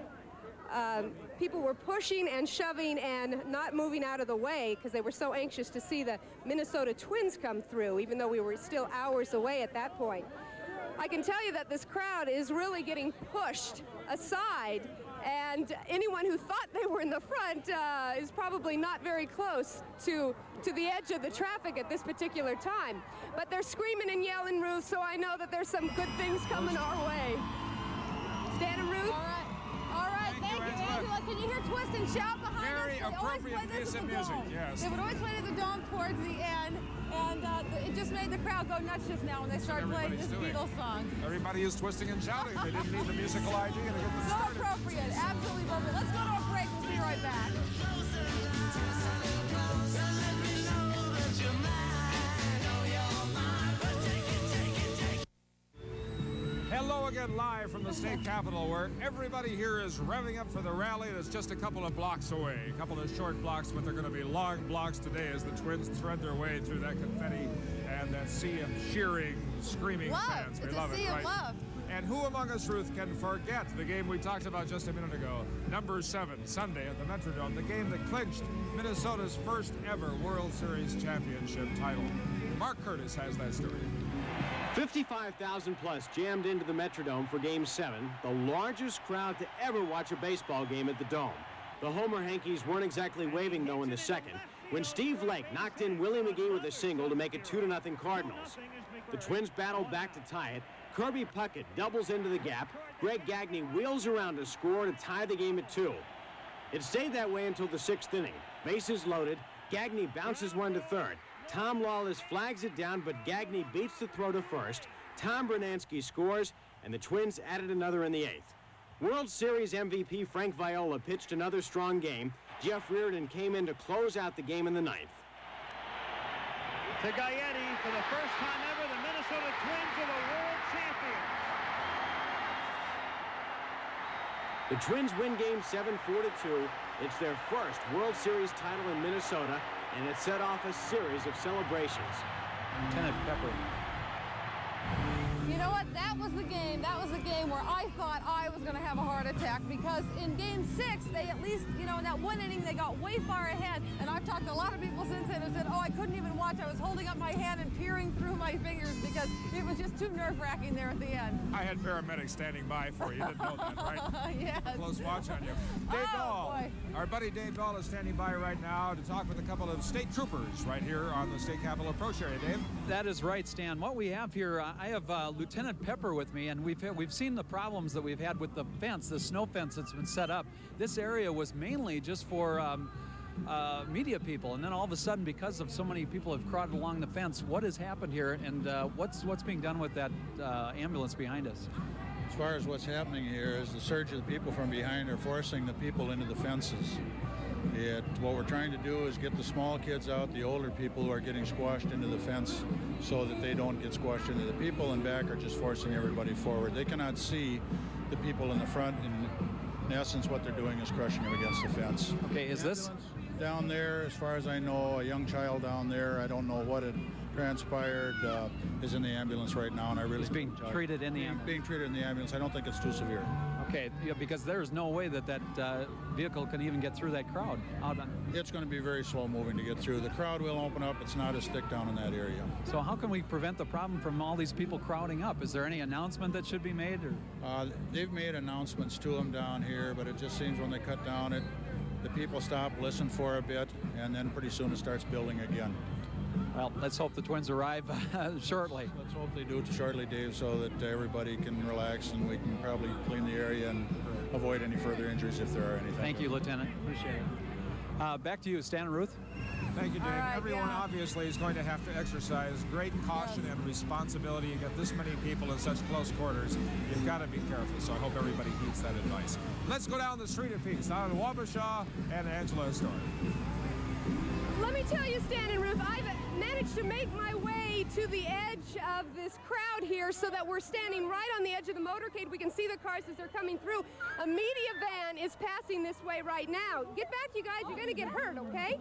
people were pushing and shoving and not moving out of the way because they were so anxious to see the Minnesota Twins come through, even though we were still hours away at that point. I can tell you that this crowd is really getting pushed aside, and anyone who thought they were in the front is probably not very close to the edge of the traffic at this particular time. But they're screaming and yelling, Ruth, so I know that there's some good things coming our way. Stan and Ruth? All right, thank you, Angela. Can you hear Twist and Shout behind us? Very appropriate piece of music, yes. They would always play to the dome towards the end, and it just made the crowd go nuts just now when they started playing this Beatles song. Everybody is twisting and shouting. They didn't need the musical ID to get them started. So appropriate, absolutely appropriate. Let's go to a break. We'll be right back. Hello again, live from the state capitol, where everybody here is revving up for the rally that's just a couple of blocks away. A couple of short blocks, but they're going to be long blocks today as the Twins thread their way through that confetti and that sea of cheering, screaming fans. We love it, right? Love. And who among us, Ruth, can forget the game we talked about just a minute ago? Number 7, Sunday at the Metrodome, the game that clinched Minnesota's first ever World Series championship title. Mark Curtis has that story. 55,000 plus jammed into the Metrodome for Game 7, the largest crowd to ever watch a baseball game at the Dome. The Homer Hankies weren't exactly waving, though, in the second, when Steve Lake knocked in Willie McGee with a single to make it 2-0 Cardinals. The Twins battled back to tie it. Kirby Puckett doubles into the gap. Greg Gagne wheels around to score to tie the game at 2. It stayed that way until the 6th inning. Bases loaded. Gagne bounces one to third. Tom Lawless flags it down, but Gagne beats the throw to first. Tom Brunansky scores, and the Twins added another in the 8th. World Series MVP Frank Viola pitched another strong game. Jeff Reardon came in to close out the game in the 9th. To Gaetti, for the first time ever, the Minnesota Twins are the world champions. The Twins win Game 7 4-2. It's their first World Series title in Minnesota, and it set off a series of celebrations. Lieutenant Pepper. You know what? That was the game. That was the game where I thought I was going to have a heart attack, because in Game 6, they at least, you know, in that one inning, they got way far ahead. And I've talked to a lot of people since then who said, oh, I couldn't even watch. I was holding up my hand and peering through my fingers because it was just too nerve-wracking there at the end. I had paramedics standing by for you. You didn't know that, right? Yes. Close watch on you. Dave Dahl. Boy. Our buddy Dave Dahl is standing by right now to talk with a couple of state troopers right here on the State Capitol approach area. Dave? That is right, Stan. What we have here, I have Lieutenant Pepper with me, and we've seen the problems that we've had with the fence, the snow fence that's been set up. This area was mainly just for media people, and then all of a sudden, because of so many people have crowded along the fence, what has happened here, and what's being done with that ambulance behind us? As far as what's happening here is the surge of the people from behind are forcing the people into the fences. What we're trying to do is get the small kids out, the older people who are getting squashed into the fence so that they don't get squashed into the people in back are just forcing everybody forward. They cannot see the people in the front. In essence, what they're doing is crushing them against the fence. Okay, is this? Down there, as far as I know, a young child down there, I don't know what had transpired, is in the ambulance right now, and I really... He's being treated in the ambulance? Being treated in the ambulance. I don't think it's too severe. Okay, yeah, because there's no way that vehicle can even get through that crowd. It's going to be very slow moving to get through. The crowd will open up. It's not as thick down in that area. So how can we prevent the problem from all these people crowding up? Is there any announcement that should be made? Or? They've made announcements to them down here, but it just seems when they cut down the people stop, listen for a bit, and then pretty soon it starts building again. Well, let's hope the Twins arrive shortly. Let's hope they do it shortly, Dave, so that everybody can relax and we can probably clean the area and avoid any further injuries if there are anything. Thank you, Lieutenant. Appreciate it. Back to you, Stan and Ruth. Thank you, Dave. Right, Everyone obviously is going to have to exercise great caution and responsibility. You get this many people in such close quarters, you've got to be careful. So I hope everybody heeds that advice. Let's go down the street a piece, down to Wabasha and Angela's story. Let me tell you, Stan and Ruth, I've managed to make my way to the edge of this crowd here so that we're standing right on the edge of the motorcade. We can see the cars as they're coming through. A media van is passing this way right now. Get back, you guys. You're going to get hurt, okay?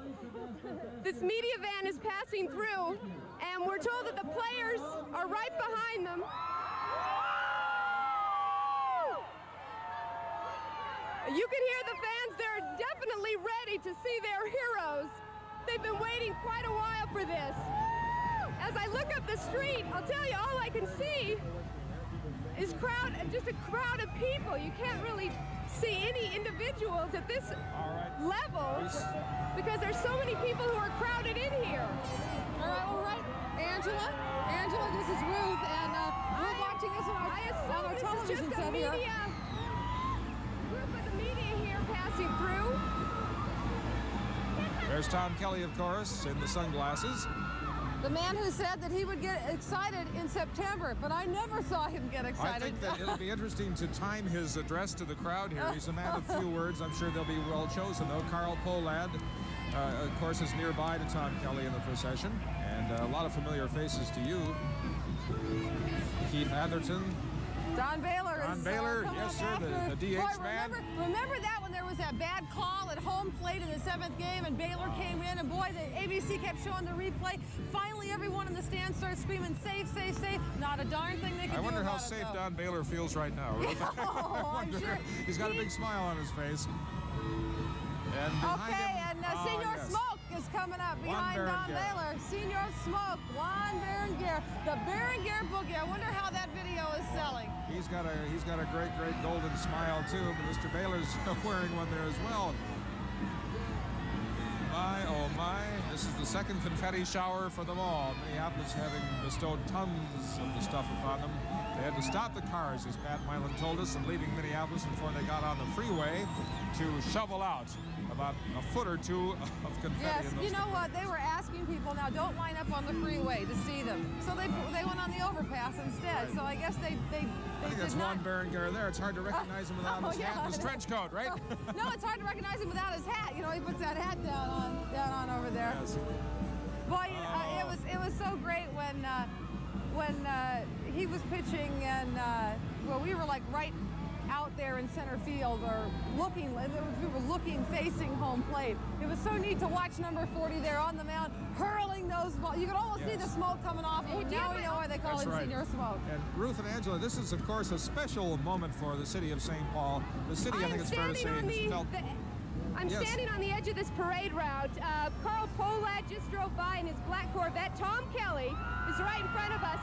This media van is passing through, and we're told that the players are right behind them. You can hear the fans. They're definitely ready to see their heroes. They've been waiting quite a while for this. As I look up the street, I'll tell you, all I can see is just a crowd of people. You can't really see any individuals at this level because there's so many people who are crowded in here. All right. Angela, this is Ruth, and we're watching this on our television set here. Group of the media here passing through. There's Tom Kelly, of course, in the sunglasses. The man who said that he would get excited in September, but I never saw him get excited. I think that it'll be interesting to time his address to the crowd here. He's a man of few words. I'm sure they'll be well chosen, though. Carl Poland, of course, is nearby to Tom Kelly in the procession, and a lot of familiar faces to you. Keith Atherton. Don Baylor. Don Baylor, yes, sir, the DH man. Remember that when there was that a bad call at home plate in the 7th game, and Baylor came in, and boy, the ABC kept showing the replay. Finally, everyone in the stands started screaming, safe, safe, safe. Not a darn thing they could do. I wonder how about it, safe though. Don Baylor feels right now. Oh, I'm sure. He's got a big smile on his face. And behind Okay, him, and Senior yes. Smoke is coming up behind Don Baylor. Senior Smoke, Juan Berenguer, the Berenguer Boogie. I wonder how that video is selling. He's got a great golden smile too, but Mr. Baylor's wearing one there as well. My, oh my, this is the second confetti shower for them all. Minneapolis having bestowed tons of the stuff upon them. They had to stop the cars, as Pat Milan told us, and leaving Minneapolis before they got on the freeway to shovel out about a foot or two of confetti. Yes, in those you know what? They were asking people, now don't line up on the freeway to see them. So they went on the overpass instead. Right. So I guess they I think that's Juan Berenguer there. It's hard to recognize him without his hat and his trench coat, right? No, it's hard to recognize him without his hat. You know, he puts that hat down on over there. Yes. Boy, it was so great when he was pitching, and well, we were like right out there in center field, or looking, we were looking, facing home plate. It was so neat to watch number 40 there on the mound, hurling those balls. You could almost see the smoke coming off of him. Now we know why they call him Senior Smoke. And Ruth and Angela, this is, of course, a special moment for the city of St. Paul. The city, I think it's fair to say, has felt... I'm standing on the edge of this parade route. Carl Polat just drove by in his black Corvette. Tom Kelly is right in front of us.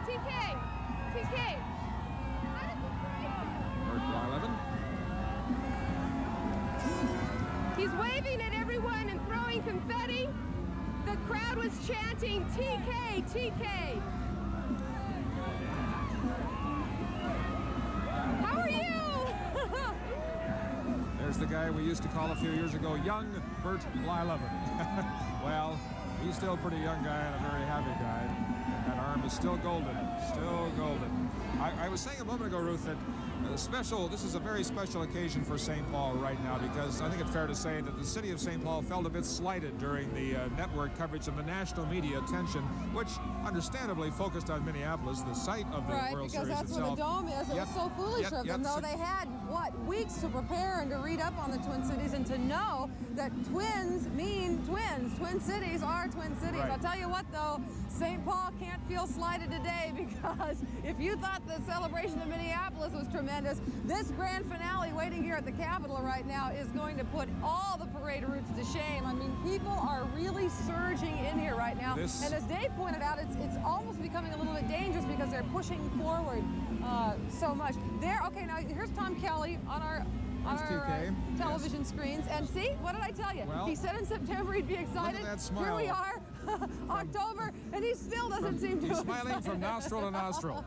TK. He's waving at everyone and throwing confetti. The crowd was chanting, TK, TK. How are you? There's the guy we used to call a few years ago young Bert Blyleven. Well, he's still a pretty young guy and a very happy guy. That arm is still golden, still golden. I was saying a moment ago, Ruth, that this is a very special occasion for St. Paul right now, because I think it's fair to say that the city of St. Paul felt a bit slighted during the network coverage of the national media attention, which understandably focused on Minneapolis, the site of the World Series itself. Right, because that's where the dome is. It was so foolish of them, though. They had, weeks to prepare and to read up on the Twin Cities and to know that twins mean twins. Twin cities are Twin Cities. Right. I'll tell you what, though, St. Paul can't feel slighted today, because if you thought the celebration of Minneapolis was tremendous, this grand finale waiting here at the Capitol right now is going to put all the parade routes to shame. I mean, people are really surging in here right now. And as Dave pointed out, it's almost becoming a little bit dangerous because they're pushing forward so much. Okay, now here's Tom Kelly on our television screens. And see, what did I tell you? Well, he said in September he'd be excited. Look at that smile. Here we are, October, and he still doesn't seem to. He's smiling from nostril to nostril.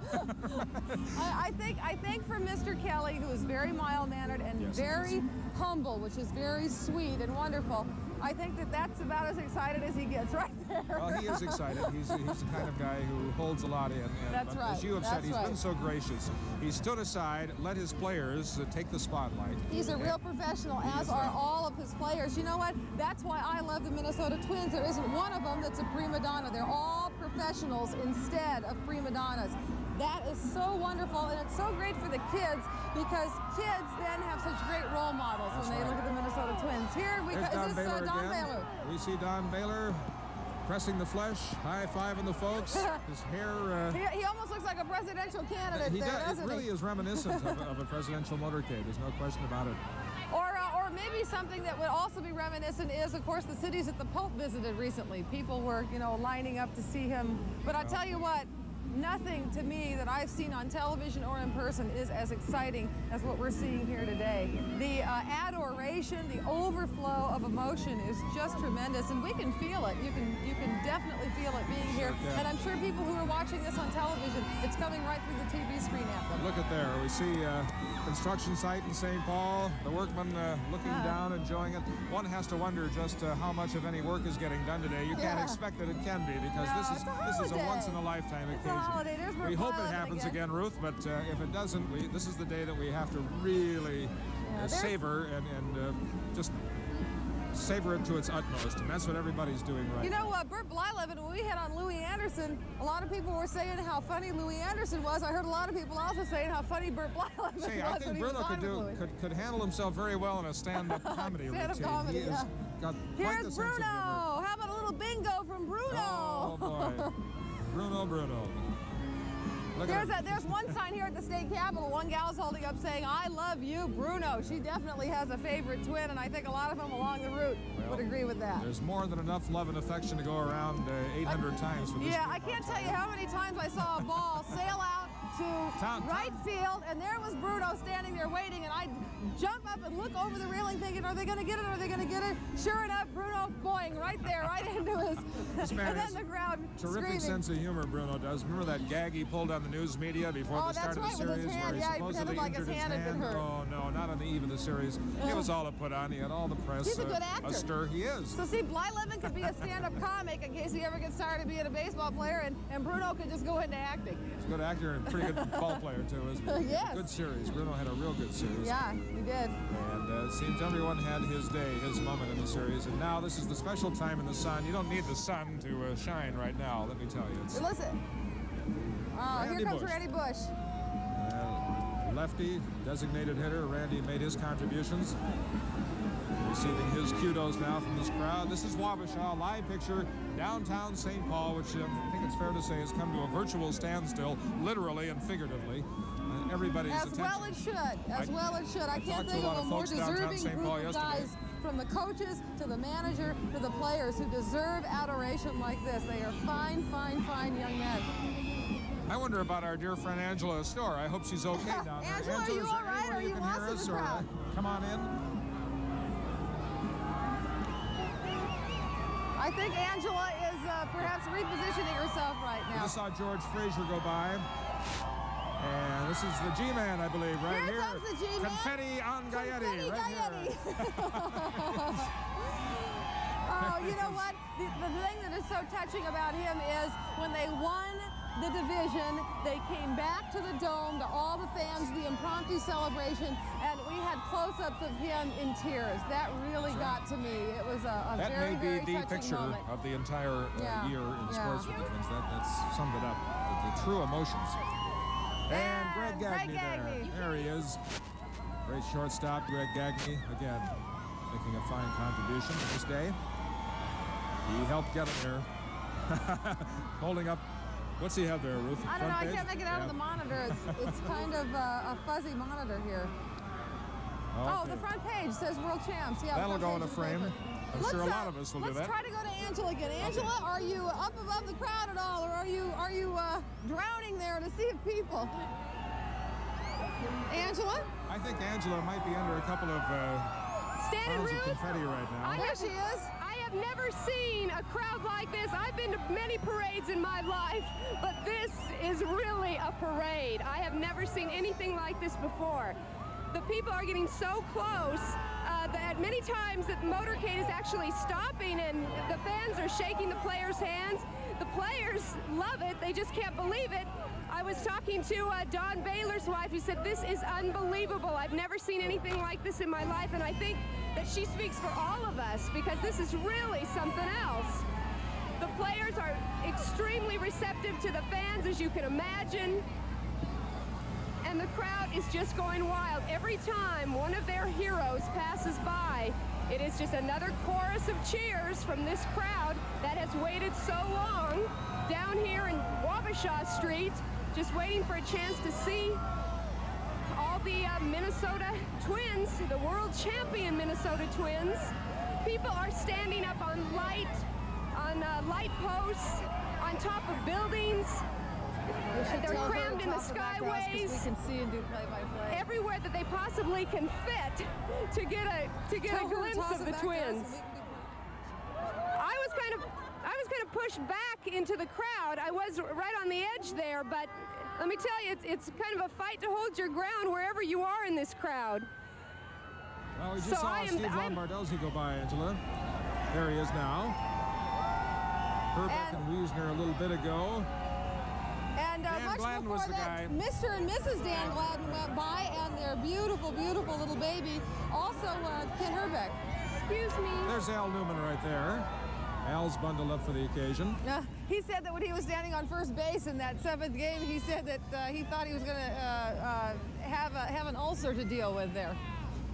I think for Mr. Kelly, who is very mild-mannered and very humble, which is very sweet and wonderful, I think that's about as excited as he gets right there. Well, he is excited. He's the kind of guy who holds a lot in. That's right. As you have said, he's been so gracious. He stood aside, let his players take the spotlight. He's a real professional, as are all of his players. You know what? That's why I love the Minnesota Twins. There isn't one of them that's a prima donna. They're all professionals instead of prima donnas. That is so wonderful, and it's so great for the kids, because kids then have such great role models when they look at the Minnesota Twins. Here, is this Don Baylor? We see Don Baylor pressing the flesh, high-fiving the folks. His hair... he almost looks like a presidential candidate doesn't he? It really is reminiscent of a presidential motorcade. There's no question about it. Or maybe something that would also be reminiscent is, of course, the cities that the Pope visited recently. People were, lining up to see him. But I'll tell you what, nothing to me that I've seen on television or in person is as exciting as what we're seeing here today. The adoration, the overflow of emotion is just tremendous, and we can feel it. You can definitely feel it being here. And I'm sure people who are watching this on television, it's coming right through the TV screen at them. Look at there. We see construction site in St. Paul. The workmen looking down, enjoying it. One has to wonder just how much of any work is getting done today. You can't expect that it can be, because this is a once-in-a-lifetime occasion. We hope it happens again, Ruth, but if it doesn't, this is the day that we have to really savor and just savor it to its utmost, and that's what everybody's doing right You now. know, Burt Blyleven, when we hit on Louis Anderson, a lot of people were saying how funny Louis Anderson was. I heard a lot of people also saying how funny Burt Blyleven was. See, I think when he was Bruno on with Louis. could handle himself very well in a stand-up comedy Stand-up routine. comedy, He has got quite Here's the sense Bruno. of humor. How about a little bingo from Bruno? Oh, boy. Bruno. Look at him. There's one sign here at the state capitol. One gal's holding up saying, "I love you, Bruno." She definitely has a favorite twin, and I think a lot of them along the route would agree with that. There's more than enough love and affection to go around 800 times for this Yeah, team. I can't tell you how many times I saw a ball sail out to right field, and there was Bruno standing there waiting, and I jump up and look over the railing thinking, are they going to get it? Are they going to get it? Sure enough, Bruno boing right there, right into his, and then the crowd Terrific screaming. sense of humor, Bruno does. Remember that gag he pulled on the news media before the start of the series? With his hand. Where he Yeah, he supposedly pretended like his injured hand had been hurt. Oh, no, not on the eve of the series. It was all a put on. He had all the press. He's a good actor. A stir. He is. So see, Blyleven could be a stand-up comic in case he ever gets tired of being a baseball player, and Bruno could just go into acting. He's a good actor and a pretty good ball player, too, isn't he? Yes. Good series. Bruno had a real good series. Yeah, he did. And it seems everyone had his day, his moment in the series. And now this is the special time in the sun. You don't need the sun to shine right now, let me tell you. It's Listen. Here comes Randy Bush. Lefty, designated hitter. Randy made his contributions. Receiving his kudos now from this crowd. This is Wabasha, live picture, downtown St. Paul, which I think it's fair to say has come to a virtual standstill, literally and figuratively. Everybody's attention. Well it should. As well it should. I can't talked to think a lot of a of more folks downtown deserving St. group Paul of yesterday. guys, from the coaches to the manager to the players, who deserve adoration like this. They are fine, fine, fine young men. I wonder about our dear friend Angela Storr. I hope she's okay down there. Angela, are you is all there right? anywhere Are you can lost hear in us, the or crowd? come on in? I think Angela is perhaps repositioning herself right We now. just saw George Frazier go by. And this is the G-Man, I believe, right here. Here comes the G-Man. Confetti on Gaetti, Confetti right Gaetti. here. Oh, you know what? The thing that is so touching about him is when they won the division, they came back to the Dome, to all the fans, the impromptu celebration, and we had close-ups of him in tears. That really got to me. It was a That very, may be very the touching picture moment. of the entire Yeah, year in yeah. sports for the Twins. That's summed it up. The true emotions. And Greg Gagne there. There he is. Great shortstop, Greg Gagne, again, making a fine contribution to this day. He helped get him there. Holding up, what's he have there, Ruth? I don't know. Front I page? can't make it out of the monitor. It's kind of a fuzzy monitor here. Oh, Okay. the front page says World Champs. Yeah, That'll the front go in page a of the frame. paper. I'm sure a lot of us will do that. Let's try to go to Angela again. Angela, are you up above the crowd at all, or are you drowning there in a sea of people? Angela? I think Angela might be under a couple of Standing piles of Ruth? confetti right now. There she is. I have never seen a crowd like this. I've been to many parades in my life, but this is really a parade. I have never seen anything like this before. The people are getting so close that many times the motorcade is actually stopping and the fans are shaking the players' hands. The players love it. They just can't believe it. I was talking to Don Baylor's wife, who said, this is unbelievable. I've never seen anything like this in my life, and I think that she speaks for all of us, because this is really something else. The players are extremely receptive to the fans, as you can imagine, and the crowd is just going wild. Every time one of their heroes passes by, it is just another chorus of cheers from this crowd that has waited so long down here in Wabasha Street, just waiting for a chance to see all the Minnesota Twins, the world champion Minnesota Twins. People are standing up on light posts, on top of buildings. They're crammed in the skyways. We can see and do play-by-play. Everywhere that they possibly can fit to get a glimpse of the Twins. I was kind of pushed back into the crowd. I was right on the edge there, but let me tell you, it's kind of a fight to hold your ground wherever you are in this crowd. Well, we just saw Steve Lombardozzi go by, Angela. There he is now. Herbeck and Wiesner a little bit ago. And much Gladden was before the that, guy. Mr. and Mrs. Dan Gladden went by, and their beautiful, beautiful little baby. Also, Ken Herbeck. Excuse me. There's Al Newman right there. Al's bundled up for the occasion. He said that when he was standing on first base in that 7th game, he said that he thought he was going to have an ulcer to deal with there.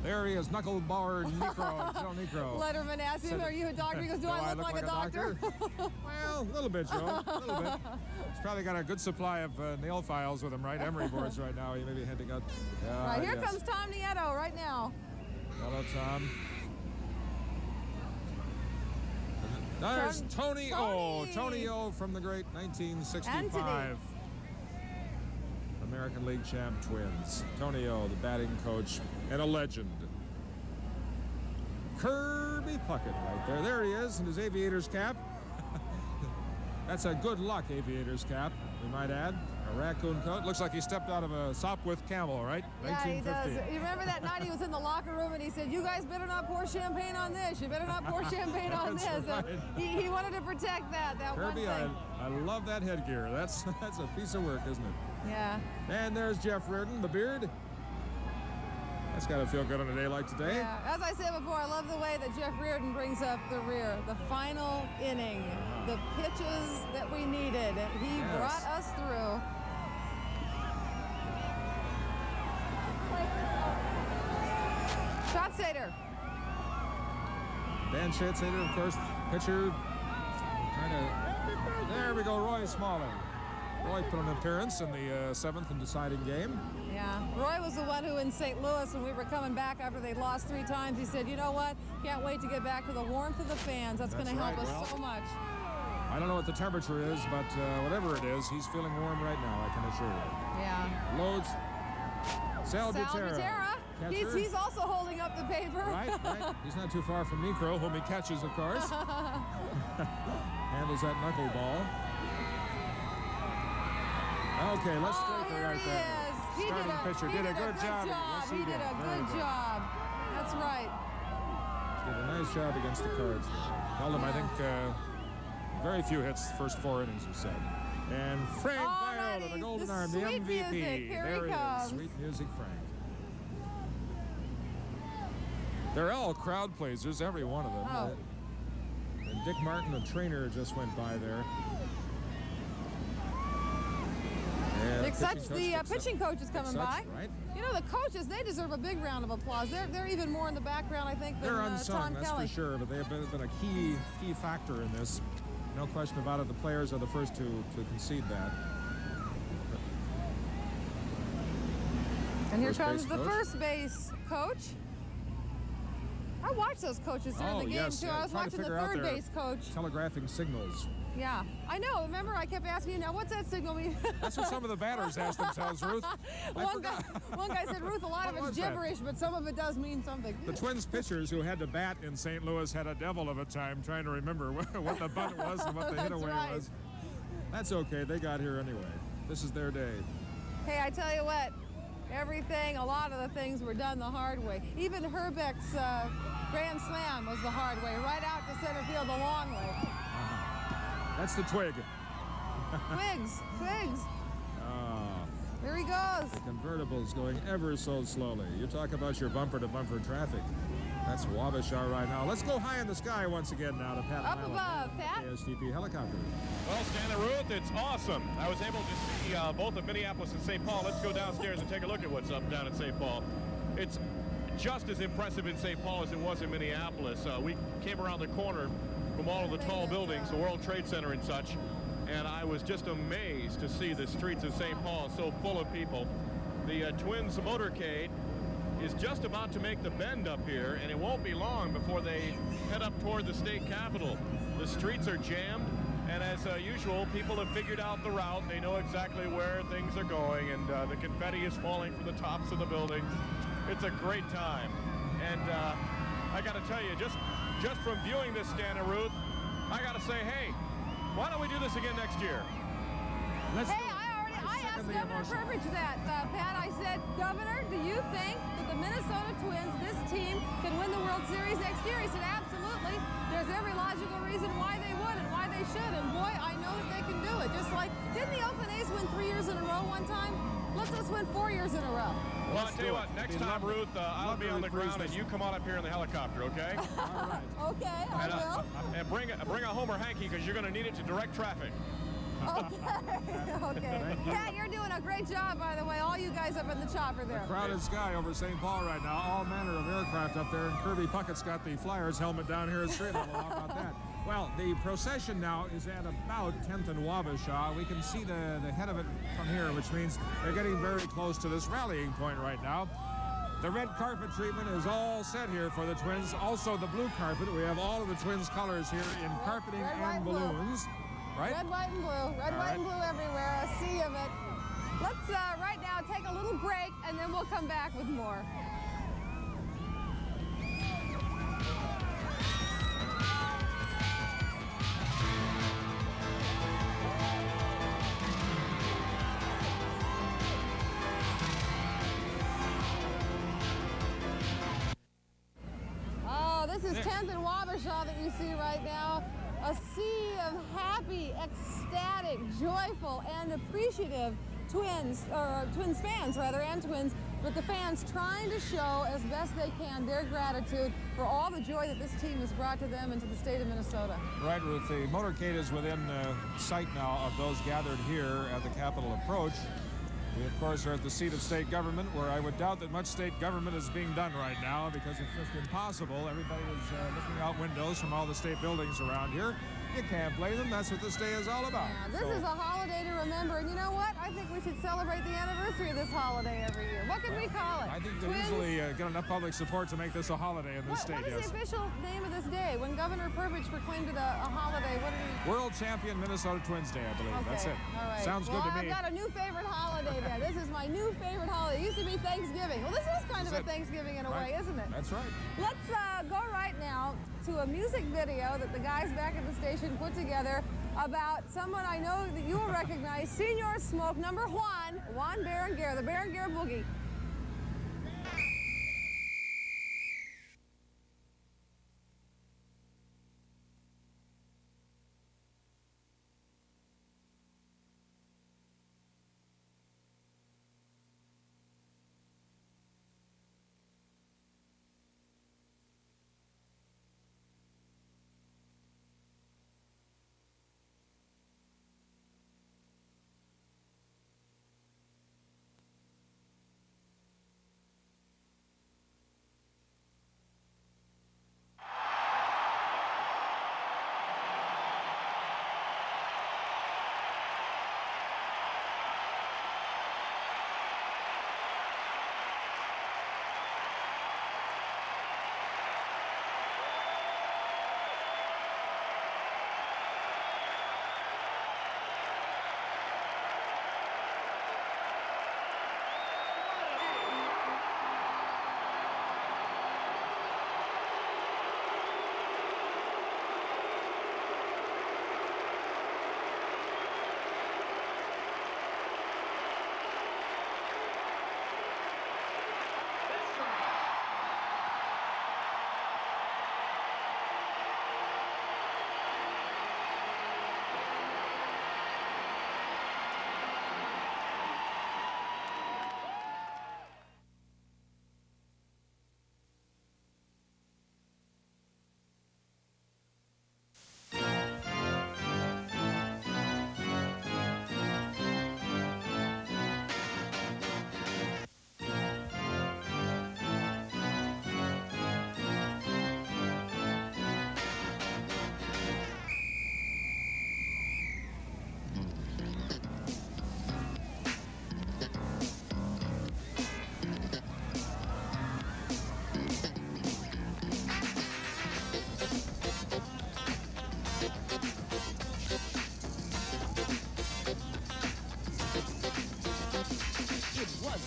There he is, knuckleball Necro, Joe Necro. Letterman asked him, "Are you a doctor?" He goes, "Do I look like a doctor?" Well, a little bit, Joe. A little bit. He's probably got a good supply of nail files with him, right? Emery boards right now. He may be heading up. Right, here comes Tom Nieto right now. Hello, Tom. There's Tony O. Tony O from the great 1965 American League champ Twins. Tony O, the batting coach and a legend. Kirby Puckett right there. There he is in his Aviators cap. That's a good luck Aviators cap, we might add. A raccoon coat. Looks like he stepped out of a Sopwith Camel, right? Yeah, he does. You remember that night he was in the locker room and he said, "You guys better not pour champagne on this. You better not pour champagne on this." Right. He wanted to protect that Kirby, one thing. I love that headgear. That's a piece of work, isn't it? Yeah. And there's Jeff Reardon, the beard. That's got to feel good on a day like today. Yeah. As I said before, I love the way that Jeff Reardon brings up the rear. The final inning, the pitches that we needed. He brought us through. Schatzeder. Dan Schatzeder, of course, pitcher. There we go, Roy Smaller. Roy put an appearance in the 7th and deciding game. Yeah, Roy was the one who in St. Louis, when we were coming back after they lost 3 times, he said, "You know what? Can't wait to get back to the warmth of the fans. That's going to help us so much." I don't know what the temperature is, but whatever it is, he's feeling warm right now, I can assure you. Yeah. Loads. Sal Butera. He's also holding up the paper. Right. He's not too far from Necro, whom he catches, of course. Handles that knuckleball. Okay, let's strike her right there. Starting pitcher did a good job. Yes, He did a good job. That's right. Did a nice job against the Cards. Held him, I think, very few hits first 4 innings or so. And Frank Viola, the Golden Arm, the MVP. There he comes. Sweet music, Frank. They're all crowd pleasers, every one of them. Oh. And Dick Martin, the trainer, just went by there. Dick Such, the pitching coach, is coming by. Right. You know, the coaches, they deserve a big round of applause. They're even more in the background, I think, than they're unsung, Tom that's Kelly. for sure, but they have been a key factor in this. No question about it. The players are the first to concede that. And here comes the first base coach. I watched those coaches during the game, too. I was watching the third base coach. Telegraphing signals. Yeah, I know. Remember, I kept asking you, now, what's that signal mean? That's what some of the batters asked themselves, Ruth. One guy said, "Ruth, a lot of it's gibberish, but some of it does mean something." The Twins pitchers who had to bat in St. Louis had a devil of a time trying to remember what the bunt was and what the hit away was. That's okay. They got here anyway. This is their day. Hey, I tell you what, a lot of the things were done the hard way. Even Herbeck's grand slam was the hard way, right out to center field the long way. That's the twig. Twigs. There he goes. The convertible's going ever so slowly. You talk about your bumper-to-bumper traffic. That's Wabasha right now. Let's go high in the sky once again now to Pat. Up above, Pat. KSTP helicopter. Well, Stan Ruth, it's awesome. I was able to see both of Minneapolis and St. Paul. Let's go downstairs and take a look at what's up down in St. Paul. It's just as impressive in St. Paul as it was in Minneapolis. We came around the corner from all of the tall buildings, the World Trade Center and such, and I was just amazed to see the streets of St. Paul so full of people. The Twins motorcade is just about to make the bend up here, and it won't be long before they head up toward the state capitol. The streets are jammed, and as usual, people have figured out the route. They know exactly where things are going, and the confetti is falling from the tops of the buildings. It's a great time, and I got to tell you, just from viewing this, Stan and Ruth, I got to say, hey, why don't we do this again next year? I asked Governor Burbridge that, Pat. I said, "Governor, do you think that the Minnesota Twins, this team, can win the World World Series next year? He said, absolutely. There's every logical reason why they would and why they should. And boy, I know that they can do it. Just like, didn't the Oakland A's win 3 years in a row one time? Let's win 4 years in a row. Well, I'll tell you what, next time, Ruth, I'll be on the ground and you come on up here in the helicopter, okay? All right. Okay, I will. And bring a Homer hanky because you're going to need it to direct traffic. Okay. Pat, you're doing a great job, by the way. All you guys up in the chopper there. Crowded sky over St. Paul right now. All manner of aircraft up there. And Kirby Puckett's got the Flyers helmet down here at street level. How about that? Well, the procession now is at about 10th and Wabasha. We can see the head of it from here, which means they're getting very close to this rallying point right now. The red carpet treatment is all set here for the Twins. Also, the blue carpet. We have all of the Twins' colors here in carpeting and balloons. Right? Red, white, and blue. Red, white, and blue everywhere. A sea of it. Let's, right now, take a little break, and then we'll come back with more. Oh, this is 10th and Wabasha that you see right now. A sea of happy, ecstatic, joyful, and appreciative Twins fans, and Twins, but the fans trying to show as best they can their gratitude for all the joy that this team has brought to them and to the state of Minnesota. Right, Ruth. The motorcade is within sight now of those gathered here at the Capitol approach. We, of course, are at the seat of state government, where I would doubt that much state government is being done right now because it's just impossible. Everybody is looking out windows from all the state buildings around here. You can't blame them. That's what this day is all about. Yeah, this is a holiday to remember. And you know what? I think we should celebrate the anniversary of this holiday every year. What can we call it? I think they usually get enough public support to make this a holiday in this state, What is the official name of this day? When Governor Purpich proclaimed it a holiday, what did he... World Champion Minnesota Twins Day, I believe. Okay. That's it. All right. Sounds good to me. I've got a new favorite holiday then. This is my new favorite holiday. It used to be Thanksgiving. Well, this is kind of a Thanksgiving in a way, isn't it? That's right. Let's go right now to a music video that the guys back at the station put together about someone I know that you will recognize, Senor Smoke, number Juan Berenguer, the Berenguer Boogie.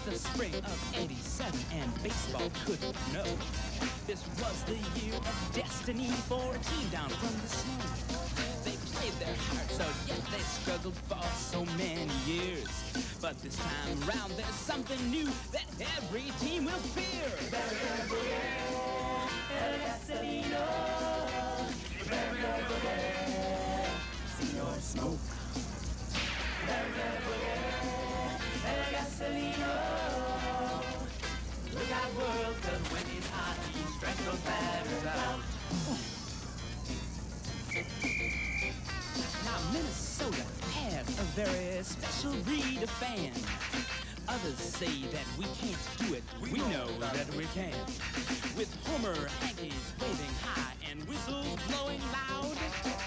The spring of '87 and baseball couldn't know. This was the year of destiny for a team down from the snow. They played their hearts out, yet they struggled for so many years. But this time around there's something new that every team will fear. a special breed of fan. Others say that we can't do it. We know that we can. With Homer hankies waving high and whistles blowing loud,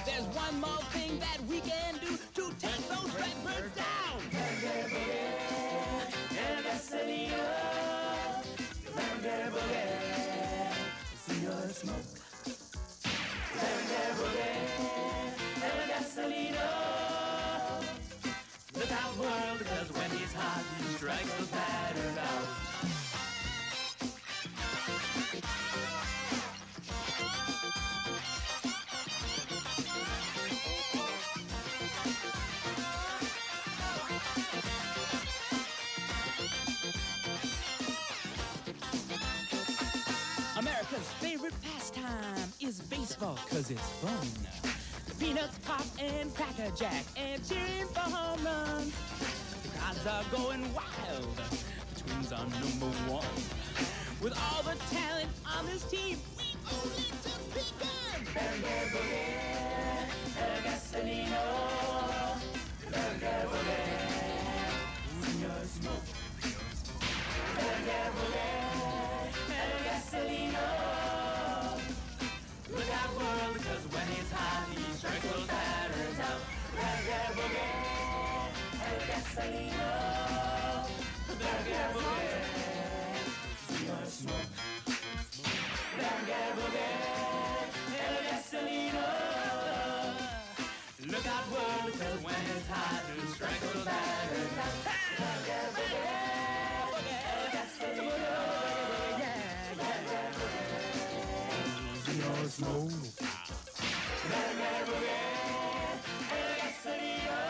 there's one more thing that we can do to take those redbirds down. Boogie, boogie, and Gasolina. Boogie, boogie, see your smoke. Boogie, boogie, and Gasolina. Look out, world, because when he's hot, he strikes the batters out. America's favorite pastime is baseball, 'cause it's fun. The peanuts pop and Cracker Jack and cheering for home runs. The crowds are going wild. The Twins are #1. With all the talent on this team, we've only just begun. Boogie, boogie, El Gasolino. Boogie, boogie, Senor Smoke. Boogie, boogie, El Gasolino. Look out, world, because when he's hot, he strikes those batters out. Boogie, boogie, El Gasolino. Boogie, boogie, Senor Smoke. Boogie, boogie, El Gasolino. Look out, world, because when he's hot, he strikes those batters out. Boogie, boogie, El Gasolino. Senor Smoke. Boogie, boogie, El Gasolino.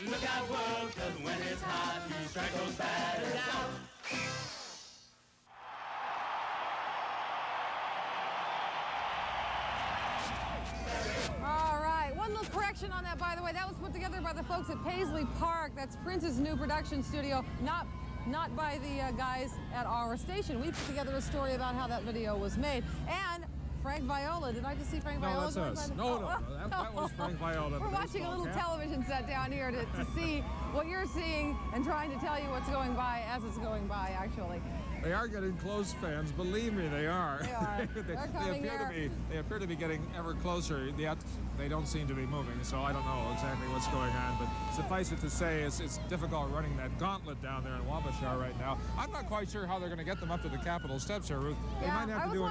Look out, world, 'cause when it's hot, he strikes those batters out. All right, one little correction on that, by the way. That was put together by the folks at Paisley Park. That's Prince's new production studio, not by the guys at our station. We put together a story about how that video was made. And Frank Viola, did I just see Frank Viola? No, that's us. No, that was Frank Viola. We're watching a little television set down here to see what you're seeing and trying to tell you what's going by as it's going by, actually. They are getting close, fans. Believe me, they are. They are. They're coming here. They appear to be getting ever closer, yet they don't seem to be moving, so I don't know exactly what's going on. But suffice it to say, it's difficult running that gauntlet down there in Wabasha right now. I'm not quite sure how they're going to get them up to the Capitol steps here, Ruth. They might have to do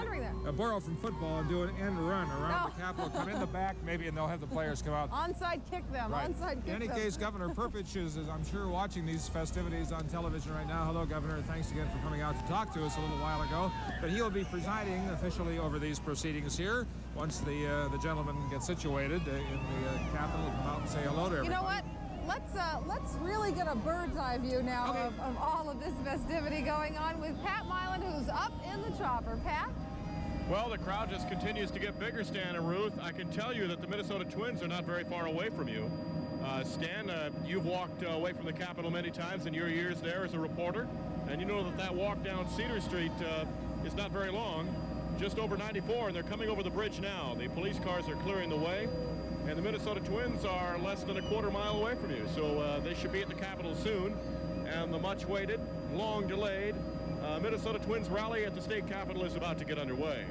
a borrow from football and do an end run around the Capitol, come in the back maybe, and they'll have the players come out. Onside kick them. Right. Onside kick them. In any case, Governor Perpich is, I'm sure, watching these festivities on television right now. Hello, Governor. Thanks again for coming out to talk to us a little while ago. But he will be presiding officially over these proceedings here once the gentleman gets situated in the Capitol. Come out and say hello to everybody. You know what? Let's really get a bird's eye view now of all of this festivity going on with Pat Milan, who's up in the chopper. Pat? Well, the crowd just continues to get bigger, Stan and Ruth. I can tell you that the Minnesota Twins are not very far away from you. Stan, you've walked away from the Capitol many times in your years there as a reporter, and you know that walk down Cedar Street is not very long, just over 94, and they're coming over the bridge now. The police cars are clearing the way, and the Minnesota Twins are less than a quarter mile away from you, so they should be at the Capitol soon, and the much-waited, long-delayed Minnesota Twins rally at the state capitol is about to get underway.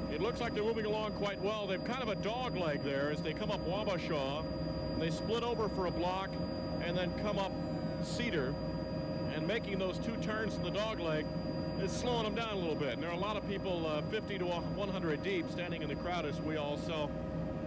It looks like they're moving along quite well. They've kind of a dog leg there as they come up Wabasha. They split over for a block and then come up Cedar, and making those two turns in the dog leg is slowing them down a little bit. And there are a lot of people 50 to 100 deep standing in the crowd, as we all saw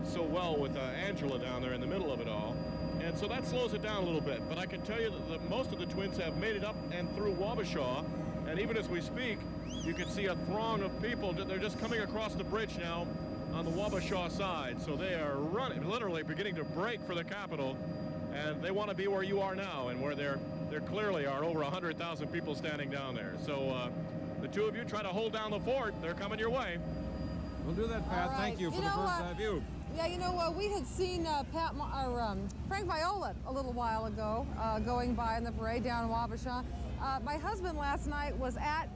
so well with Angela down there in the middle of it all. And so that slows it down a little bit. But I can tell you that most of the Twins have made it up and through Wabasha. And even as we speak, you can see a throng of people. They're just coming across the bridge now on the Wabasha side. So they are running, literally beginning to break for the Capitol. And they want to be where you are now, and where there clearly are over 100,000 people standing down there. So the two of you try to hold down the fort. They're coming your way. We'll do that, Pat. Right. Thank you for the bird's eye view. Yeah, you know, we had seen Frank Viola a little while ago going by in the parade down in Wabasha. My husband last night was at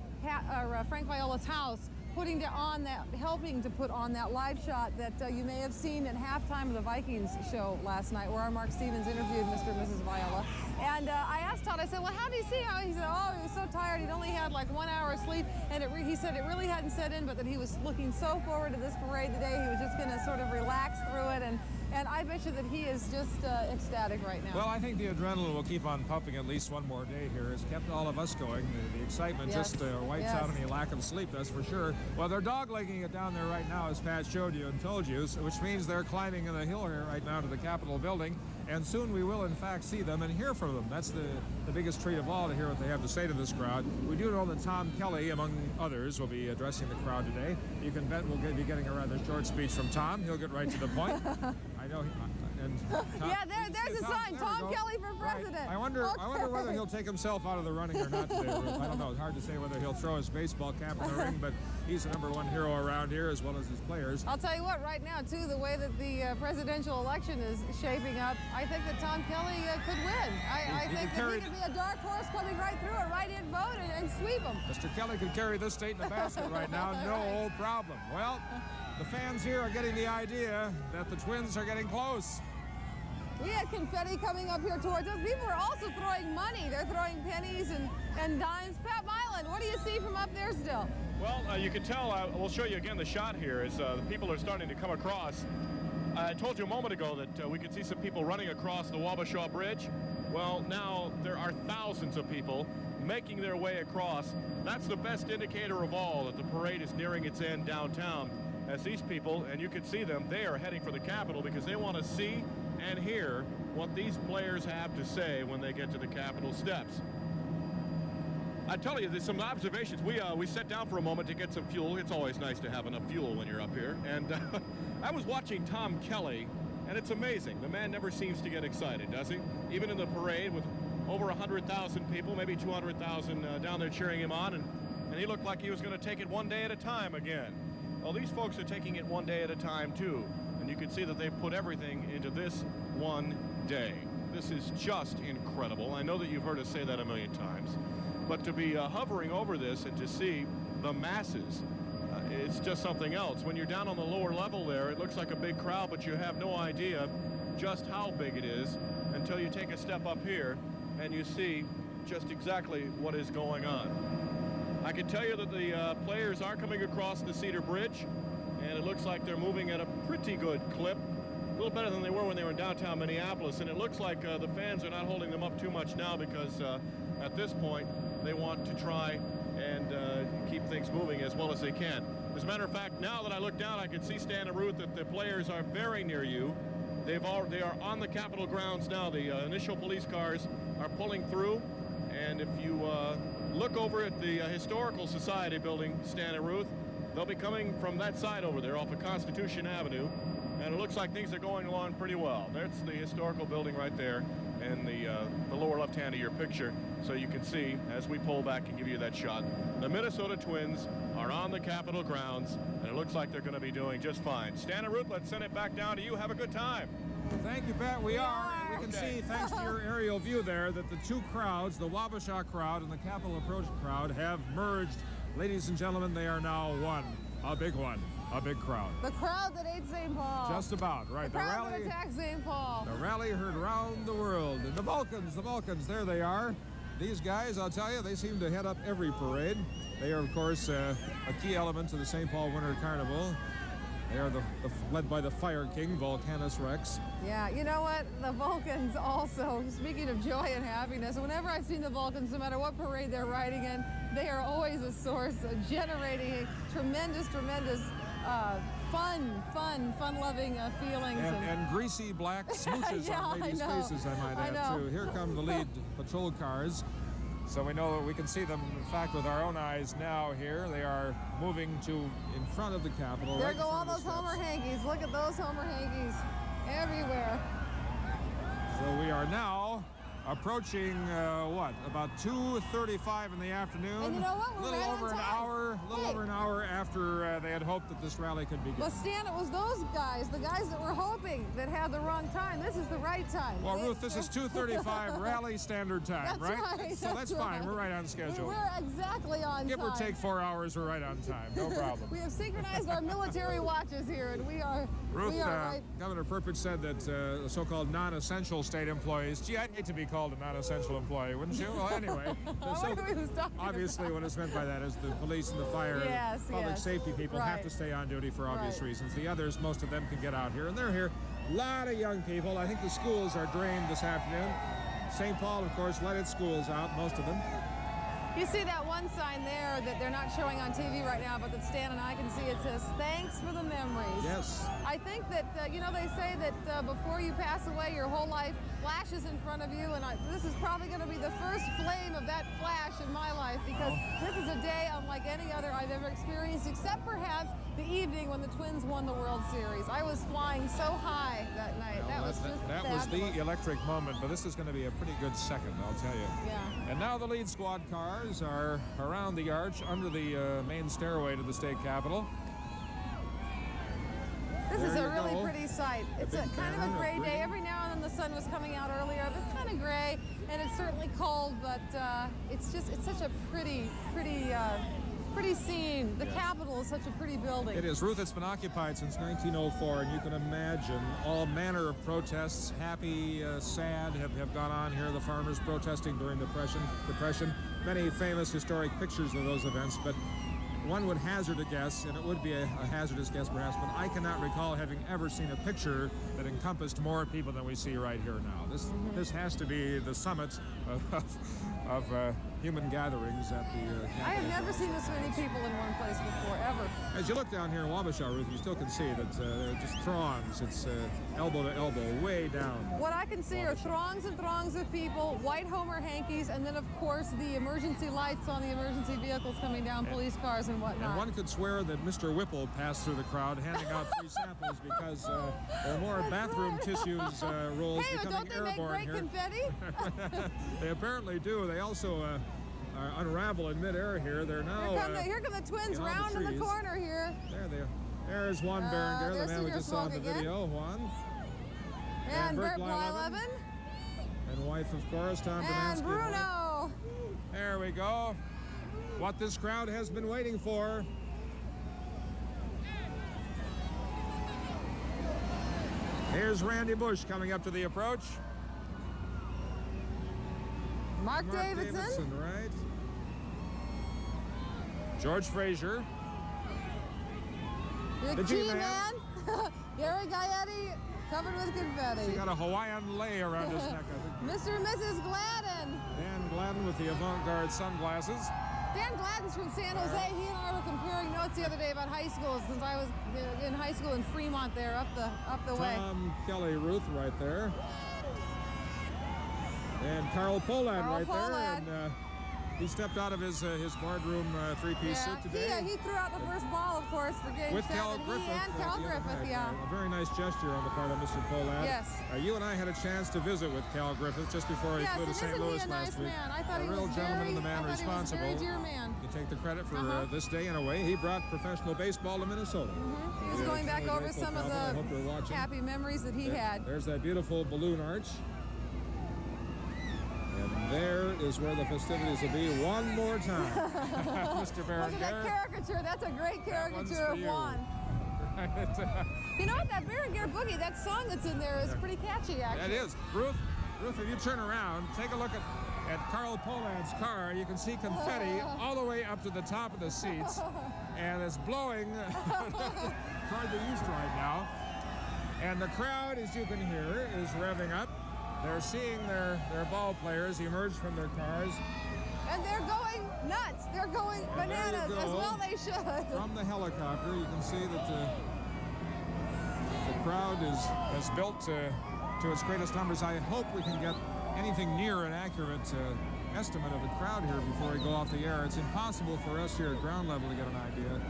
Frank Viola's house helping to put on that live shot that you may have seen at halftime of the Vikings show last night, where our Mark Stevens interviewed Mr. and Mrs. Viola. And I asked Todd, I said, well, how did he see how? He said, oh, he was so tired, he'd only had like 1 hour of sleep, and he said it really hadn't set in, but that he was looking so forward to this parade today, he was just going to sort of relax through it, and I bet you that he is just ecstatic right now. Well, I think the adrenaline will keep on pumping at least one more day here. It's kept all of us going. The excitement just wipes out any lack of sleep, that's for sure. Well, they're dog-legging it down there right now, as Pat showed you and told you, which means they're climbing in the hill here right now to the Capitol building. And soon we will, in fact, see them and hear from them. That's the biggest treat of all, to hear what they have to say to this crowd. We do know that Tom Kelly, among others, will be addressing the crowd today. You can bet we'll be getting a rather short speech from Tom. He'll get right to the point. I know. Tom, there's a sign. Tom Kelly for president. Right. I wonder whether he'll take himself out of the running or not today, Ruth. I don't know. It's hard to say whether he'll throw his baseball cap in the ring, but he's the #1 hero around here, as well as his players. I'll tell you what, right now, too, the way that the presidential election is shaping up, I think that Tom Kelly could win. I think that he could be a dark horse coming right through a write-in vote and sweep him. Mr. Kelly could carry this state in the basket right now, no problem. Well, the fans here are getting the idea that the Twins are getting close. We had confetti coming up here towards us. People are also throwing money. They're throwing pennies and dimes. Pat Milan, what do you see from up there still? Well, you can tell, we'll show you again the shot here as the people are starting to come across. I told you a moment ago that we could see some people running across the Wabasha Bridge. Well, now there are thousands of people making their way across. That's the best indicator of all, that the parade is nearing its end downtown, as these people, and you can see them, they are heading for the Capitol because they want to see and hear what these players have to say when they get to the Capitol steps. I tell you, there's some observations. We sat down for a moment to get some fuel. It's always nice to have enough fuel when you're up here. And I was watching Tom Kelly, and it's amazing. The man never seems to get excited, does he? Even in the parade with over 100,000 people, maybe 200,000 down there cheering him on, and he looked like he was going to take it one day at a time again. Well, these folks are taking it one day at a time, too. And you can see that they've put everything into this one day. This is just incredible. I know that you've heard us say that a million times, but to be hovering over this and to see the masses, it's just something else. When you're down on the lower level there, it looks like a big crowd, but you have no idea just how big it is until you take a step up here and you see just exactly what is going on. I can tell you that the players are coming across the Cedar Bridge, and it looks like they're moving at a pretty good clip, a little better than they were when they were in downtown Minneapolis, and it looks like the fans are not holding them up too much now because at this point they want to try and keep things moving as well as they can. As a matter of fact, now that I look down, I can see, Stan and Ruth, that the players are very near you. They are on the Capitol grounds now. The initial police cars are pulling through, and if you look over at the Historical Society building, Stan and Ruth, they'll be coming from that side over there off of Constitution Avenue, and it looks like things are going along pretty well. That's the historical building right there in the lower left hand of your picture, so you can see as we pull back and give you that shot. The Minnesota Twins are on the Capitol grounds, and it looks like they're going to be doing just fine. Stan and Ruth, let's send it back down to you. Have a good time. Thank you, Pat. We are. And we can see, thanks to your aerial view there, that the two crowds, the Wabasha crowd and the Capitol Approach crowd, have merged. Ladies and gentlemen, they are now one. A big one. A big crowd. The crowd that ate St. Paul. Just about, right. The crowd that attacked St. Paul. The rally heard round the world. And the Vulcans, there they are. These guys, I'll tell you, they seem to head up every parade. They are, of course, a key element to the St. Paul Winter Carnival. They are led by the Fire King, Volcanus Rex. Yeah, you know what? The Vulcans also, speaking of joy and happiness, whenever I've seen the Vulcans, no matter what parade they're riding in, they are always a source of generating tremendous fun-loving feelings. And greasy black smooches on ladies' faces, I might add, too. Here come the lead patrol cars. So we know that we can see them, in fact, with our own eyes now here. They are moving in front of the Capitol. There go all those Homer hankies. Look at those Homer hankies everywhere. So we are now approaching, about 2:35 in the afternoon. And you know what? We're little right over on an time. hour, over an hour after they had hoped that this rally could begin. But Stan, it was those guys, the guys that were hoping, that had the wrong time. This is the right time. Well, Ruth, this is 2:35 rally standard time, That's right. So that's fine. We're right on schedule. We're exactly on Give time. or take 4 hours, we're right on time. No problem. We have synchronized our military watches here, and we are Ruth, right. Governor Perpich said that the so-called non-essential state employees, gee, I'd hate to be called a non-essential employee, wouldn't you? Well, anyway. Obviously, what is meant by that is the police and the fire and public safety people have to stay on duty for obvious reasons. The others, most of them can get out here, and they're here. A lot of young people. I think the schools are drained this afternoon. St. Paul, of course, let its schools out, most of them. You see that one sign there that they're not showing on TV right now, but that Stan and I can see. It says, "Thanks for the memories." Yes. I think that, they say that before you pass away, your whole life flashes in front of you, and this is probably going to be the first flame of that flash in my life, because this is a day unlike any other I've ever experienced, except perhaps the evening when the Twins won the World Series. I was flying so high that night. Well, that was the electric moment, but this is going to be a pretty good second, I'll tell you. Yeah. And now the lead squad cars are around the arch under the main stairway to the state capitol. This is a really pretty sight. It's a kind of a gray day. Every now and then the sun was coming out earlier, but kind of gray, and it's certainly cold, but it's such a pretty scene. The Capitol is such a pretty building. It is. Ruth, it's been occupied since 1904, and you can imagine all manner of protests, happy, sad, have gone on here. The farmers protesting during Depression. Many famous historic pictures of those events, but one would hazard a guess, and it would be a hazardous guess perhaps, but I cannot recall having ever seen a picture that encompassed more people than we see right here now. This has to be the summit of human gatherings at the I have never seen this many people in one place before, ever. As you look down here in Wabasha, Ruth, you still can see that there are just throngs. It's elbow to elbow, way down. What I can see are throngs and throngs of people, white Homer hankies, and then, of course, the emergency lights on the emergency vehicles coming down, police cars and whatnot. And one could swear that Mr. Whipple passed through the crowd handing out free samples because there are more bathroom tissues rolls becoming airborne here. Hey, don't they make great confetti? They apparently do. They also unravel in midair here. They're now here come the Twins round in the corner here. There they are. There's Juan Berenguer, the man we just saw in the video. Juan. And Bert Blyleven. And wife, of course, Tom And Bernanski. Bruno. There we go. What this crowd has been waiting for. Here's Randy Bush coming up to the approach. Mark Davidson, right? George Frazier. The G-Man. Gary Gaetti, covered with confetti. He got a Hawaiian lei around his neck, I think. Mr. and Mrs. Gladden. Dan Gladden with the avant-garde sunglasses. Dan Gladden's from San Jose. He and I were comparing notes the other day about high schools, since I was in high school in Fremont there, up the way. Tom Kelly Ruth right there. And Carl Pohlad right there. And he stepped out of his boardroom three-piece suit today. He threw out the first ball, of course, for Game 7. With Cal Griffith. He and Cal Griffith, A very nice gesture on the part of Mr. Pohlad. Yes. You and I had a chance to visit with Cal Griffith just before he flew to St. Louis last week. I thought a he real was gentleman and the man responsible. He was a very dear man. You take the credit for this day in a way. He brought professional baseball to Minnesota. He was going back over some of the happy memories that he had. There's that beautiful balloon arch. And there is where the festivities will be one more time. Mr. Berenguer. Look at that caricature. That's a great caricature of Juan. You know what? That Berenguer Boogie, that song that's in there is pretty catchy, actually. That is. Ruth, if you turn around, take a look at Carl Pohlad's car. You can see confetti all the way up to the top of the seats. And it's blowing toward the east right now. And the crowd, as you can hear, is revving up. They're seeing their ball players emerge from their cars. And they're going nuts. They're going bananas, as well they should. From the helicopter, you can see that the crowd has built to its greatest numbers. I hope we can get anything near an accurate estimate of the crowd here before we go off the air. It's impossible for us here at ground level to get an idea.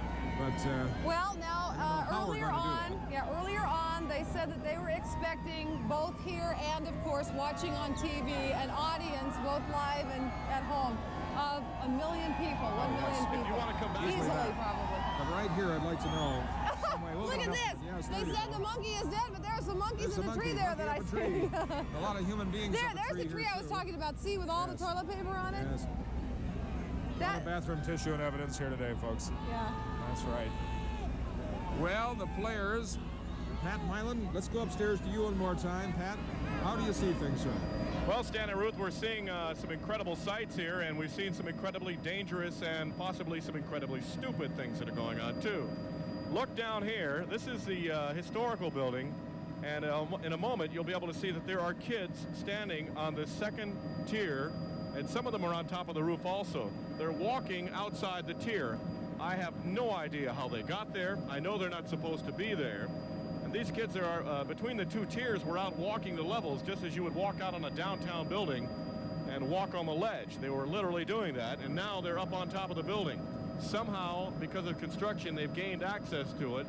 but well, now earlier on, they said that they were expecting both here and, of course, watching on TV, an audience both live and at home of 1 million people, 1 million people. If you want to come back, easily, probably. But right here, I'd like to know. Look at this. They said the monkey is dead, but there's some monkeys in the tree there that I see. A lot of human beings. There's the tree I was talking about. See, with all the toilet paper on it? Yes. A lot of bathroom tissue and evidence here today, folks. Yeah. That's right. Well, the players, Pat Milan, let's go upstairs to you one more time. Pat, how do you see things, sir? Well, Stan and Ruth, we're seeing some incredible sights here, and we've seen some incredibly dangerous and possibly some incredibly stupid things that are going on, too. Look down here. This is the historical building, and in a moment, you'll be able to see that there are kids standing on the second tier, and some of them are on top of the roof also. They're walking outside the tier. I have no idea how they got there. I know they're not supposed to be there. And these kids are between the two tiers were out walking the levels just as you would walk out on a downtown building and walk on the ledge. They were literally doing that, and now they're up on top of the building. Somehow, because of construction, they've gained access to it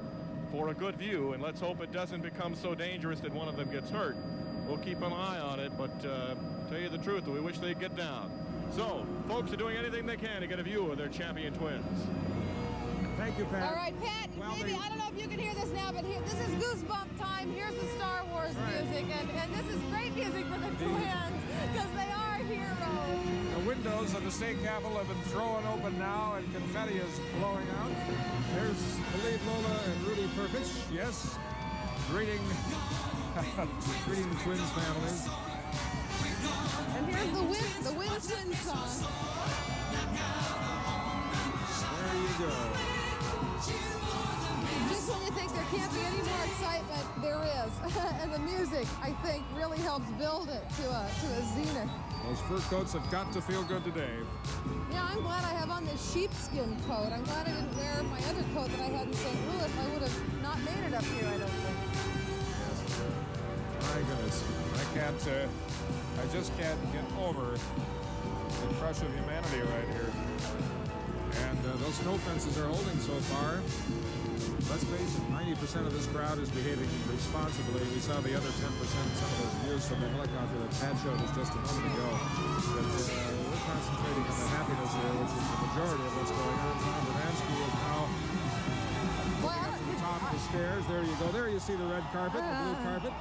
for a good view, and let's hope it doesn't become so dangerous that one of them gets hurt. We'll keep an eye on it, but tell you the truth, we wish they'd get down. So, folks are doing anything they can to get a view of their champion twins. Thank you, Pat. All right, Pat, maybe, I don't know if you can hear this now, but this is goosebump time. Here's the Star Wars music, and this is great music for the twins, because they are heroes. The windows of the state capitol have been thrown open now, and confetti is blowing out. There's, believe, Lola and Rudy Perpich, yes, greeting the twins families. And here's the Win Twins song. There you go. Just when you think there can't be any more excitement, there is. And the music, I think, really helps build it to a zenith. Those fur coats have got to feel good today. Yeah, I'm glad I have on this sheepskin coat. I'm glad I didn't wear my other coat that I had in St. Louis. I would have not made it up here, I don't think. Yes. My goodness. I just can't get over the crush of humanity right here. And those snow fences are holding so far. Let's face it, 90% of this crowd is behaving responsibly. We saw the other 10%, some of those views from the helicopter that Pat showed us just a moment ago. But we're concentrating on the happiness here, which is the majority of what's going on. Tom Baransky is now at the top of the stairs. There you go. There you see the red carpet, the blue carpet.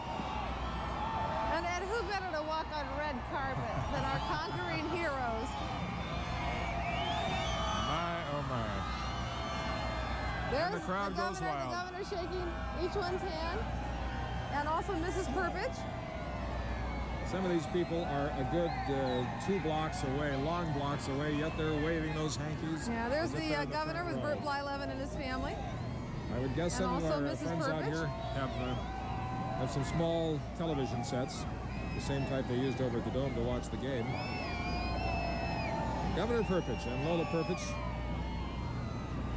And who better to walk on red carpet than our conquering heroes? My, oh my. There's and the crowd goes wild. The governor shaking each one's hand, and also Mrs. Perpich. Some of these people are a good 2 blocks away, long blocks away, yet they're waving those hankies. Yeah, there's the governor with Bert Blyleven and his family. I would guess some of our Mrs. friends Perpich. out here have some small television sets, the same type they used over at the Dome to watch the game. Governor Perpich and Lola Perpich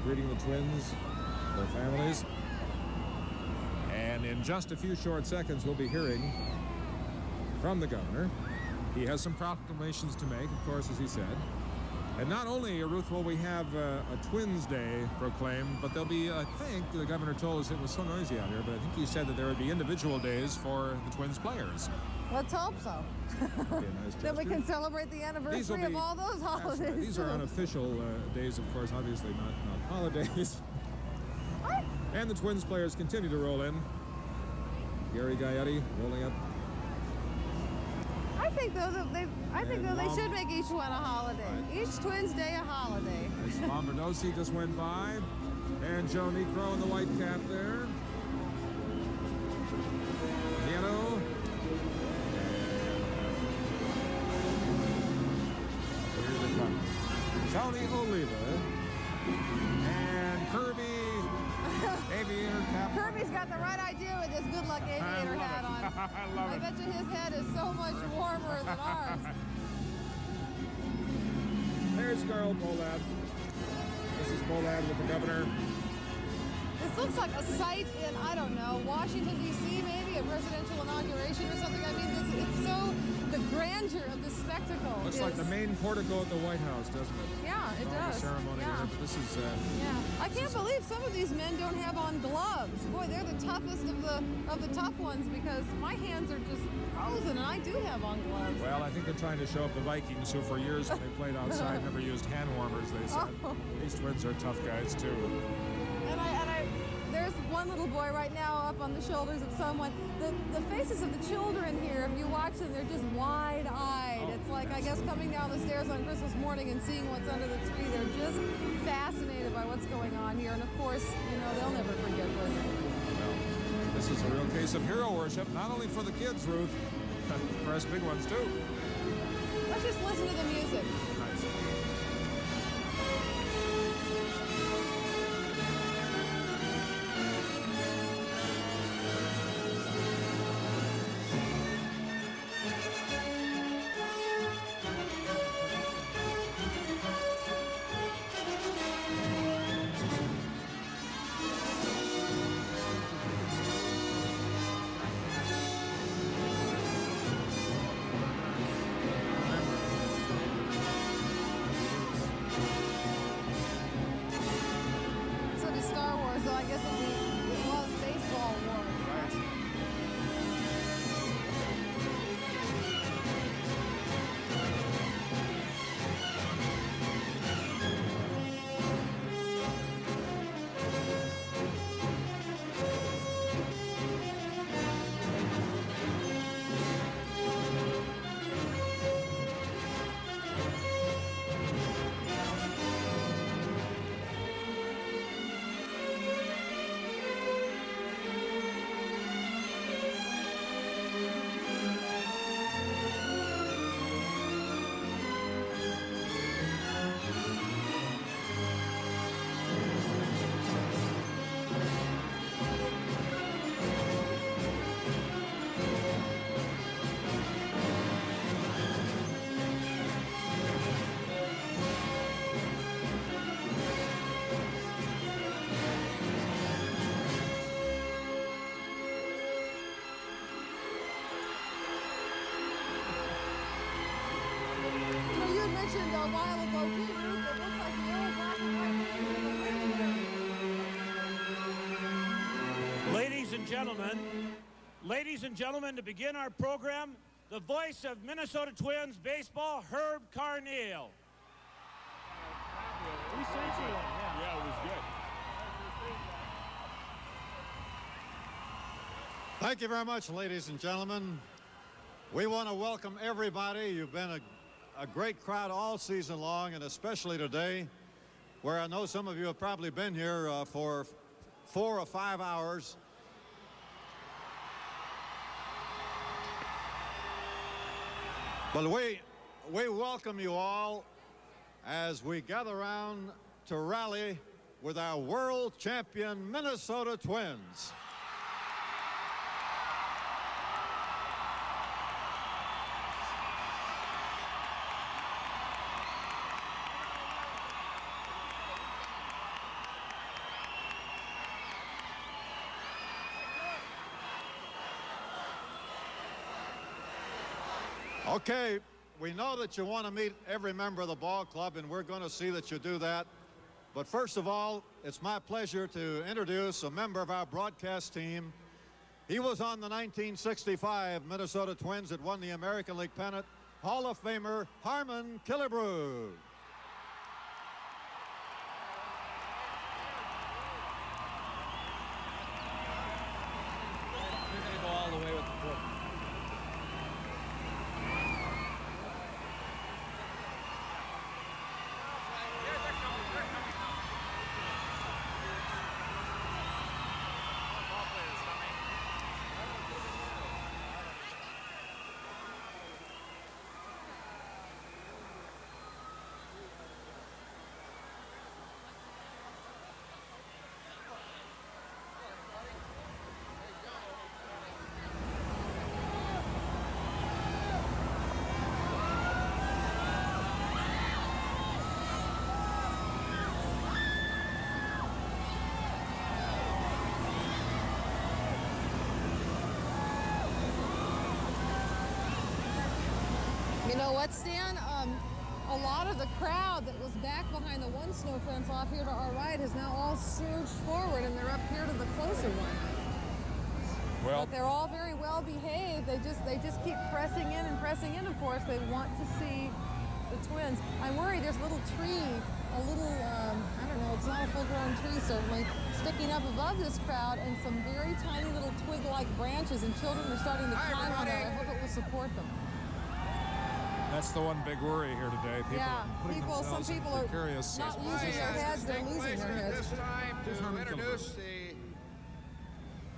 greeting the twins, their families. And in just a few short seconds, we'll be hearing from the governor. He has some proclamations to make, of course, as he said. And not only, Ruth, will we have a Twins Day proclaimed, but there'll be, I think, the governor told us it was so noisy out here, but I think he said that there would be individual days for the Twins players. Let's hope so. Nice that we can celebrate the anniversary of all those holidays. Right. These are unofficial days, of course, obviously not holidays. And the Twins players continue to roll in. Gary Gaetti rolling up. I think though they should make each one a holiday. Right. Each Twins Day a holiday. Lombardozzi just went by, and Joe Necro in the white cap there. Nieto. Here they come. Tony Oliva and Kirby. Aviator cap. Kirby's got the right idea with his good luck aviator hat on. I love it. I bet you his head is so much warmer than ours. There's Carl Pohlad. This is Pohlad with the governor. This looks like a site in, I don't know, Washington, D.C. maybe, a presidential inauguration or something. I mean, it's so, the grandeur of the spectacle. Looks like the main portico at the White House, doesn't it? Yeah, it All does. the ceremony Yeah. here, but this is... Yeah, I can't believe some of these men don't have on gloves. Boy, they're the toughest of the tough ones because my hands are just frozen, and I do have on gloves. Well, I think they're trying to show up the Vikings, who for years when they played outside never used hand warmers, they said. Oh. These Twins are tough guys, too. And there's one little boy right now up on the shoulders of someone. The faces of the children here, if you watch them, they're just wide-eyed. Oh, it's like, I guess, coming down the stairs on Christmas morning and seeing what's under the tree. They're just fascinated by what's going on here. And of course, you know, they'll never forget this. Well, this is a real case of hero worship, not only for the kids, Ruth, for us big ones, too. Let's just listen to the music. Nice. So does Star Wars, so I guess it was baseball wars. You know, you had mentioned a while ago, too, Ruth, it looks like the old black and white Ladies and gentlemen, to begin our program, the voice of Minnesota Twins baseball, Herb Carneal. We sent you one, yeah. Yeah, it was good. Thank you very much, ladies and gentlemen. We want to welcome everybody. You've been a great crowd all season long, and especially today, where I know some of you have probably been here for 4 or 5 hours. But we welcome you all as we gather around to rally with our world champion Minnesota Twins. Okay, we know that you want to meet every member of the ball club, and we're going to see that you do that. But first of all, it's my pleasure to introduce a member of our broadcast team. He was on the 1965 Minnesota Twins that won the American League pennant, Hall of Famer Harmon Killebrew. You're going to go all the way with the book. what, Stan? A lot of the crowd that was back behind the one snow fence off here to our right has now all surged forward, and they're up here to the closer one. Well, but they're all very well behaved. They just keep pressing in and pressing in. Of course, they want to see the Twins. I'm worried there's a little tree, a little I don't know. It's not a full-grown tree certainly, sticking up above this crowd, and some very tiny little twig-like branches, and children are starting to climb on it. I hope it will support them. That's the one big worry here today. Some people are precarious not using their heads, they're losing their heads. This time to introduce the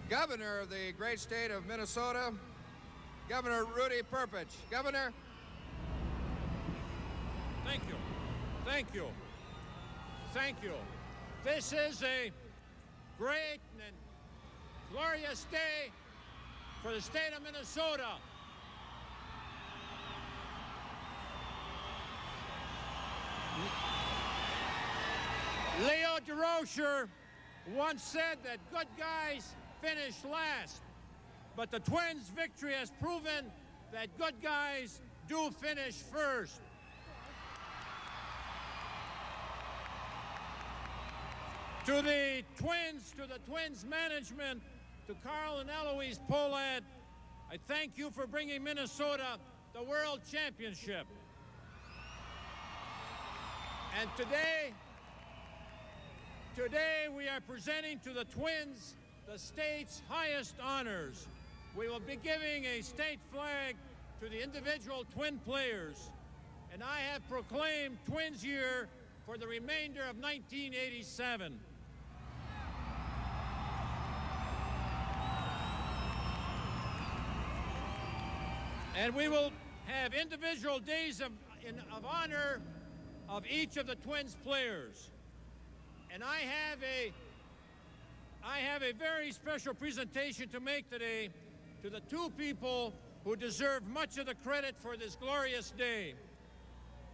governor of the great state of Minnesota, Governor Rudy Perpich. Governor. Thank you. Thank you. Thank you. This is a great and glorious day for the state of Minnesota. Leo DeRocher once said that good guys finish last, but the Twins' victory has proven that good guys do finish first. To the Twins management, to Carl and Eloise Pohlad, I thank you for bringing Minnesota the World Championship. And today we are presenting to the Twins the state's highest honors. We will be giving a state flag to the individual Twin players, and I have proclaimed Twins Year for the remainder of 1987. And we will have individual days of honor of each of the Twins players. And I have a very special presentation to make today to the two people who deserve much of the credit for this glorious day.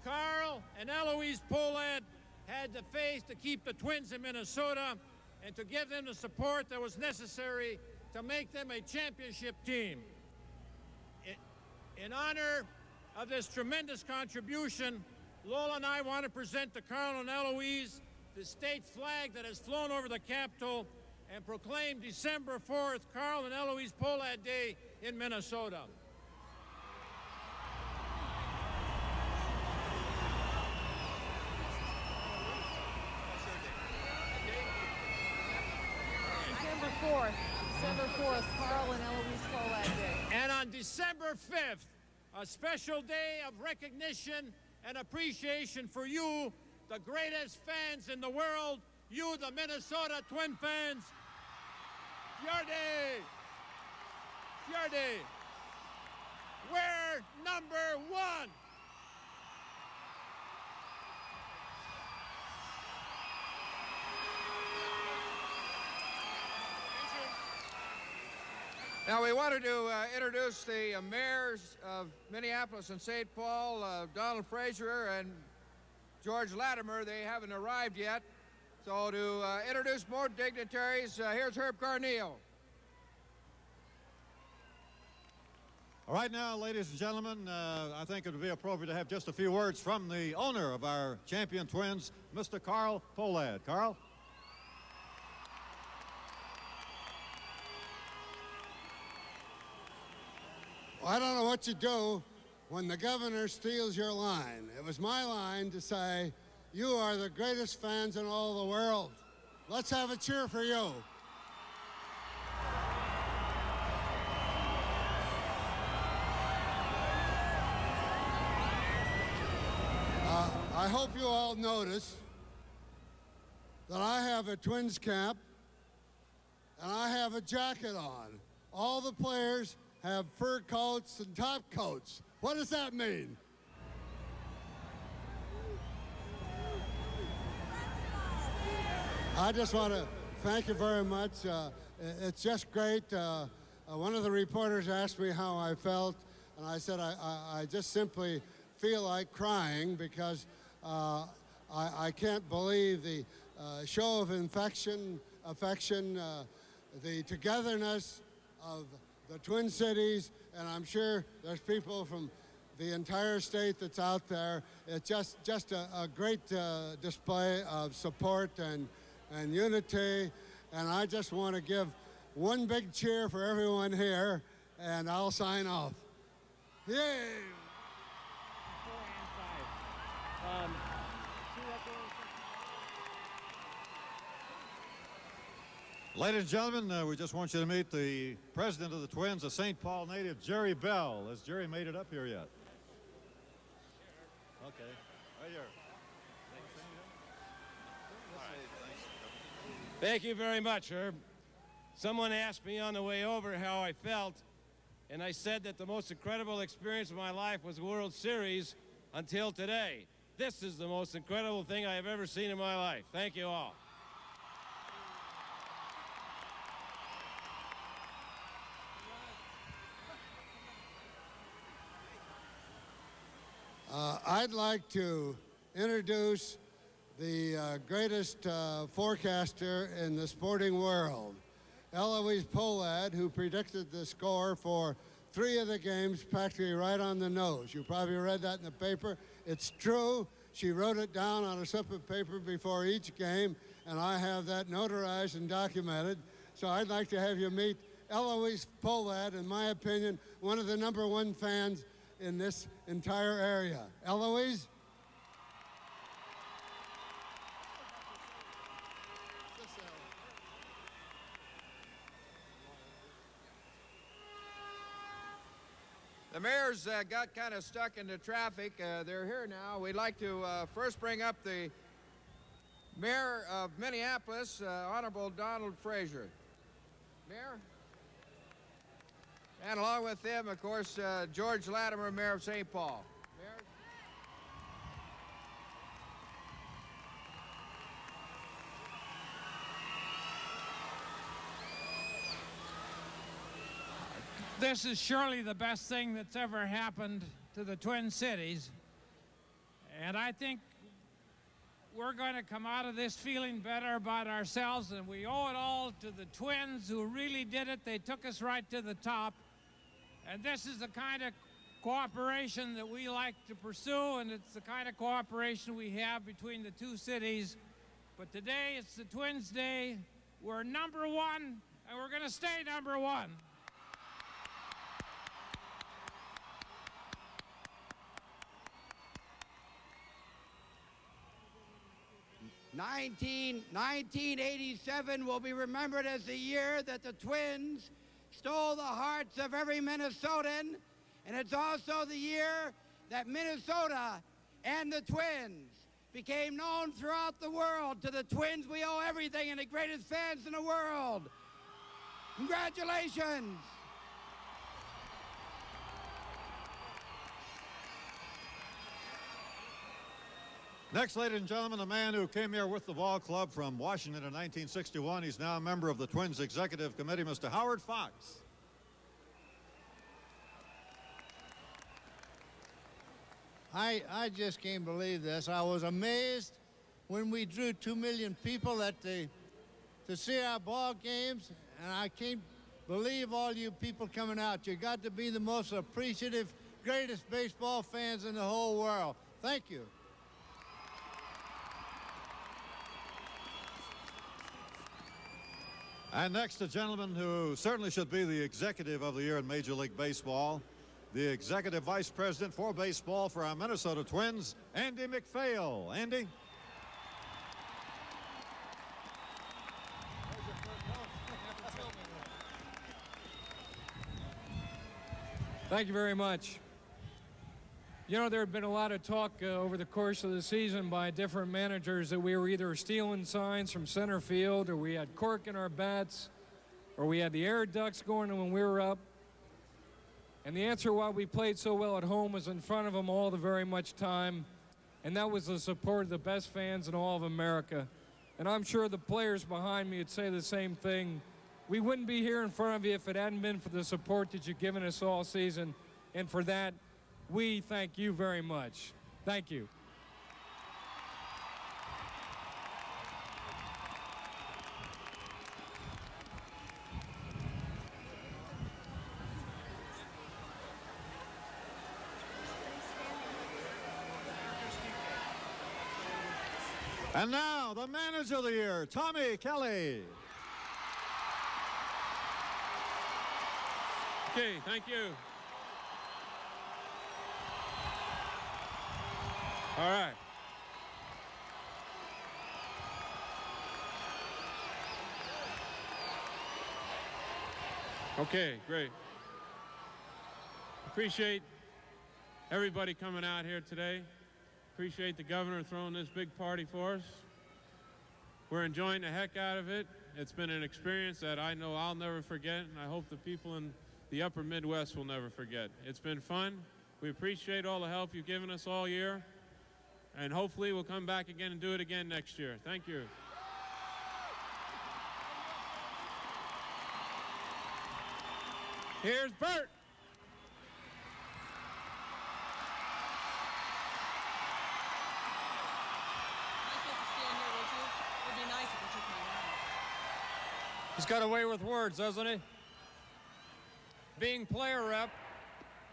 Carl and Eloise Pohlad had the faith to keep the Twins in Minnesota and to give them the support that was necessary to make them a championship team. In honor of this tremendous contribution, Lola and I want to present to Carl and Eloise the state flag that has flown over the Capitol and proclaim December 4th, Carl and Eloise Pohlad Day in Minnesota. December 4th, Carl and Eloise Pohlad Day. And on December 5th, a special day of recognition and appreciation for you, the greatest fans in the world, you, the Minnesota Twin fans. Your day. Your day. We're number one. Now we wanted to introduce the mayors of Minneapolis and St. Paul, Donald Frazier and George Latimer. They haven't arrived yet. So to introduce more dignitaries, here's Herb Carneal. All right now, ladies and gentlemen, I think it would be appropriate to have just a few words from the owner of our champion Twins, Mr. Carl Pohlad. Carl? Well, I don't know what you do when the governor steals your line. It was my line to say, you are the greatest fans in all the world. Let's have a cheer for you. I hope you all notice that I have a Twins cap and I have a jacket on. All the players have fur coats and top coats. What does that mean? I just want to thank you very much. It's just great. One of the reporters asked me how I felt, and I said I just simply feel like crying because I can't believe the show of affection, the togetherness of the Twin Cities, and I'm sure there's people from the entire state that's out there. It's just a great display of support and unity. And I just want to give one big cheer for everyone here, and I'll sign off. Yay! 4 and 5. Ladies and gentlemen, we just want you to meet the president of the Twins, a St. Paul native, Jerry Bell. Has Jerry made it up here yet? Okay, right here. Thank you very much, Herb. Someone asked me on the way over how I felt, and I said that the most incredible experience of my life was the World Series until today. This is the most incredible thing I have ever seen in my life. Thank you all. I'd like to introduce the greatest forecaster in the sporting world, Eloise Pollad, who predicted the score for 3 of the games practically right on the nose. You probably read that in the paper. It's true. She wrote it down on a slip of paper before each game, and I have that notarized and documented. So I'd like to have you meet Eloise Pollad, in my opinion, one of the #1 fans in this entire area. Eloise? The mayor's got kind of stuck in the traffic. They're here now. We'd like to first bring up the mayor of Minneapolis, Honorable Donald Frazier. Mayor? And along with them, of course, George Latimer, Mayor of St. Paul. Mayor? This is surely the best thing that's ever happened to the Twin Cities. And I think we're going to come out of this feeling better about ourselves, and we owe it all to the Twins who really did it. They took us right to the top. And this is the kind of cooperation that we like to pursue, and it's the kind of cooperation we have between the two cities. But today, it's the Twins' day. We're #1, and we're going to stay #1. '1987 will be remembered as the year that the Twins stole the hearts of every Minnesotan, and it's also the year that Minnesota and the Twins became known throughout the world. To the Twins, we owe everything, and the greatest fans in the world. Congratulations. Next, ladies and gentlemen, a man who came here with the ball club from Washington in 1961. He's now a member of the Twins Executive Committee, Mr. Howard Fox. I just can't believe this. I was amazed when we drew 2 million people to see our ball games, and I can't believe all you people coming out. You got to be the most appreciative, greatest baseball fans in the whole world. Thank you. And next, a gentleman who certainly should be the executive of the year in Major League Baseball, the executive vice president for baseball for our Minnesota Twins, Andy McPhail. Andy? Thank you very much. You know, there had been a lot of talk over the course of the season by different managers that we were either stealing signs from center field, or we had cork in our bats, or we had the air ducts going when we were up. And the answer why we played so well at home was in front of them all the very much time, and that was the support of the best fans in all of America. And I'm sure the players behind me would say the same thing. We wouldn't be here in front of you if it hadn't been for the support that you've given us all season, and for that, we thank you very much. Thank you. And now, the manager of the year, Tommy Kelly. Okay, thank you. All right. Okay, great. Appreciate everybody coming out here today. Appreciate the governor throwing this big party for us. We're enjoying the heck out of it. It's been an experience that I know I'll never forget, and I hope the people in the upper Midwest will never forget. It's been fun. We appreciate all the help you've given us all year, and hopefully we'll come back again and do it again next year. Thank you. Here's Bert. He's got away with words, doesn't he? Being player rep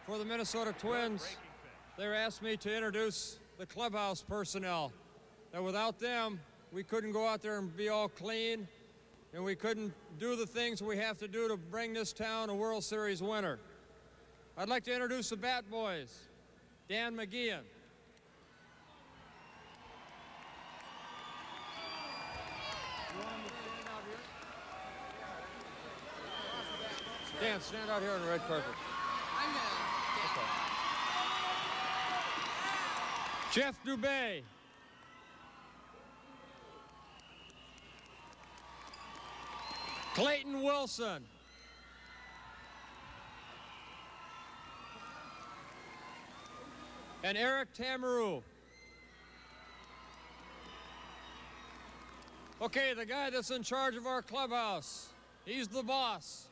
for the Minnesota Twins, they asked me to introduce the clubhouse personnel. That without them, we couldn't go out there and be all clean, and we couldn't do the things we have to do to bring this town a World Series winner. I'd like to introduce the Bat Boys. Dan McGeehan. Dan, stand out here on the red carpet. I'm gonna. Jeff Dubé. Clayton Wilson. And Eric Tamarou. Okay, the guy that's in charge of our clubhouse. He's the boss.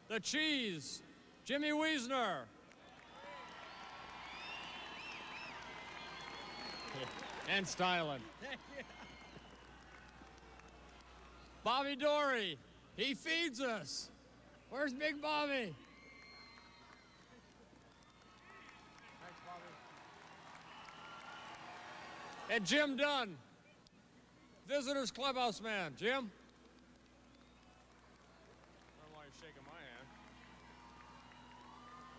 The cheese, Jimmy Wiesner. And Stylen. Bobby Dory, he feeds us. Where's Big Bobby? Thanks, Bobby. And Jim Dunn, visitors clubhouse man. Jim?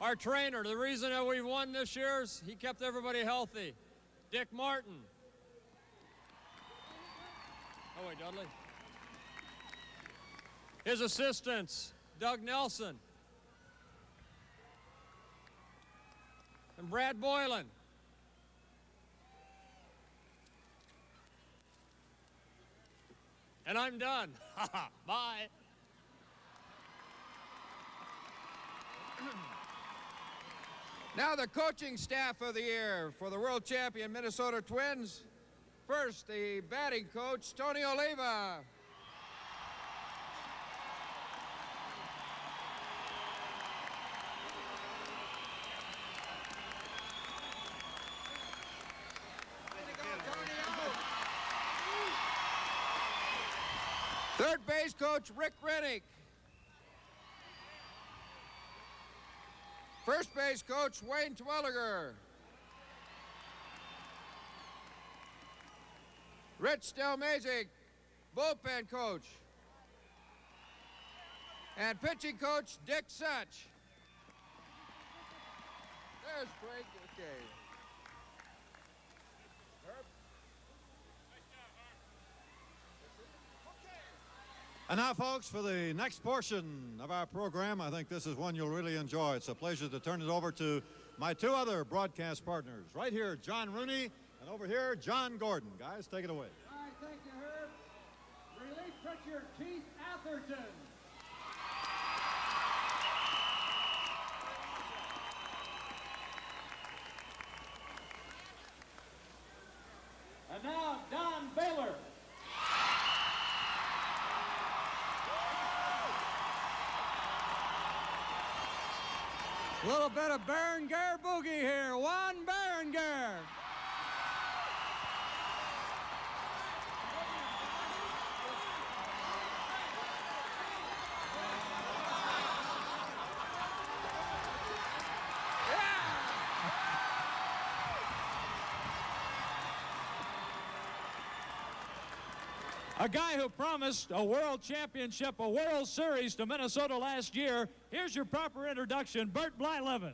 Our trainer, the reason that we won this year is he kept everybody healthy. Dick Martin. Oh, wait, Dudley. His assistants, Doug Nelson. And Brad Boylan. And I'm done. Bye. Now the coaching staff of the year for the world champion Minnesota Twins. First, the batting coach, Tony Oliva. Third base coach, Rick Rennick. First base coach, Wayne Twelliger. Rich Delmazic, bullpen coach. And pitching coach, Dick Such. There's Frank, okay. And now, folks, for the next portion of our program, I think this is one you'll really enjoy. It's a pleasure to turn it over to my two other broadcast partners. Right here, John Rooney, and over here, John Gordon. Guys, take it away. All right, thank you, Herb. Relief pitcher, Keith Atherton. And now, Don Baylor. A little bit of Berenger boogie here. Juan Berenger. A guy who promised a world championship, a World Series to Minnesota last year. Here's your proper introduction, Bert Blyleven.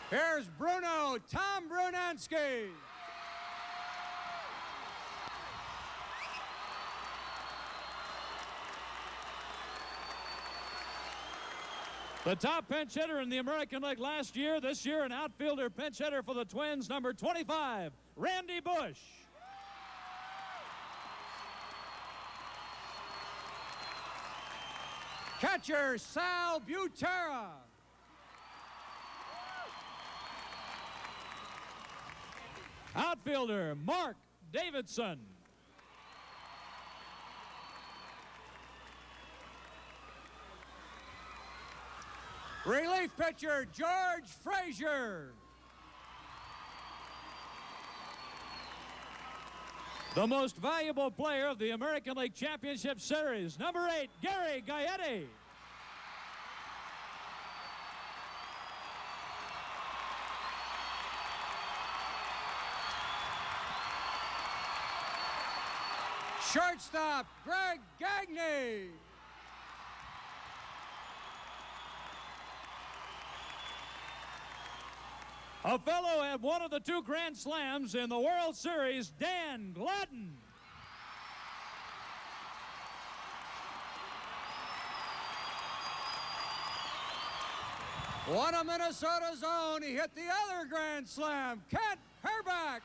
Here's Bruno, Tom Brunansky. The top pinch hitter in the American League last year, this year an outfielder pinch hitter for the Twins, number 25, Randy Bush. Catcher, Sal Butera. Outfielder, Mark Davidson. Relief pitcher, George Frazier. The most valuable player of the American League Championship Series, number 8, Gary Gaetti. Shortstop, Greg Gagne. A fellow had one of the 2 Grand Slams in the World Series, Dan Gladden. One of Minnesota's own, he hit the other Grand Slam, Kent Herbeck.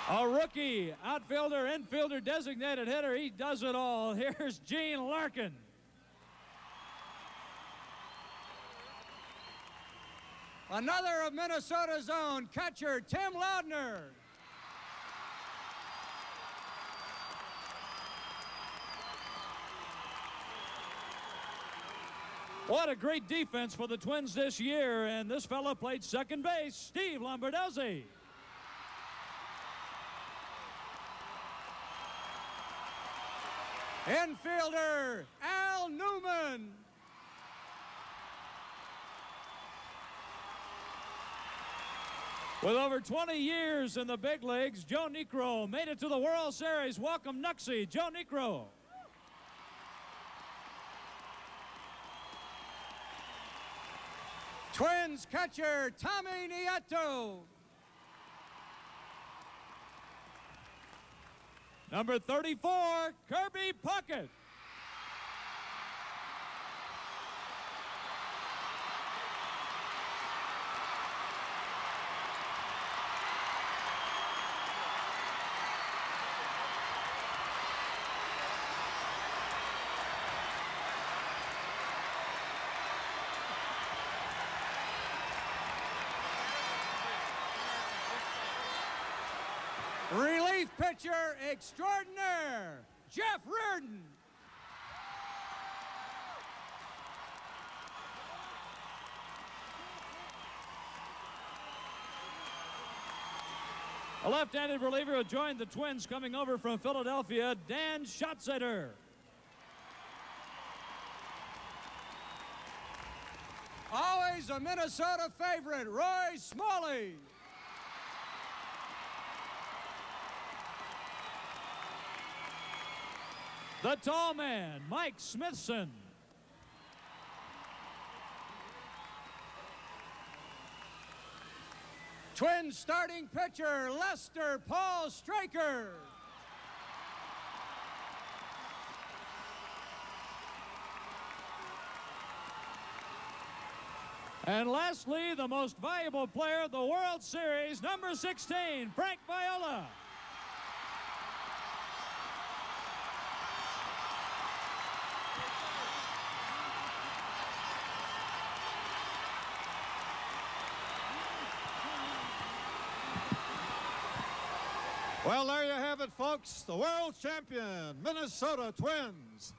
A rookie, outfielder, infielder, designated hitter. He does it all. Here's Gene Larkin. Another of Minnesota's own, catcher Tim Laudner. What a great defense for the Twins this year, and this fella played second base, Steve Lombardozzi. Infielder, Al Newman. With over 20 years in the big leagues, Joe Niekro made it to the World Series. Welcome, Nuxie, Joe Niekro. Twins catcher, Tommy Nieto. Number 34, Kirby Puckett. Relief pitcher extraordinaire, Jeff Reardon. A left-handed reliever who joined the Twins coming over from Philadelphia, Dan Schatzeder. Always a Minnesota favorite, Roy Smalley. The tall man, Mike Smithson. Twins starting pitcher, Lester Paul Straker. And lastly, the most valuable player of the World Series, number 16, Frank Viola. Well, there you have it, folks. The world champion, Minnesota Twins.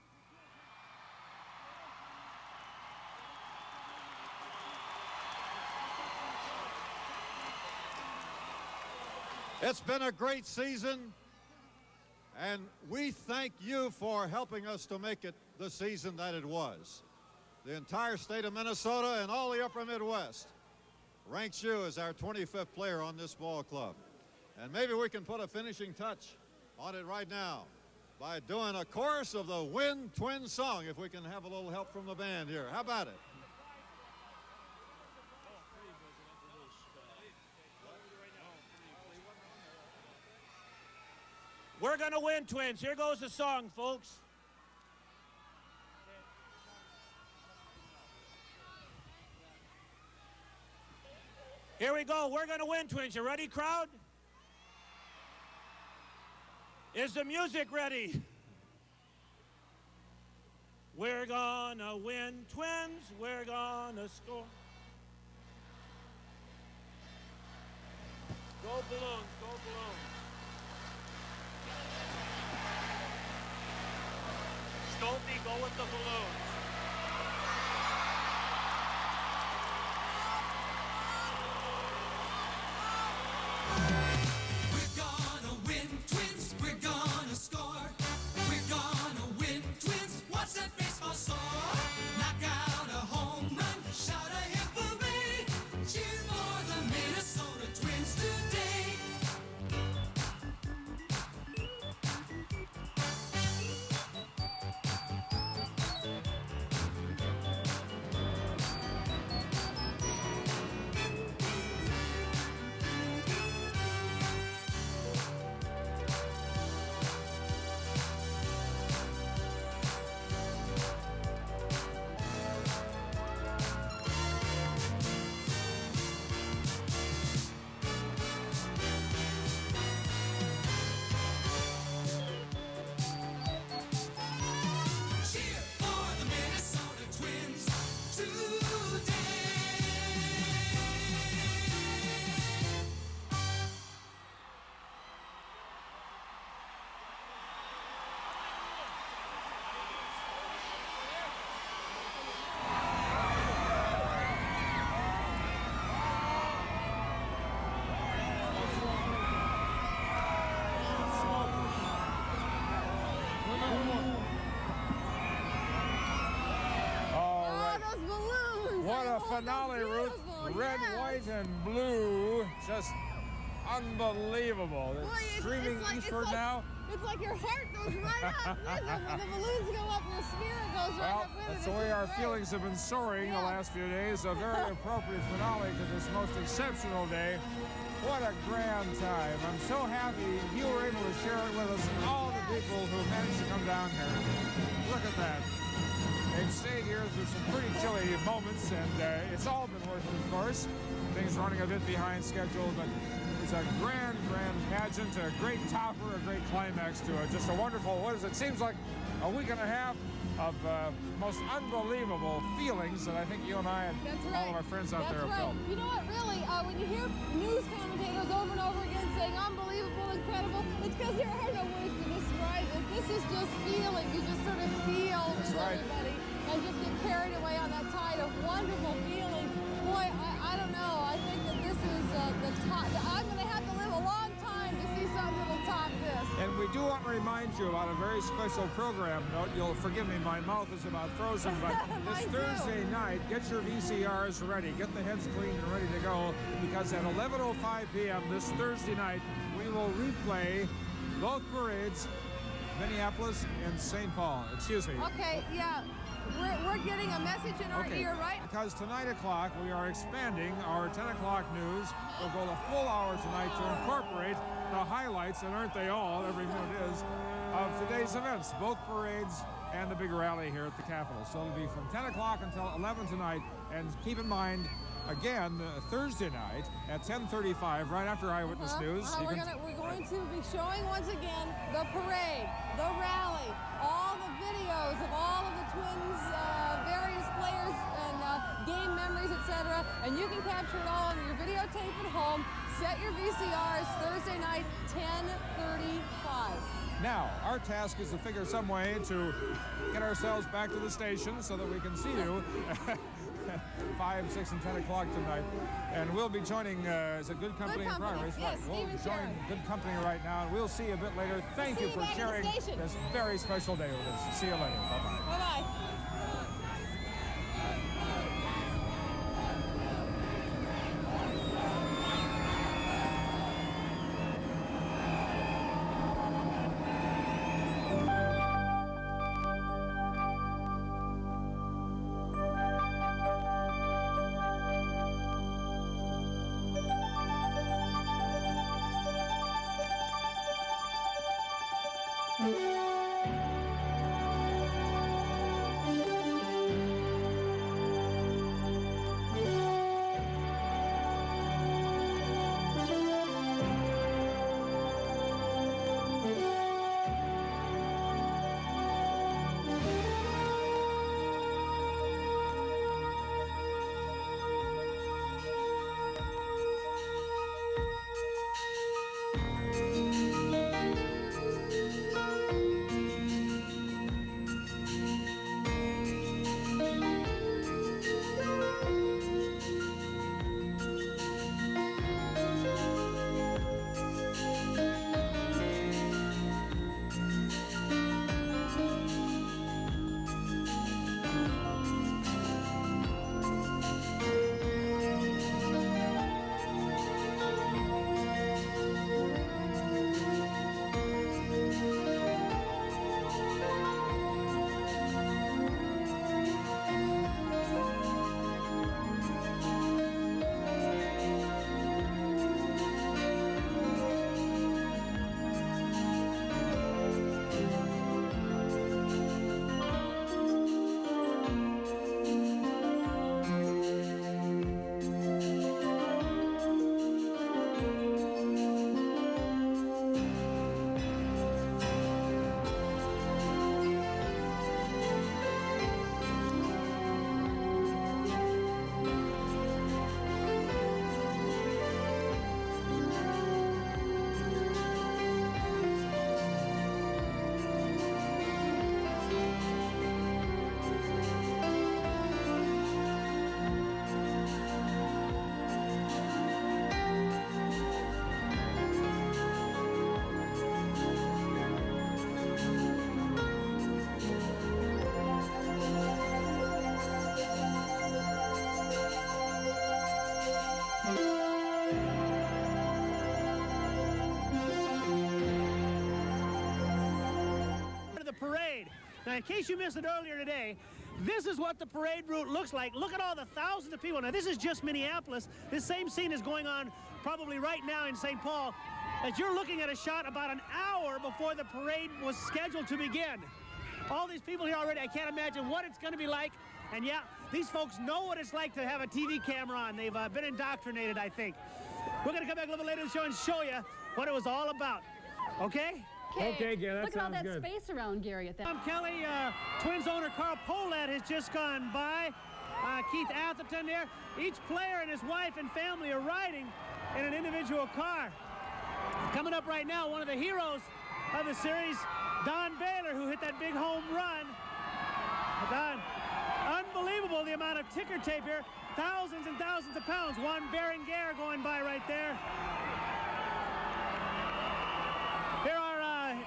It's been a great season, and we thank you for helping us to make it the season that it was. The entire state of Minnesota and all the upper Midwest ranks you as our 25th player on this ball club. And maybe we can put a finishing touch on it right now by doing a chorus of the Win Twins song, if we can have a little help from the band here. How about it? We're gonna win, Twins. Here goes the song, folks. Here we go. We're gonna win, Twins. You ready, crowd? Is the music ready? We're gonna win, Twins. We're gonna score. Go Balloons, go Balloons. Stolpe, go with the balloons. We're gonna win, Twins. We're gonna score. We're gonna win, Twins. Watch that baseball soar. Knock out a home run. Shout a hip hooray. Cheer for the Minnesota Twins today. Cheer for the Minnesota Twins today. Oh, those balloons! What They a look finale, Ruth. beautiful, Red, yes. white, and blue. Just unbelievable. It's Boy, streaming eastward now. It's like your heart goes right up with them. When the balloons go up and the spirit goes right Well, up with it. that's the It's way just our great. feelings have been soaring the last few days. A very appropriate finale to this most exceptional day. What a grand time. I'm so happy you were able to share it with us and all the people who managed to come down here. Look at that. They've stayed here through some pretty chilly moments, and it's all been worth it, of course. Things running a bit behind schedule, but it's a grand pageant, a great topper, a great climax to it. Just a wonderful, what is it? Seems like a week and a half of most unbelievable feelings that I think you and I and all of our friends out there have felt. You know what, really, when you hear news commentators over and over again saying unbelievable, incredible, it's because there are no words to describe this. This is just feeling. You just sort of feel with everybody and just get carried away on that tide of wonderful feeling. Boy, I don't know. I think that this is the top. I'm going to have to live a long time to see something that will top this. And we do want to remind you about a very special program note. You'll forgive me, my mouth is about frozen, but this Thursday night, get your VCRs ready. Get the heads clean and ready to go, because at 11:05 p.m. this Thursday night, we will replay both parades, Minneapolis and St. Paul. Excuse me. Okay, yeah. We're getting a message in our ear, right? Because tonight o'clock, we are expanding our 10 o'clock news. We'll go the full hour tonight to incorporate the highlights, and aren't they all, every minute is, of today's events, both parades and the big rally here at the Capitol. So it'll be from 10 o'clock until 11 tonight, and keep in mind, again, Thursday night at 10:35, right after Eyewitness News. We're going to be showing once again the parade, the rally, all the videos of all of the Twins, various players and game memories, etc. And you can capture it all on your videotape at home. Set your VCRs Thursday night, 10:35. Now, our task is to figure some way to get ourselves back to the station so that we can see you 5, 6, and 10 o'clock tonight. And we'll be joining, is it Good Company in progress? Yes, Right. We'll join Good Company right now, and we'll see you a bit later. Thank you for sharing this very special day with us. See you later. Bye-bye. Bye-bye. Parade. Now, in case you missed it earlier today, this is what the parade route looks like. Look at all the thousands of people. Now, this is just Minneapolis. This same scene is going on probably right now in St. Paul, as you're looking at a shot about an hour before the parade was scheduled to begin. All these people here already, I can't imagine what it's going to be like. And yeah, these folks know what it's like to have a TV camera on. They've been indoctrinated, I think. We're going to come back a little bit later in the show and show you what it was all about. Okay? Okay, Gary, that Look at all sounds that good. space around Gary at that. Tom Kelly, Twins owner Carl Pohlad has just gone by. Keith Atherton there. Each player and his wife and family are riding in an individual car. Coming up right now, one of the heroes of the series, Don Baylor, who hit that big home run. Don, unbelievable the amount of ticker tape here. Thousands and thousands of pounds. Juan Berenguer going by right there.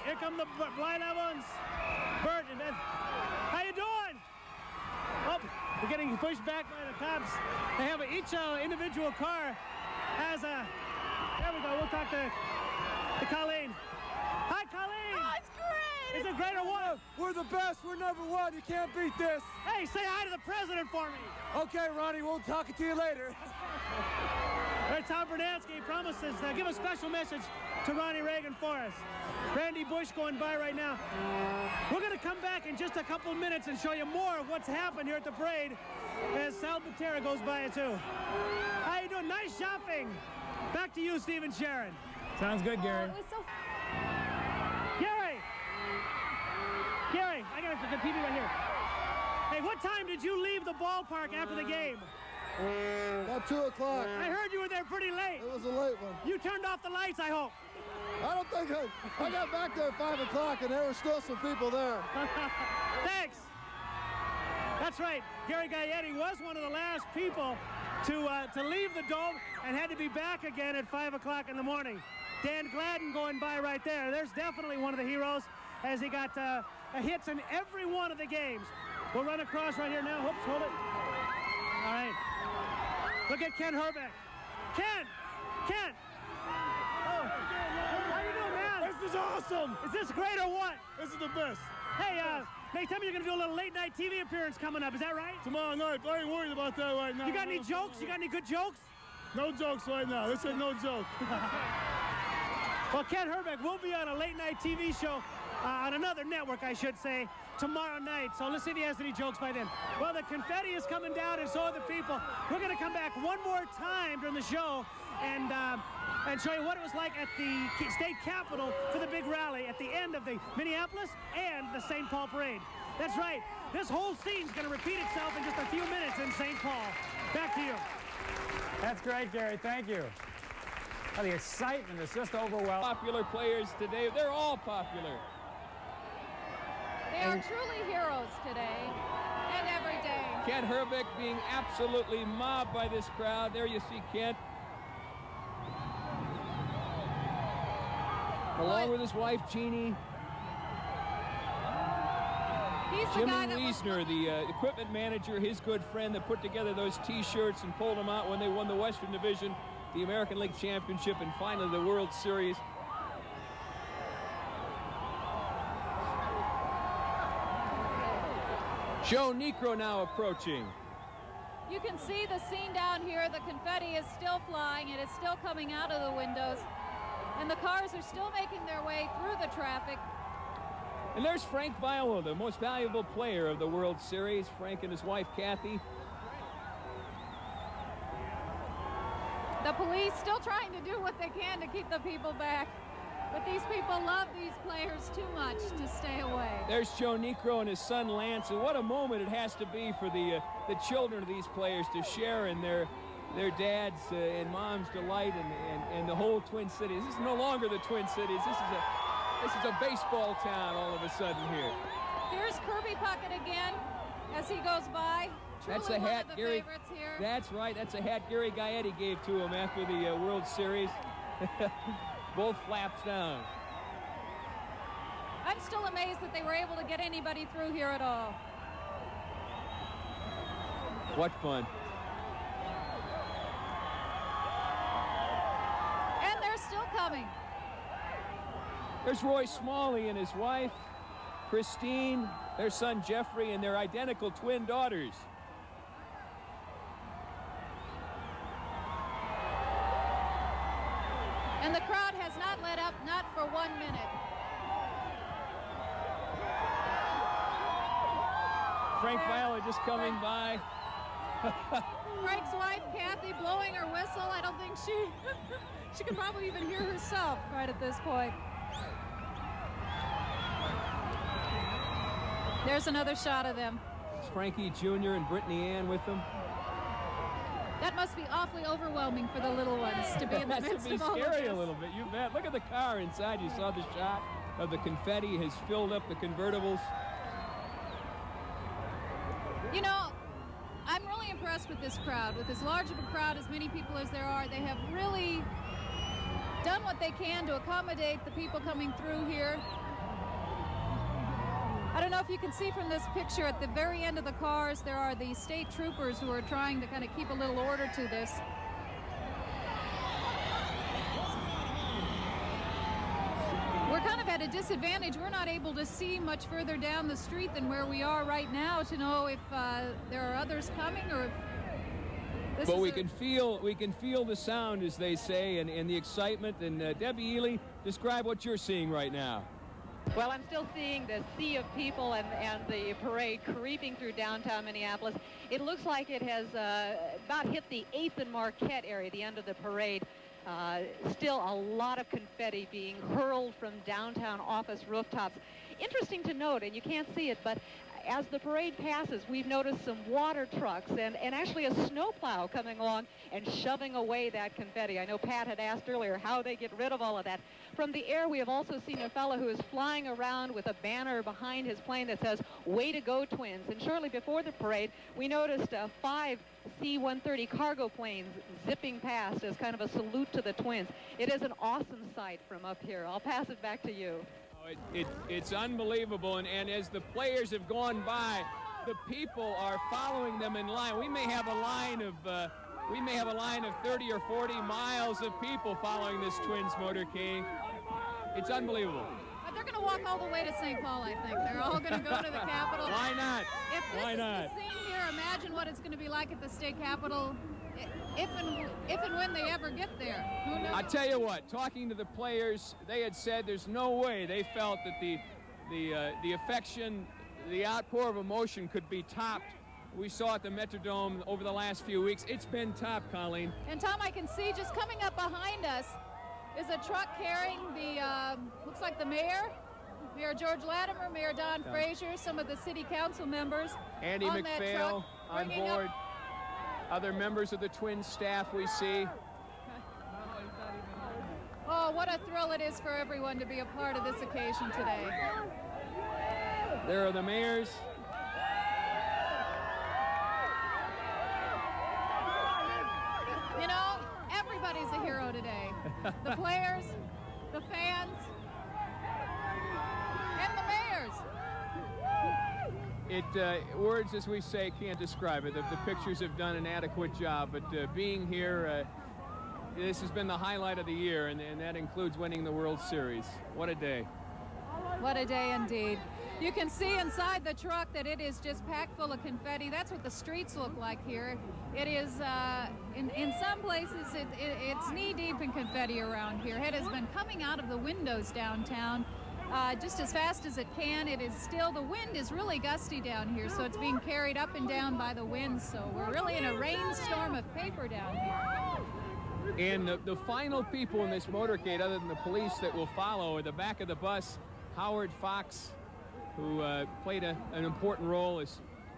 Here come the Blind Evans, Bert, and then, how you doing? Oh, we're getting pushed back by the cops. They have each individual car has a, there we go, we'll talk to Colleen. Hi, Colleen. Oh, it's great. Is it great or what? We're the best. We're number one. You can't beat this. Hey, say hi to the president for me. Okay, Ronnie, we'll talk to you later. There's Tom Bernansky promises to give a special message to Ronnie Reagan for us. Randy Bush going by right now. We're going to come back in just a couple minutes and show you more of what's happened here at the parade as Sal Butera goes by it too. How you doing? Nice shopping. Back to you, Stephen Sharon. Sounds good, Gary. It was so Gary, I got the TV right here. Hey, what time did you leave the ballpark after the game? About 2 o'clock. I heard you were there pretty late. It was a late one. You turned off the lights, I hope. I don't think I got back there at 5 o'clock and there were still some people there. Thanks. That's right. Gary Gaetti was one of the last people to leave the Dome and had to be back again at 5 o'clock in the morning. Dan Gladden going by right there. There's definitely one of the heroes as he got hits in every one of the games. We'll run across right here now. Whoops, hold it. All right. Look at Ken Herbeck. Ken! Oh, how you doing, man? This is awesome. Is this great or what? This is the best. Hey, tell me you're going to do a little late-night TV appearance coming up. Is that right? Tomorrow night, but I ain't worried about that right now. You got any jokes? You got any good jokes? No jokes right now. This ain't no joke. Well, Ken Herbeck will be on a late-night TV show, on another network, I should say, tomorrow night. So let's see if he has any jokes by then. Well, the confetti is coming down, and so are the people. We're going to come back one more time during the show and show you what it was like at the state capitol for the big rally at the end of the Minneapolis and the St. Paul parade. That's right. This whole scene's going to repeat itself in just a few minutes in St. Paul. Back to you. That's great, Gary. Thank you. Oh, the excitement is just overwhelming. Popular players today, they're all popular. They are truly heroes today and every day. Kent Herbeck being absolutely mobbed by this crowd. There you see Kent. Along with his wife, Jeannie. Jimmy Wiesner, the equipment manager, his good friend that put together those T-shirts and pulled them out when they won the Western Division, the American League Championship, and finally the World Series. Joe Niekro now approaching. You can see the scene down here. The confetti is still flying. It is still coming out of the windows. And the cars are still making their way through the traffic. And there's Frank Viola, the most valuable player of the World Series. Frank and his wife, Kathy. The police still trying to do what they can to keep the people back. But these people love these players too much to stay away. There's Joe Niekro and his son Lance, and what a moment it has to be for the children of these players to share in their dad's and mom's delight and the whole Twin Cities. This is no longer the Twin Cities. This is a baseball town all of a sudden here. Here's Kirby Puckett again as he goes by. Truly That's a hat one of the Gary. favorites here. That's right. That's a hat Gary Gaetti gave to him after the World Series. Both flaps down. I'm still amazed that they were able to get anybody through here at all. What fun. And they're still coming. There's Roy Smalley and his wife, Christine, their son Jeffrey, and their identical twin daughters. And the crowd has not let up, not for 1 minute. Frank Viola just coming by. Frank's wife, Kathy, blowing her whistle. I don't think she can probably even hear herself right at this point. There's another shot of them. It's Frankie Jr. and Brittany Ann with them. That must be awfully overwhelming for the little ones to be in the midst of all of this. That's scary a little bit, you bet. Look at the car inside. You saw the shot of the confetti has filled up the convertibles. You know, I'm really impressed with this crowd. With as large of a crowd, as many people as there are, they have really done what they can to accommodate the people coming through here. I don't know if you can see from this picture, at the very end of the cars, there are the state troopers who are trying to kind of keep a little order to this. We're kind of at a disadvantage. We're not able to see much further down the street than where we are right now to know if there are others coming or if this But is we can feel the sound, as they say, and the excitement. And Debbie Ely, describe what you're seeing right now. Well, I'm still seeing the sea of people and the parade creeping through downtown Minneapolis. It looks like it has about hit the 8th and Marquette area, the end of the parade. Still a lot of confetti being hurled from downtown office rooftops. Interesting to note, and you can't see it, but as the parade passes, we've noticed some water trucks and actually a snowplow coming along and shoving away that confetti. I know Pat had asked earlier how they get rid of all of that. From the air, we have also seen a fellow who is flying around with a banner behind his plane that says, "Way to go, Twins." And shortly before the parade, we noticed 5 C-130 cargo planes zipping past as kind of a salute to the Twins. It is an awesome sight from up here. I'll pass it back to you. It's unbelievable, and as the players have gone by, the people are following them in line. We may have a line of 30 or 40 miles of people following this Twins motorcade. It's unbelievable. But they're going to walk all the way to St. Paul, I think. They're all going to go to the Capitol. Why not? If this Why is not? the scene here, imagine what it's going to be like at the state Capitol if and when they ever get there. Who knows? I tell you what, talking to the players, they had said there's no way they felt that the affection, the outpour of emotion could be topped. We saw at the Metrodome over the last few weeks. It's been topped, Colleen. And Tom, I can see just coming up behind us is a truck carrying the, looks like the mayor, Mayor George Latimer, Mayor Don Frazier, some of the city council members. Andy on that McPhail truck, on bringing board. up Other members of the Twins staff we see. Oh, what a thrill it is for everyone to be a part of this occasion today. There are the mayors. You know, everybody's a hero today. The players, the fans, and the mayors. Words, as we say, can't describe it. The pictures have done an adequate job, but being here, this has been the highlight of the year, and that includes winning the World Series. What a day. What a day indeed. You can see inside the truck that it is just packed full of confetti. That's what the streets look like here. It is, in some places, it's knee-deep in confetti around here. It has been coming out of the windows downtown just as fast as it can. It is still, the wind is really gusty down here, so it's being carried up and down by the wind. So we're really in a rainstorm of paper down here. And the final people in this motorcade, other than the police that will follow, are the back of the bus, Howard Fox, who played an important role,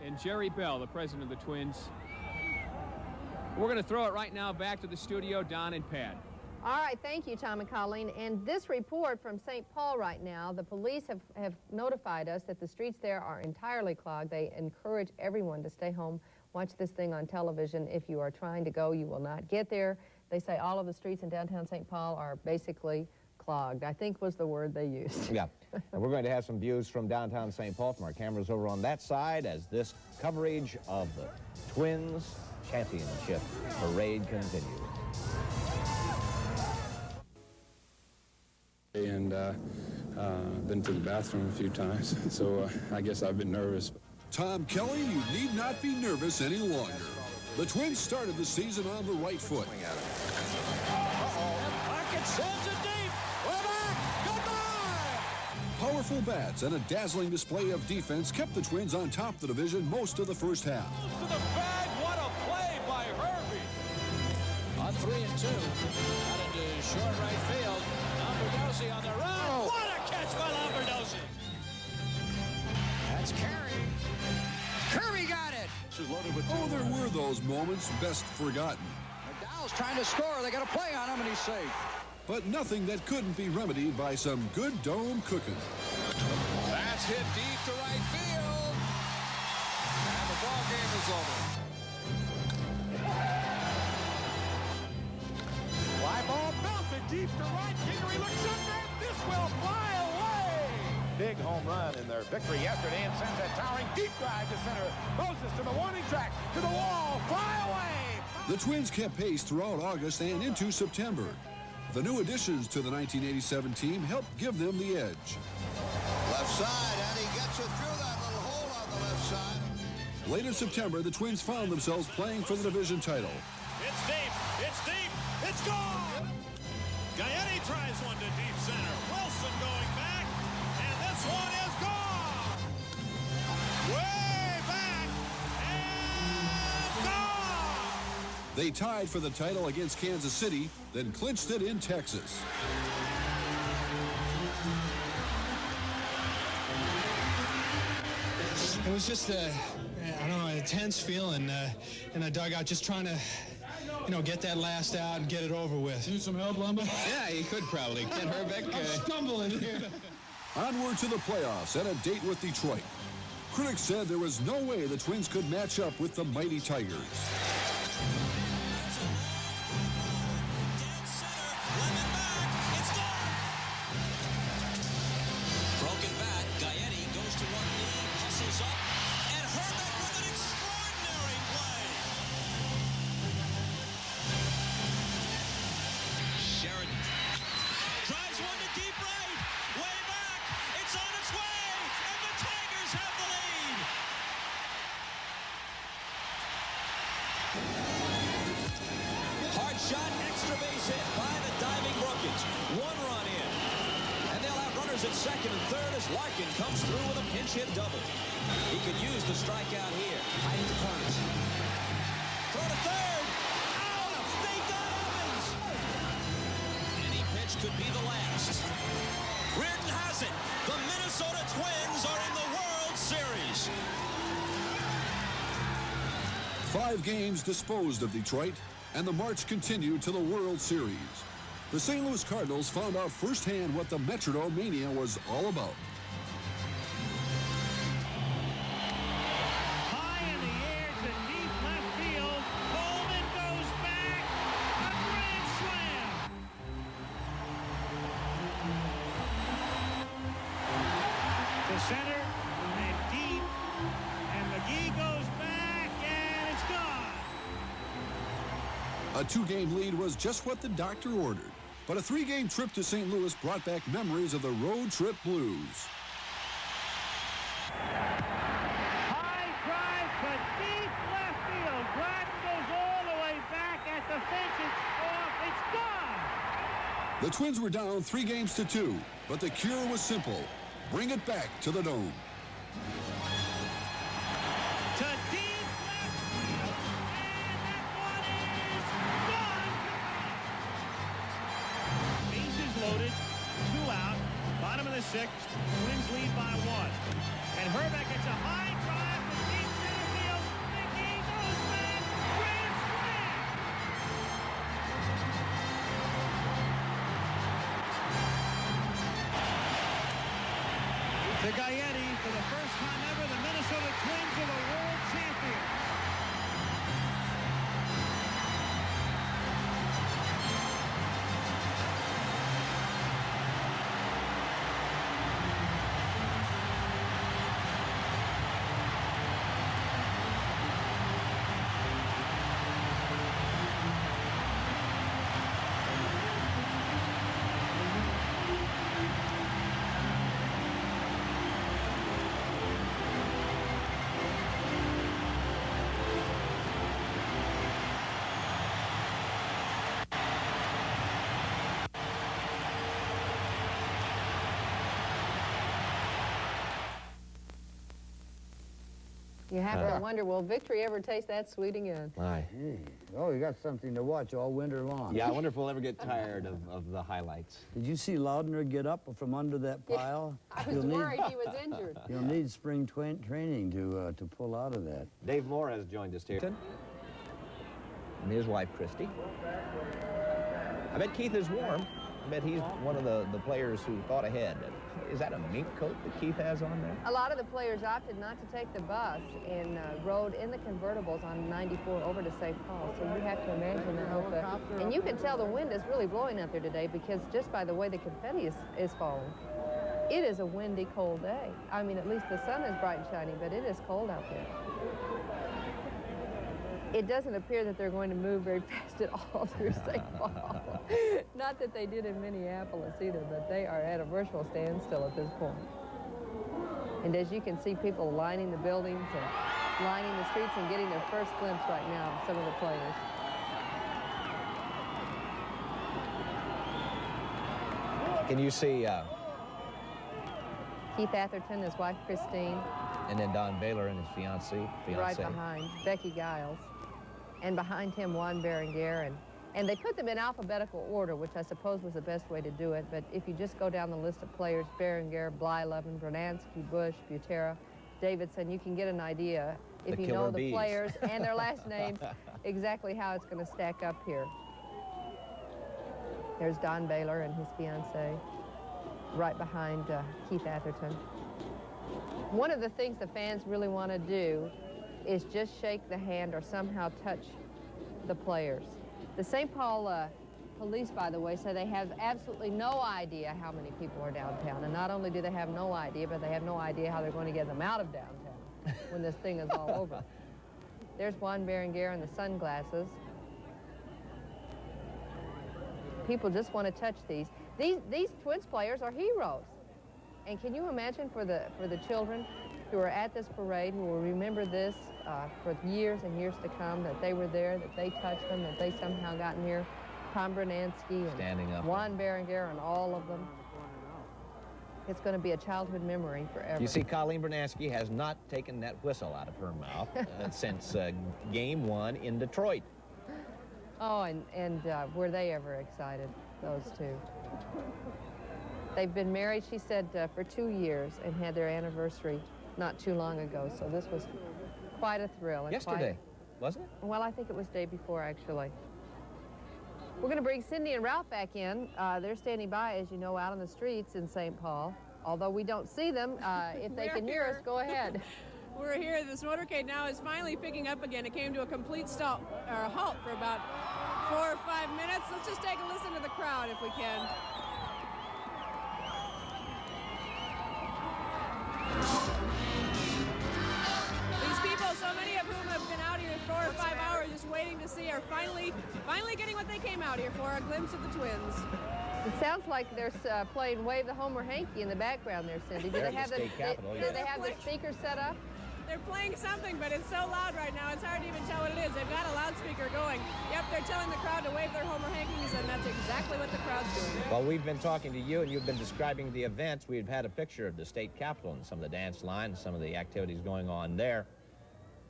and Jerry Bell, the president of the Twins. We're going to throw it right now back to the studio, Don and Pat. All right, thank you, Tom and Colleen. And this report from St. Paul right now, the police have notified us that the streets there are entirely clogged. They encourage everyone to stay home, watch this thing on television. If you are trying to go, you will not get there. They say all of the streets in downtown St. Paul are basically clogged, I think was the word they used. Yeah, and we're going to have some views from downtown St. Paul from our cameras over on that side as this coverage of the Twins Championship Parade continues. And been to the bathroom a few times, so I guess I've been nervous. Tom Kelly, you need not be nervous any longer. The Twins started the season on the right foot. Pocket sends it deep. We're back. Goodbye. Powerful bats and a dazzling display of defense kept the Twins on top of the division most of the first half. To the bag. What a play by Hervey. On 3-2. Out into short right field. Lombardozzi on the run. Oh. What a catch by Lombardozzi. That's Carey. Curry got it. Oh, there were those moments best forgotten. McDowell's trying to score. They got a play on him, and he's safe. But nothing that couldn't be remedied by some good dome cooking. That's hit deep to right field. And the ball game is over. Fly ball belted deep to right. Kingery looks up there. This will fly away. Big home run in their victory yesterday and sends a towering deep drive to center. Moses to the warning track, to the wall, fly away. The Twins kept pace throughout August and into September. The new additions to the 1987 team helped give them the edge. Left side, and he gets it through that little hole on the left side. Late in September, the Twins found themselves playing for the division title. It's deep. It's deep. It's gone. Gaetti tries one to deep center. Wilson going back, and this one is gone. Way back and gone. They tied for the title against Kansas City, then clinched it in Texas. It was just I don't know, an intense feeling in the dugout, just trying to, get that last out and get it over with. Need some help, Lumber? Yeah, he could probably. Ken Herbeck. I'm stumbling here. Onward to the playoffs and a date with Detroit. Critics said there was no way the Twins could match up with the mighty Tigers. Broken back, Gaetti goes to one knee, hustles up, and Herbeck with an extraordinary play. Sheridan drives one to deep right, way back, it's on its way, and the Tigers have the lead. Hard shot, extra base hit by the diving Brookins. One run in. And they'll have runners at second and third as Larkin comes through with a pinch hit double. He could use the strikeout here. Hiding to Carnes. Throw to third. Out! They got Evans! Any pitch could be the last. Reardon has it. The Minnesota Twins are in the World Series. 5 games disposed of Detroit, and the march continued to the World Series. The St. Louis Cardinals found out firsthand what the Metrodome Mania was all about. High in the air to deep left field. Coleman goes back. A grand slam. To center and deep. And McGee goes back and it's gone. A 2-game lead was just what the doctor ordered. But a 3-game trip to St. Louis brought back memories of the road trip blues. High drive to deep left field. Gladden goes all the way back at the fence. It's off. It's gone. The Twins were down 3 games to 2, but the cure was simple. Bring it back to the Dome. To deep left field. And that one is gone. Bases loaded. 2 out. Bottom of the 6th. Twins lead by 1. And Herbeck gets a high drive to deep center field. McGee goes back. Grand slam. To Gaetti, for the first time ever, the Minnesota Twins are the world champions. You have to wonder, will victory ever taste that sweet again? Aye. Oh, you got something to watch all winter long. Yeah, I wonder if we'll ever get tired of the highlights. Did you see Laudner get up from under that pile? I was worried he was injured. You'll need spring training to pull out of that. Dave Moore has joined us here. And his wife, Christy. I bet Keith is warm. I bet he's one of the players who thought ahead. Is that a mink coat that Keith has on there? A lot of the players opted not to take the bus and rode in the convertibles on 94 over to St. Paul. So you have to imagine that. And you can tell the wind is really blowing out there today because just by the way the confetti is falling. It is a windy, cold day. I mean, at least the sun is bright and shiny, but it is cold out there. It doesn't appear that they're going to move very fast at all through St. Paul. Not that they did in Minneapolis either, but they are at a virtual standstill at this point. And as you can see, people lining the buildings and lining the streets and getting their first glimpse right now of some of the players. Can you see Keith Atherton, his wife Christine. And then Don Baylor and his fiancée. Right behind Becky Giles. And behind him, Juan Berenguer. And they put them in alphabetical order, which I suppose was the best way to do it. But if you just go down the list of players, Berenguer, Blyleven, Bernansky, Bush, Butera, Davidson, you can get an idea if you know the players and their last name, exactly how it's going to stack up here. There's Don Baylor and his fiancée, right behind Keith Atherton. One of the things the fans really want to do is just shake the hand or somehow touch the players. The St. Paul police, by the way, say they have absolutely no idea how many people are downtown. And not only do they have no idea, but they have no idea how they're going to get them out of downtown when this thing is all over. There's Juan Berenguer in the sunglasses. People just want to touch these. These Twins players are heroes. And can you imagine for the children who are at this parade, who will remember this for years and years to come, that they were there, that they touched them, that they somehow got near Tom Bernansky and Juan Berenguer and all of them. It's going to be a childhood memory forever. You see, Colleen Bernansky has not taken that whistle out of her mouth since Game 1 in Detroit. Oh, and were they ever excited, those two? They've been married, she said, for 2 years and had their anniversary not too long ago. So this was quite a thrill. And yesterday, wasn't it? Well, I think it was the day before, actually. We're going to bring Cindy and Ralph back in. They're standing by, as you know, out on the streets in St. Paul. Although we don't see them, if they can hear us, go ahead. We're here. This motorcade now is finally picking up again. It came to a complete stop, or halt for about 4 or 5 minutes. Let's just take a listen to the crowd if we can. These people, so many of whom have been out here 4 or 5 hours just waiting to see, are finally getting what they came out here for, a glimpse of the Twins. It sounds like they're playing Wave the Homer Hanky in the background there, Cindy. Do they have the speakers set up? They're playing something, but it's so loud right now, it's hard to even tell what it is. They've got a loudspeaker going. Yep, they're telling the crowd to wave their Homer Hankies, and that's exactly what the crowd's doing. Well, we've been talking to you, and you've been describing the events. We've had a picture of the state capitol and some of the dance lines, some of the activities going on there.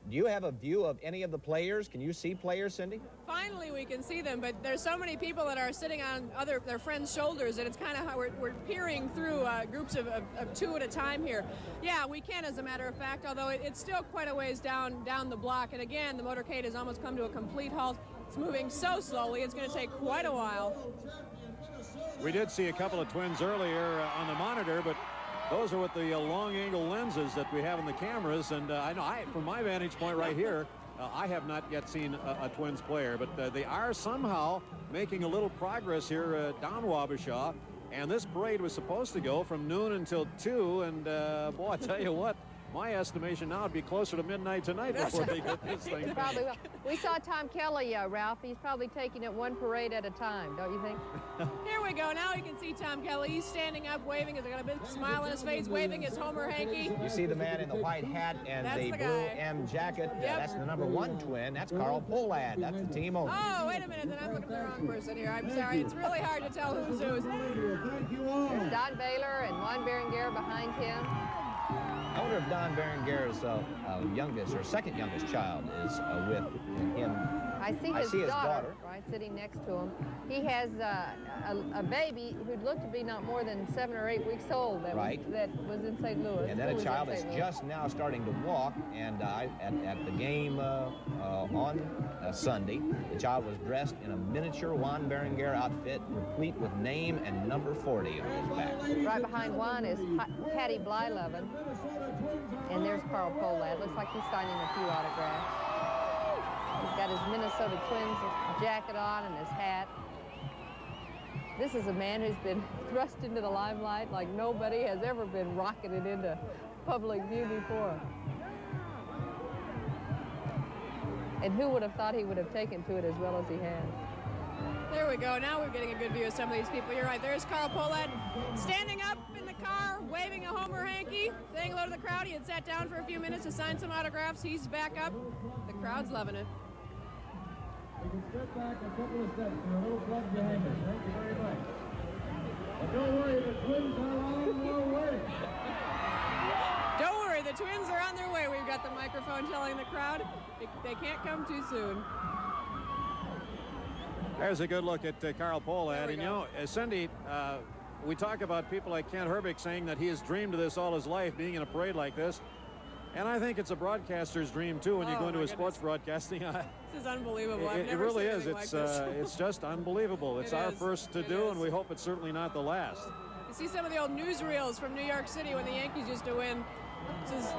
Do you have a view of any of the players? Can you see players, Cindy? Finally, we can see them, but there's so many people that are sitting on their friends' shoulders that it's kind of how we're peering through groups of 2 at a time here. Yeah, we can, as a matter of fact, although it's still quite a ways down the block. And again, the motorcade has almost come to a complete halt. It's moving so slowly, it's going to take quite a while. We did see a couple of Twins earlier on the monitor, but those are with the long-angle lenses that we have in the cameras, and I know from my vantage point right here, I have not yet seen a Twins player, but they are somehow making a little progress here down Wabasha, and this parade was supposed to go from noon until 2, and boy, I tell you what, my estimation now would be closer to midnight tonight before they get this thing. Probably will. We saw Tom Kelly, Ralph. He's probably taking it one parade at a time, don't you think? Here we go. Now we can see Tom Kelly. He's standing up, waving. He's got a big smile on his face, waving his Homer Hanky. You see the man in the white hat and the blue M jacket. Yep. That's the #1 Twin. That's Carl Pohlad. That's the team owner. Oh, wait a minute. Then I'm looking at the wrong person here. I'm sorry. It's really hard to tell who's who. There's Don Baylor and Juan Berenguer behind him. I wonder if Don Berenguer's youngest or second youngest child is with him. I see his daughter, right, sitting next to him. He has a baby who'd looked to be not more than 7 or 8 weeks old that was in St. Louis. And then a child that's just now starting to walk. And at the game on Sunday, the child was dressed in a miniature Juan Berenguer outfit, replete with name and number 40 on his back. Right behind Juan is Patty Blyleven. And there's Carl Pohlad. Looks like he's signing a few autographs. He's got his Minnesota Twins jacket on and his hat. This is a man who's been thrust into the limelight like nobody has ever been rocketed into public view before. And who would have thought he would have taken to it as well as he has? There we go. Now we're getting a good view of some of these people. You're right. There's Carl Pohlad standing up in the car, waving a Homer Hanky, saying hello to the crowd. He had sat down for a few minutes to sign some autographs. He's back up. The crowd's loving it. You can step back a couple of steps for a little plug behind us. Thank you very much. But don't worry, the Twins are on their way. Don't worry, the Twins are on their way. We've got the microphone telling the crowd they can't come too soon. There's a good look at Carl Pohlad. And, you know, Cindy, we talk about people like Kent Herbeck saying that he has dreamed of this all his life, being in a parade like this. And I think it's a broadcaster's dream, too, when you go into a sports broadcasting. This is unbelievable. It really is. It's just unbelievable. It's our first to do, and we hope it's certainly not the last. You see some of the old newsreels from New York City when the Yankees used to win. This is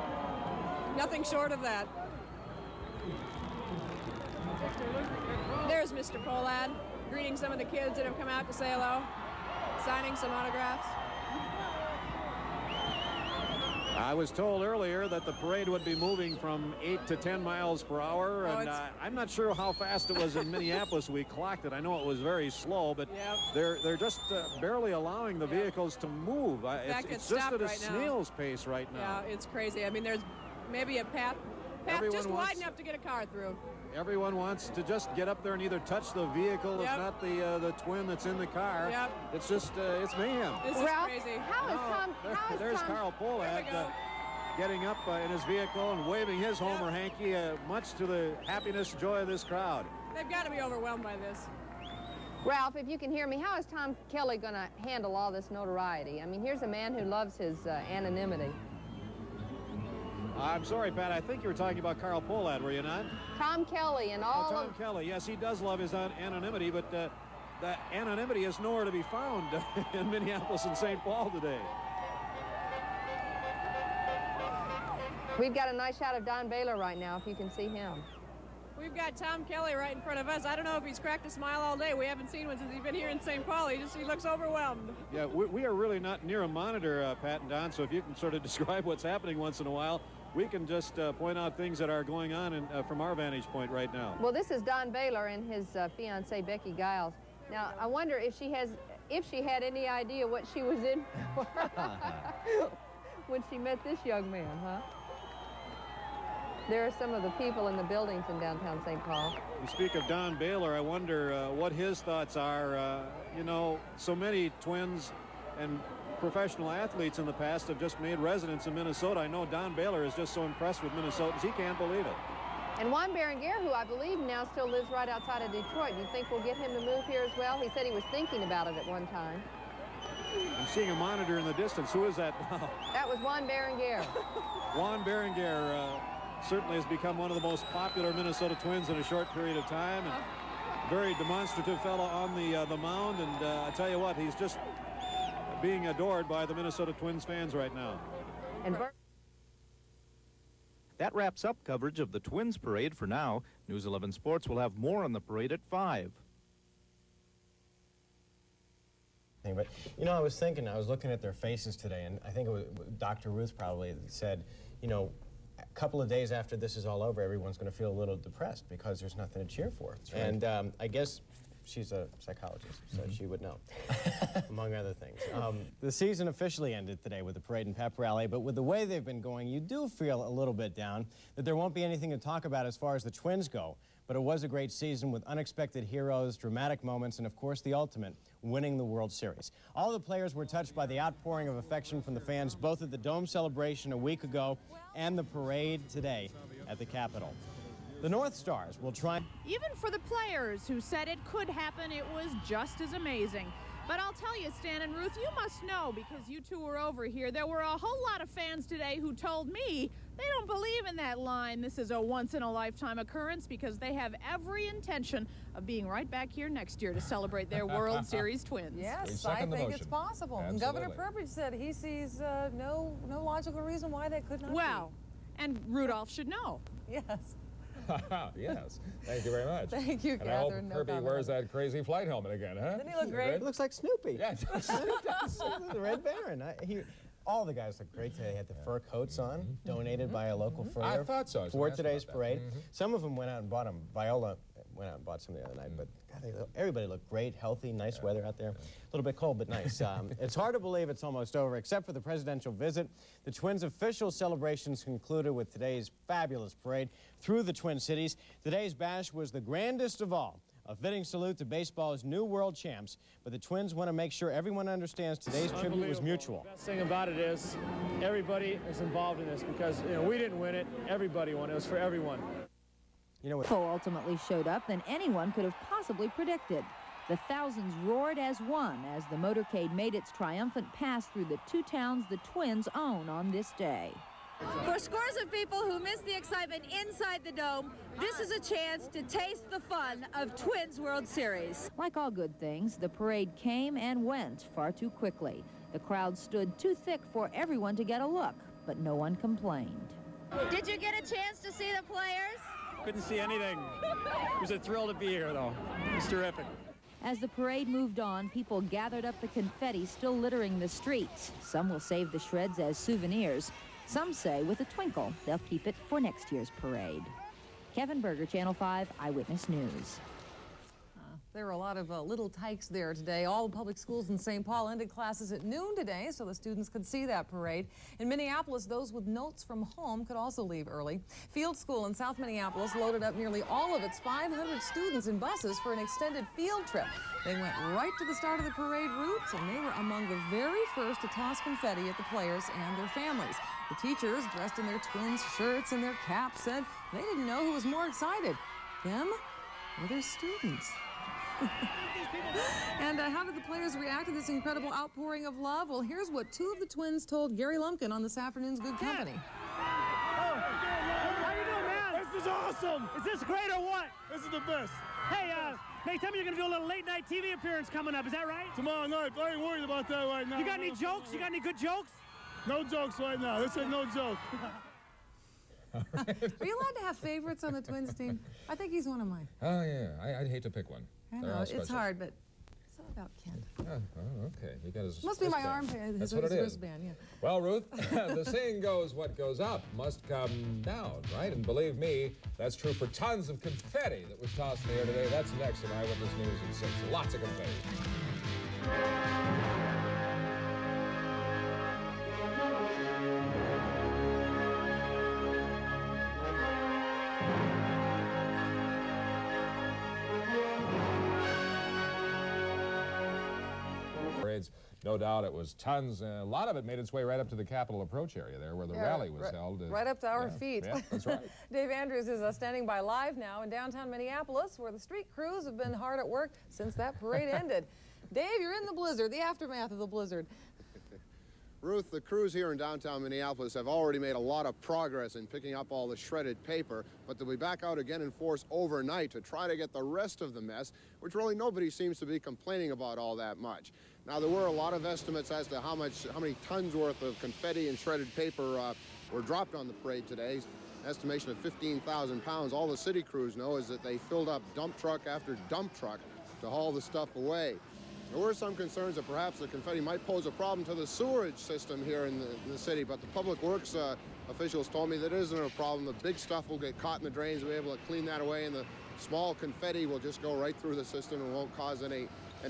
nothing short of that. There's Mr. Pohlad greeting some of the kids that have come out to say hello, signing some autographs. I was told earlier that the parade would be moving from 8 to 10 miles per hour, and I'm not sure how fast it was in Minneapolis. We clocked it. I know it was very slow, but they're just barely allowing the vehicles to move. It's just at a snail's pace right now. Yeah, it's crazy. I mean, there's maybe a path just wide enough to get a car through. Everyone wants to just get up there and either touch the vehicle, if not the twin that's in the car. It's just, it's mayhem. This is crazy. There's Carl Pohlad getting up in his vehicle and waving his homer hanky, much to the happiness, joy of this crowd. They've got to be overwhelmed by this. Ralph, if you can hear me, how is Tom Kelly going to handle all this notoriety? I mean, here's a man who loves his anonymity. I'm sorry, Pat. I think you were talking about Carl Pohlad, were you not? Tom Kelly and all Tom Kelly. Yes, he does love his anonymity, but the anonymity is nowhere to be found in Minneapolis and St. Paul today. We've got a nice shot of Don Baylor right now, if you can see him. We've got Tom Kelly right in front of us. I don't know if he's cracked a smile all day. We haven't seen one since he's been here in St. Paul. He looks overwhelmed. Yeah, we are really not near a monitor, Pat and Don, so if you can sort of describe what's happening once in a while, we can just point out things that are going on from our vantage point right now. Well, this is Don Baylor and his fiancée, Becky Giles. Now, I wonder if she had any idea what she was in for when she met this young man, huh? There are some of the people in the buildings in downtown St. Paul. You speak of Don Baylor, I wonder what his thoughts are. You know, so many Twins and professional athletes in the past have just made residence in Minnesota. I know Don Baylor is just so impressed with Minnesotans, he can't believe it. And Juan Berenguer, who I believe now still lives right outside of Detroit, you think we'll get him to move here as well? He said he was thinking about it at one time. I'm seeing a monitor in the distance. Who is that now? That was Juan Berenguer. Juan Berenguer certainly has become one of the most popular Minnesota Twins in a short period of time. And very demonstrative fellow on the mound, and I tell you what, he's just being adored by the Minnesota Twins fans right now. And that wraps up coverage of the Twins parade for now. News 11 Sports will have more on the parade at 5. But, you know, I was looking at their faces today, and I think it was Dr. Ruth probably said, you know, a couple of days after this is all over, everyone's going to feel a little depressed because there's nothing to cheer for. Right. And I guess she's a psychologist, so she would know, among other things. The season officially ended today with the parade and pep rally, but with the way they've been going, you do feel a little bit down that there won't be anything to talk about as far as the Twins go. But it was a great season with unexpected heroes, dramatic moments, and of course the ultimate, winning the World Series. All the players were touched by the outpouring of affection from the fans, both at the Dome celebration a week ago and the parade today at the Capitol. The North Stars will try. Even for the players who said it could happen, it was just as amazing. But I'll tell you, Stan and Ruth, you must know, because you two were over here, there were a whole lot of fans today who told me they don't believe in that line. This is a once-in-a-lifetime occurrence, because they have every intention of being right back here next year to celebrate their World Series twins. Yes, I think it's possible. And Governor Burbridge said he sees no logical reason why that could not be. Well, and Rudolph should know. Yes. Yes. Thank you very much. Thank you, and Catherine. I hope Kirby wears that crazy flight helmet again, huh? Doesn't he look great? It looks like Snoopy. Yeah, he does. The Red Baron. All the guys look great today. They had the fur coats on, donated by a local furrier. I thought so. For today's parade. Some of them went out and bought them. Viola went out and bought some the other night, but God, everybody looked great, healthy, nice weather out there. A little bit cold, but nice. It's hard to believe it's almost over, except for the presidential visit. The Twins' official celebrations concluded with today's fabulous parade through the Twin Cities. Today's bash was the grandest of all. A fitting salute to baseball's new world champs, but the Twins want to make sure everyone understands today's tribute was mutual. The best thing about it is everybody is involved in this, because we didn't win it, everybody won. It was for everyone. Poe ultimately showed up than anyone could have possibly predicted. The thousands roared as one as the motorcade made its triumphant pass through the two towns the Twins own on this day. For scores of people who miss the excitement inside the dome, this is a chance to taste the fun of Twins World Series. Like all good things, the parade came and went far too quickly. The crowd stood too thick for everyone to get a look, but no one complained. Did you get a chance to see the players? Couldn't see anything. It was a thrill to be here, though. It was terrific. As the parade moved on, people gathered up the confetti still littering the streets. Some will save the shreds as souvenirs. Some say with a twinkle they'll keep it for next year's parade. Kevin Berger, Channel 5 Eyewitness News. There were a lot of little tykes there today. All the public schools in St. Paul ended classes at noon today so the students could see that parade. In Minneapolis, those with notes from home could also leave early. Field School in South Minneapolis loaded up nearly all of its 500 students in buses for an extended field trip. They went right to the start of the parade routes, and they were among the very first to toss confetti at the players and their families. The teachers, dressed in their Twins shirts and their caps, said they didn't know who was more excited, them or their students. And how did the players react to this incredible outpouring of love? Well, here's what two of the Twins told Gary Lumpkin on this afternoon's Good Company. How you doing, man? This is awesome. Is this great or what? This is the best. Hey, next time you're going to do a little late-night TV appearance coming up. Is that right? Tomorrow night. I ain't worried about that right now. You got any jokes? You got any good jokes? No jokes right now. This ain't no joke. Are you allowed to have favorites on the Twins team? I think he's one of mine. Oh, yeah. I'd hate to pick one. I know, it's hard, but it's all about Kent. Oh, okay. You got his Must be my wristband. armband. That's what it is. Wristband, yeah. Well, Ruth, the saying goes, what goes up must come down, right? And believe me, that's true for tons of confetti that was tossed in the air today. That's next in Eyewitness News at 6. Lots of confetti. No doubt it was tons. A lot of it made its way right up to the Capitol approach area there where the rally was held. Right up to our feet. Yeah, that's right. Dave Andrews is standing by live now in downtown Minneapolis where the street crews have been hard at work since that parade ended. Dave, you're in the blizzard, the aftermath of the blizzard. Ruth, the crews here in downtown Minneapolis have already made a lot of progress in picking up all the shredded paper, but they'll be back out again in force overnight to try to get the rest of the mess, which really nobody seems to be complaining about all that much. Now, there were a lot of estimates as to how many tons worth of confetti and shredded paper were dropped on the parade today. An estimation of 15,000 pounds. All the city crews know is that they filled up dump truck after dump truck to haul the stuff away. There were some concerns that perhaps the confetti might pose a problem to the sewerage system here in the city, but the public works officials told me that isn't a problem. The big stuff will get caught in the drains. We'll be able to clean that away, and the small confetti will just go right through the system and won't cause any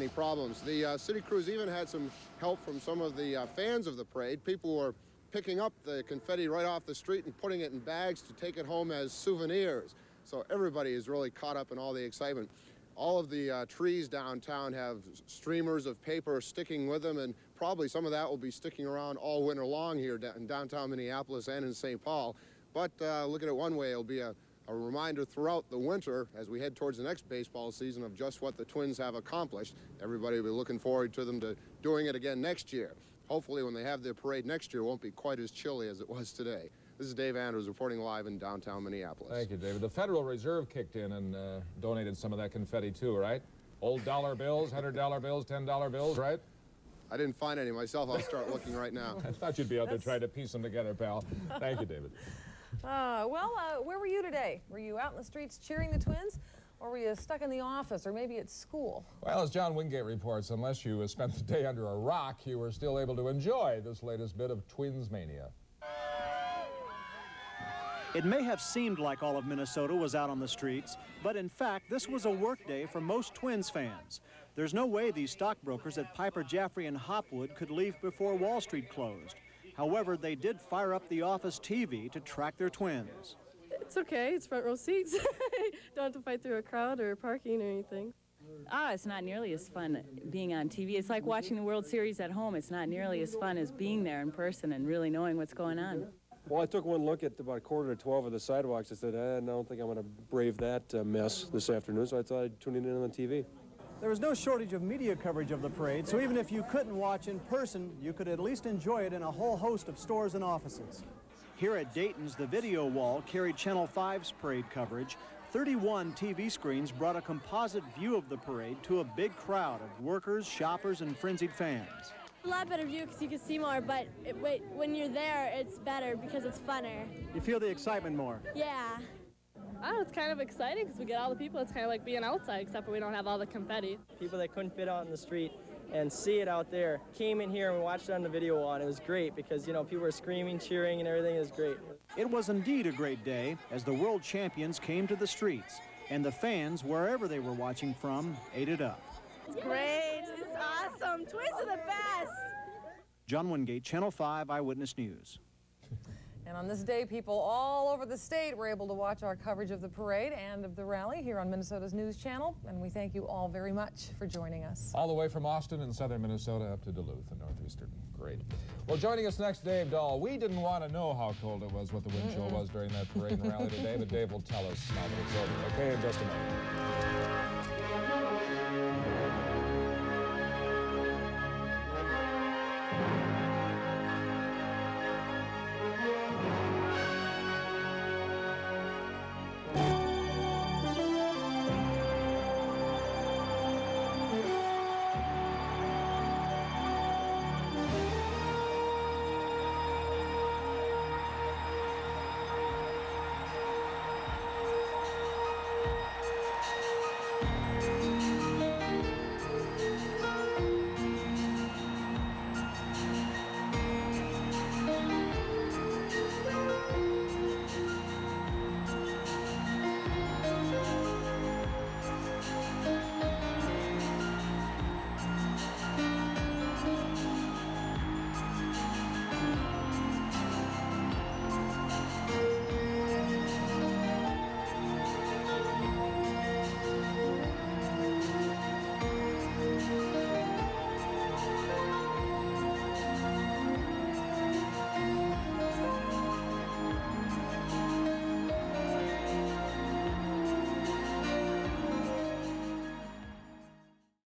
problems. The city crews even had some help from some of the fans of the parade. People were picking up the confetti right off the street and putting it in bags to take it home as souvenirs. So everybody is really caught up in all the excitement. All of the trees downtown have streamers of paper sticking with them, and probably some of that will be sticking around all winter long here in downtown Minneapolis and in St. Paul. But look at it one way, it'll be a reminder throughout the winter as we head towards the next baseball season of just what the Twins have accomplished. Everybody will be looking forward to them to doing it again next year. Hopefully when they have their parade next year, it won't be quite as chilly as it was today. This is Dave Andrews reporting live in downtown Minneapolis. Thank you, David. The Federal Reserve kicked in and donated some of that confetti too, right? Old dollar bills, $100 bills, $10 bills, right? I didn't find any myself. I'll start looking right now. I thought you'd be out there trying to piece them together, pal. Thank you, David. Where were you today? Were you out in the streets cheering the Twins? Or were you stuck in the office, or maybe at school? Well, as John Wingate reports, unless you spent the day under a rock, you were still able to enjoy this latest bit of Twins mania. It may have seemed like all of Minnesota was out on the streets, but in fact, this was a work day for most Twins fans. There's no way these stockbrokers at Piper Jaffray and Hopwood could leave before Wall Street closed. However, they did fire up the office TV to track their Twins. It's okay, it's front row seats. Don't have to fight through a crowd or parking or anything. It's not nearly as fun being on TV. It's like watching the World Series at home. It's not nearly as fun as being there in person and really knowing what's going on. Well, I took one look at about 11:45 of the sidewalks. I said, I don't think I'm going to brave that mess this afternoon, so I thought I'd tune in on the TV. There was no shortage of media coverage of the parade, so even if you couldn't watch in person, you could at least enjoy it in a whole host of stores and offices. Here at Dayton's, the video wall carried Channel 5's parade coverage. 31 TV screens brought a composite view of the parade to a big crowd of workers, shoppers, and frenzied fans. A lot better view because you can see more, but when you're there, it's better because it's funner. You feel the excitement more? Yeah. I don't know, it's kind of exciting because we get all the people. It's kind of like being outside, except for we don't have all the confetti. People that couldn't fit out in the street and see it out there came in here and we watched it on the video wall, and it was great because, you know, people were screaming, cheering, and everything. It was great. It was indeed a great day as the world champions came to the streets, and the fans, wherever they were watching from, ate it up. It's great. It's awesome. Twins are the best. John Wingate, Channel 5 Eyewitness News. And on this day, people all over the state were able to watch our coverage of the parade and of the rally here on Minnesota's News Channel. And we thank you all very much for joining us. All the way from Austin in southern Minnesota up to Duluth in northeastern. Great. Well, joining us next, Dave Dahl. We didn't want to know how cold it was, what the wind chill was during that parade and rally today, but Dave will tell us now that it's over. Okay, in just a moment.